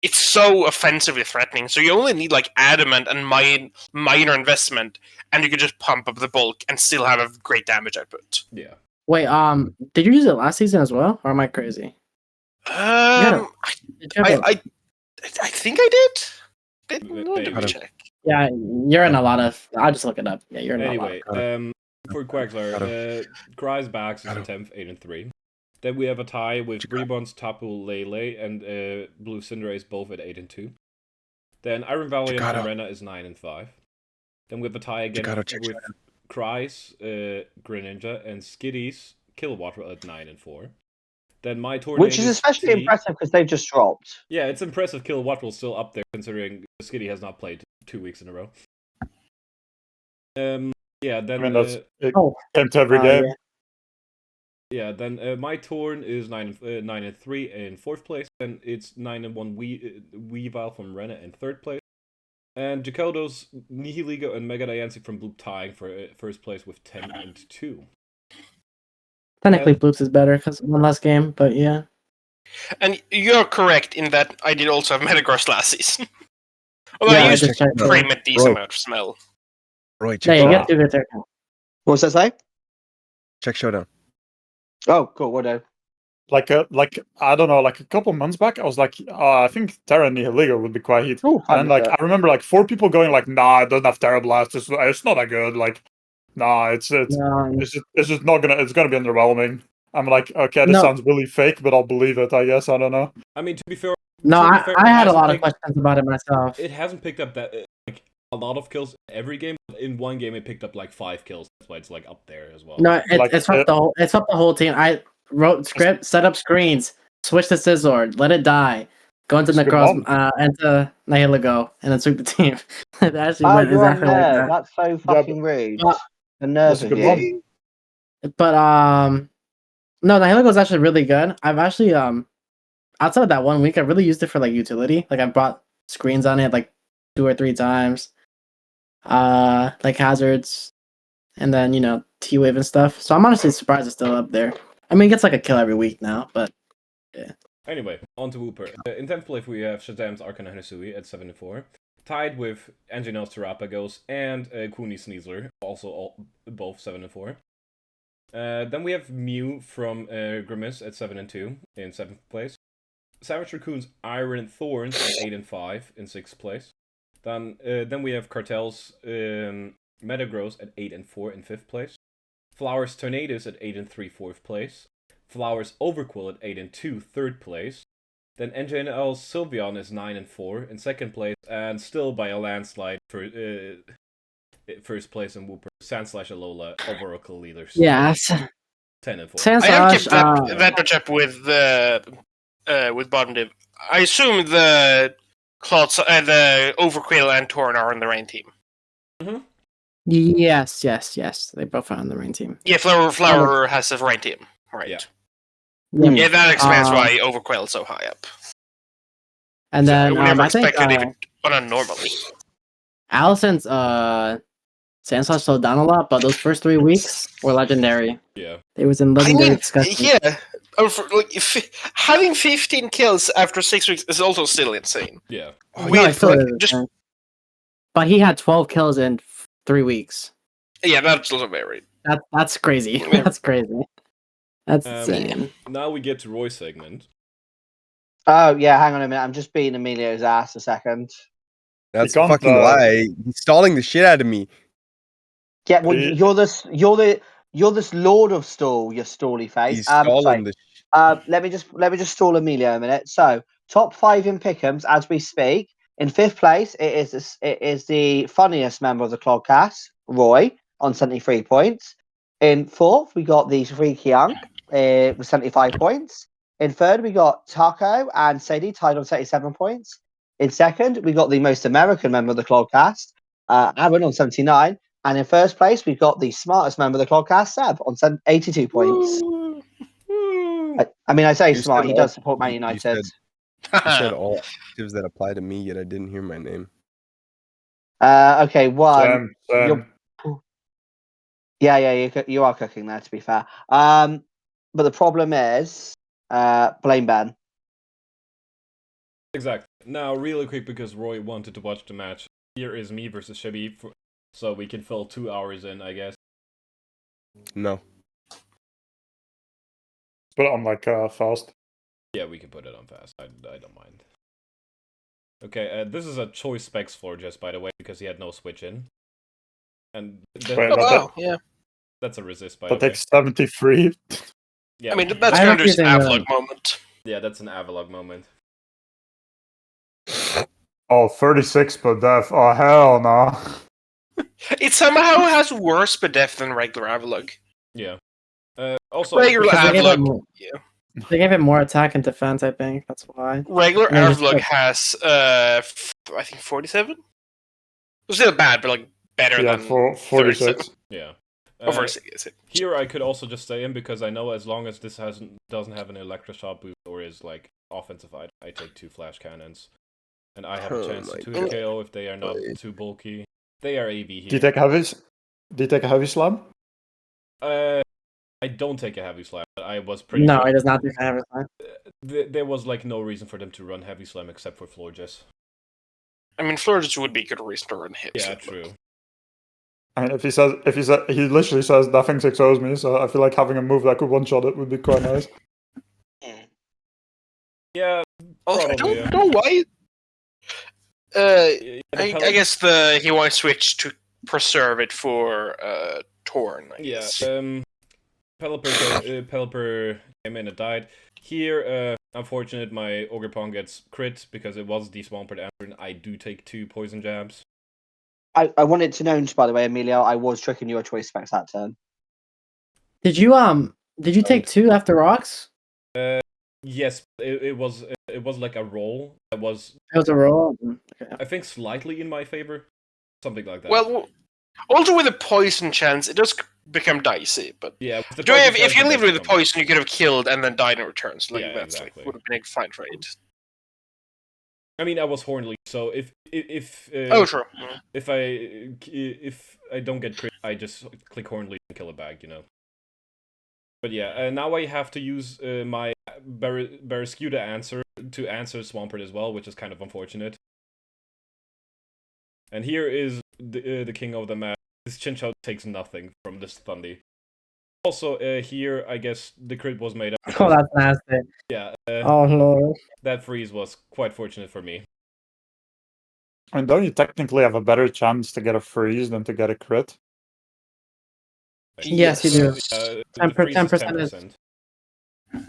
it's so offensively threatening. So you only need like Adamant and minor investment, and you can just pump up the bulk and still have a great damage output. Yeah. Wait, did you use it last season as well, or am I crazy? I think I did. Let me check. Yeah, you're in a lot of. I'll just look it up. Yeah, you're in Anyway, a lot. for Quagsire, Cry's Backs is in 10th, 8-3. Then we have a tie with Brebon's Tapu Lele and Blue Cinderace both at 8-2. Then Iron Valley and Arena is 9-5. Then we have a tie again with Cry's Greninja and Skitty's Kilowatt at 9-4. Then my Tornado, Which is especially impressive because they've just dropped. Yeah, it's impressive. Kilowatt will still up there considering Skitty has not played 2 weeks in a row. Yeah, then I mean, it came to every game. Yeah, then my Torn is 9-3 in 4th place. Then it's 9-1 Weavile from Rena in 3rd place. And Jakodos, Nihiligo, and Mega Diancie from Bloop tying for first place with 10 and 2. Technically, Bloops is better because one less game, but yeah. And you're correct in that I did also have Metagross last season. Although Yeah, I I used just checked. Frame a decent amount of smell. Roy, Yeah, check you Showdown. get to good there. What was that say? Check Showdown. Oh, cool. What do? Like I don't know, like a couple months back, I was like, I think Terra Nihiligo would be quite heat. Oh, And like I remember like 4 people going like, nah, it doesn't have Terra Blast. It's not that good. Like, nah, it's just not gonna. It's gonna be underwhelming. I'm like, okay, this sounds really fake, but I'll believe it. I guess I don't know. I mean, to be fair, I had a lot of questions about it myself. It hasn't picked up that like a lot of kills every game. But in one game, it picked up like 5 kills. That's why it's like up there as well. No, it's swept the whole team. I wrote script, set up screens, switch to Scizor, let it die, go into Necros, into Nihiligo, and then sweep the team. It actually went exactly like that. That's so fucking rude. The nerve of you. But no, Nihiligo is actually really good. I've actually outside of that 1 week, I really used it for like utility. Like I brought screens on it like 2 or 3 times. Like hazards, and then T-Wave and stuff. So I'm honestly surprised it's still up there. I mean, it gets like a kill every week now, but yeah. Anyway, on to Wooper. In 10th place, we have Shazam's Arcana Hisui at 7-4. Tied with Angel's Terrapagos and Kuni Sneasler, also both 7-4. Then we have Mew from Grimace at 7-2 in 7th place. Savage Raccoon's Iron Thorns at 8-5 in 6th place. Then we have Cartel's Metagross at 8-4 in 5th place. Flowers Tornadoes at 8-3 4th place. Flowers Overquill at 8-2 3rd place. Then NJNL's Sylveon is 9-4 in 2nd place, and still by a landslide for first place in Wooper. Sandslash Alola, leaders. Yes. 10-4. I have kept that matchup with bottom div. I assume the the Overquill and Torn are on the rain team. Mm-hmm. Yes. They both are on the rain team. Yeah, Flower has a rain team, right? Yeah, that explains why Overquill is so high up. And then we never I think expected it normally. Allison's Sandslash slowed down a lot, but those first 3 weeks were legendary. Yeah, it was in legendary discussion. Yeah, having 15 kills after 6 weeks is also still insane. Yeah, but he had 12 kills in 3 weeks. Yeah, that's also very. That's crazy. That's crazy. That's insane. Now we get to Roy's segment. Oh yeah, hang on a minute. I'm just beating Emilio's ass a second. That's a fucking lie. He's stalling the shit out of me. Yeah, well, you're this Lord of Stall, you stally face. He's stalling the. Let me just stall Emilio a minute. So top 5 in pick'ems as we speak. In 5th place, it is the funniest member of the Clodcast, Roy, on 73 points. In 4th, we got the Freaky Young with 75 points. In 3rd, we got Taco and Sadie tied on 77 points. In 2nd, we got the most American member of the Clodcast, Aaron on 79. And in 1st place, we've got the smartest member of the Clodcast, Seb, on 82 points. I mean, I say smart. He does support Man United. You said all actives that apply to me, yet I didn't hear my name. Okay, one. Sam. Yeah, you are cooking there, to be fair. But the problem is, blame Ben. Exactly. Now, really quick, because Roy wanted to watch the match. Here is me versus Shabib, so we can fill 2 hours in, I guess. No. Put it on like fast. Yeah, we can put it on fast. I don't mind. Okay, this is a choice specs floor, just by the way, because he had no switch in. And that's a resist, by the way. That takes 73. Yeah, I mean, that's kind of just an Avalog moment. Yeah, that's an Avalog moment. Oh, 36 per def. Oh, hell no. It somehow has worse per def than regular Avalog. Yeah. Also, regular Avalog. They gave it more attack and defense, I think. That's why. Regular Avalog has, I think 47? It's still bad, but like better than 46. Yeah. 46. Here I could also just stay in because I know as long as this doesn't have an Electroshock boost or is like offensive, I take 2 flash cannons. and I have a chance to 2 KO if they are not too bulky. They are AV here. Do you take a heavy slam? I don't take a heavy slam, but I was pretty No, sure it does not take a heavy slam. there was like no reason for them to run heavy slam except for Florges. I mean, Florges would be a good reason to run hits. Yeah, true. I mean, he literally says nothing 6-0s me, so I feel like having a move that could one-shot it would be quite nice. Yeah, Also, probably, I don't know why. I guess he wants to switch to preserve it for Torn. I guess. Pelipper came in and died. Here, unfortunate, my Ogre Pong gets crit because it was deswampered answer, and I do take 2 poison jabs. I wanted to know, by the way, Emilio, I was tricking your choice specs that turn. Did you take 2 after rocks? Yes, it was like a roll. It was a roll. Okay. I think slightly in my favor, something like that. Well, also with a poison chance, it does become dicey. But yeah, if you lived with the poison, you could have killed and then died in return. So yeah, that's exactly. would have been a fine trade. I mean, I was Hornly, so if true. if I don't get crit, I just click Hornly and kill a bag, But yeah, now I have to use my Barrascuda answer to answer Swampert as well, which is kind of unfortunate. And here is the king of the map. This Chinchou takes nothing from this Thundy. Also, here, I guess the crit was made up. Oh, that's nasty. Yeah. Oh, Lord. That freeze was quite fortunate for me. I mean, don't you technically have a better chance to get a freeze than to get a crit? Yes, you do. 10%.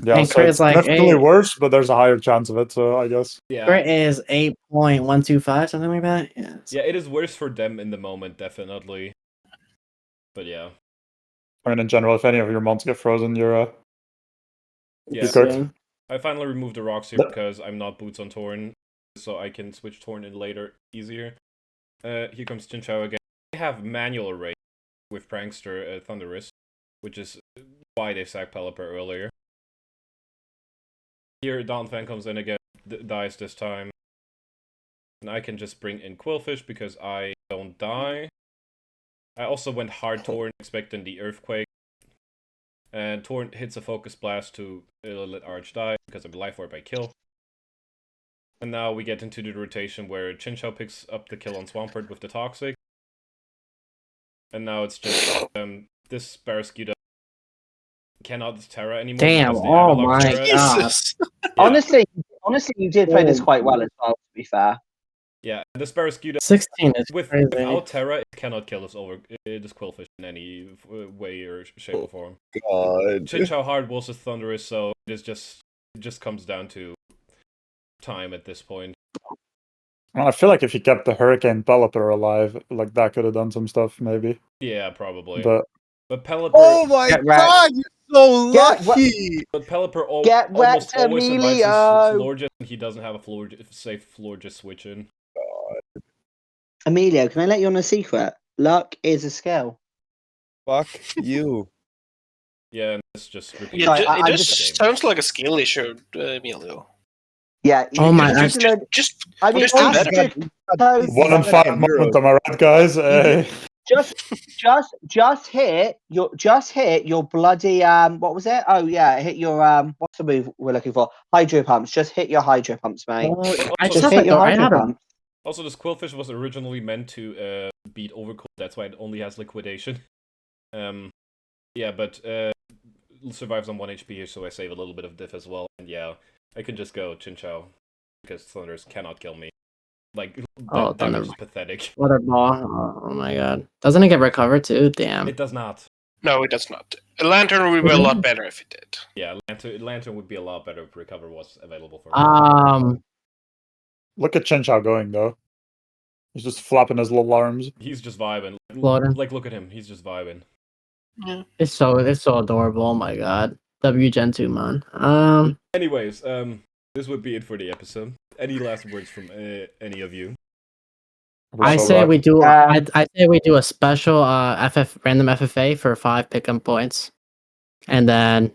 Yeah, and so crit it's is like definitely worse, but there's a higher chance of it, so I guess. Yeah. Crit is 8.125, something like that. Yeah. Yeah, it is worse for them in the moment, definitely. But yeah. I mean, in general, if any of your mons get frozen, you're cooked. I finally removed the rocks here because I'm not boots on Torn, so I can switch Torn in later easier. Here comes Chinchou again. I have manual array with Prankster Thunderous, which is why they sacked Pelipper earlier. Here, Donphan comes in again, dies this time. And I can just bring in Quillfish because I don't die. I also went hard Torn, expecting the Earthquake. And Torn hits a Focus Blast to let Arch die because of Life Orb I kill. And now we get into the rotation where Chinchou picks up the kill on Swampert with the Toxic. And now it's just this Barrascuda cannot Terra anymore. Damn, oh my god. Honestly, you did play this quite well as well, to be fair. Yeah, this Barrascuda 16 is crazy. Without Terra, it cannot kill this Quillfish in any way or shape or form. God. Chinchou hard wills is Thunderous, so it just comes down to time at this point. I feel like if you kept the Hurricane Pelipper alive, like that could have done some stuff, maybe. Yeah, probably. But Pelipper. Oh my god, you're so lucky! But Pelipper Get almost wrecked, always invites his Emilio! Florges, and he doesn't have a safe Florges switch in. Emilio, can I let you on a secret? Luck is a skill. Fuck you. Yeah, and it's just repeat. Yeah, it just sounds like a skill issue, Emilio. Yeah. Oh my god. Just I mean, do better. 1 in 5 moment, am I right, guys? Just hit your bloody what was it? Oh yeah, hit your what's the move we're looking for? Hydro pumps. Just hit your hydro pumps, mate. Just hit your hydro pumps. Also, this Quillfish was originally meant to beat Overcold. That's why it only has liquidation. Yeah, but survives on 1 HP here, so I save a little bit of diff as well. And yeah, I can just go Chinchou because Thunders cannot kill me. Like, that was pathetic. What a ball. Oh my god. Doesn't it get recovered too? Damn. It does not. No, it does not. A Lantern would be a lot better if it did. Yeah, Lantern would be a lot better if Recover was available for me. Look at Chinchou going, though. He's just flapping his little arms. He's just vibing. Like, look at him. He's just vibing. Yeah. It's so adorable. Oh my god. W Gen 2, man. Anyways, this would be it for the episode. Any last words from any of you? I say we do a special random FFA for 5 pick-em points. And then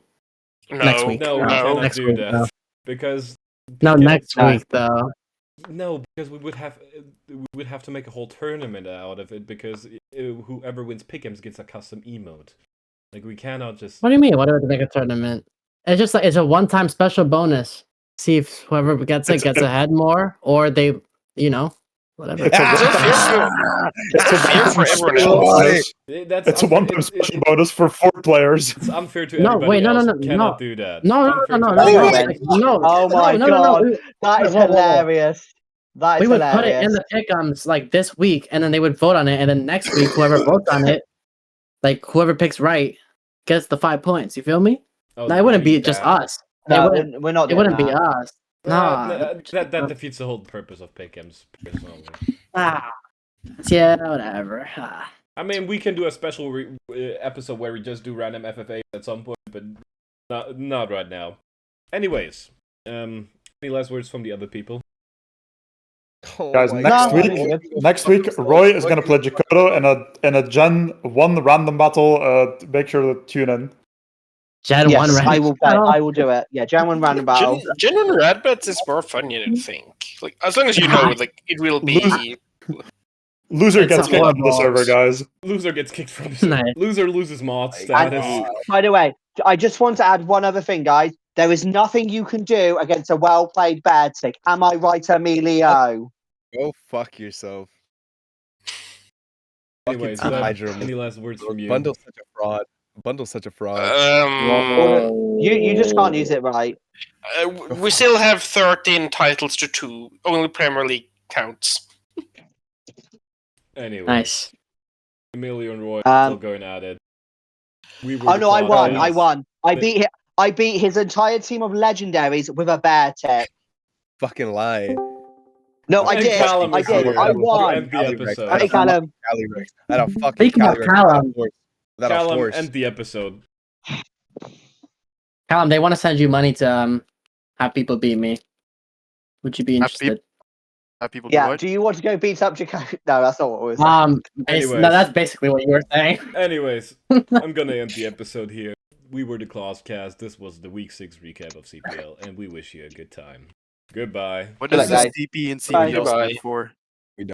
next week. No, we cannot do that. Because next week though. No, because we would have to make a whole tournament out of it because whoever wins Pick'ems gets a custom emote. Like we cannot just. What do you mean? What do we make a tournament? It's just like it's a one-time special bonus. See if whoever gets ahead more, or they, whatever. It's a Fair for everyone else. It's a one-time special bonus for 4 players. It's unfair to No, everybody wait, no, else. no, no, Cannot no. do that. No. Oh my god, that is hilarious. That We is would hilarious. put it in the pick'ems like this week, and then they would vote on it, and then next week, whoever votes on it, like whoever picks right, gets the 5 points. You feel me? Oh, No, it wouldn't be just us. No, we're not. It wouldn't be us. That defeats the whole purpose of Pick'ems, personally. Yeah, whatever. I mean, we can do a special episode where we just do random FFA at some point, but not right now. Anyways, any last words from the other people? Guys, next week, Roy is gonna play Jakoto in a Gen 1 random battle. Make sure to tune in. Gen 1 random I will do it. Yeah, Gen 1 random battle. Gen 1 rad bets is more fun, you think. Like, as long as you know, like, it will be... Loser gets kicked from the server, guys. Loser gets kicked from the server. Loser loses mod status. By the way, I just want to add one other thing, guys. There is nothing you can do against a well-played bad stick. Am I right, Emilio? Go fuck yourself. Anyways, any last words from you? Bundle's such a fraud. Bundle's such a fraud. You just can't use it right. We still have 13 titles to 2. Only Premier League counts. Anyway. Nice. Emilio and Roy still going at it. I won. I beat his entire team of legendaries with a bear tech. Fucking lie. No, I did. I won. End the episode. Hey, Callum. I had a fucking Callum. Callum, end the episode. Callum, they want to send you money to have people beat me. Would you be interested? Have people Yeah. do it? Do you want to go beat up Jacob? No, that's not what it was. No, that's basically what you were saying. Anyways, I'm gonna end the episode here. We were the Clodcast. This was the Week 6 recap of CPL, and we wish you a good time. Goodbye. What does Good luck, this DP and CPL stand for?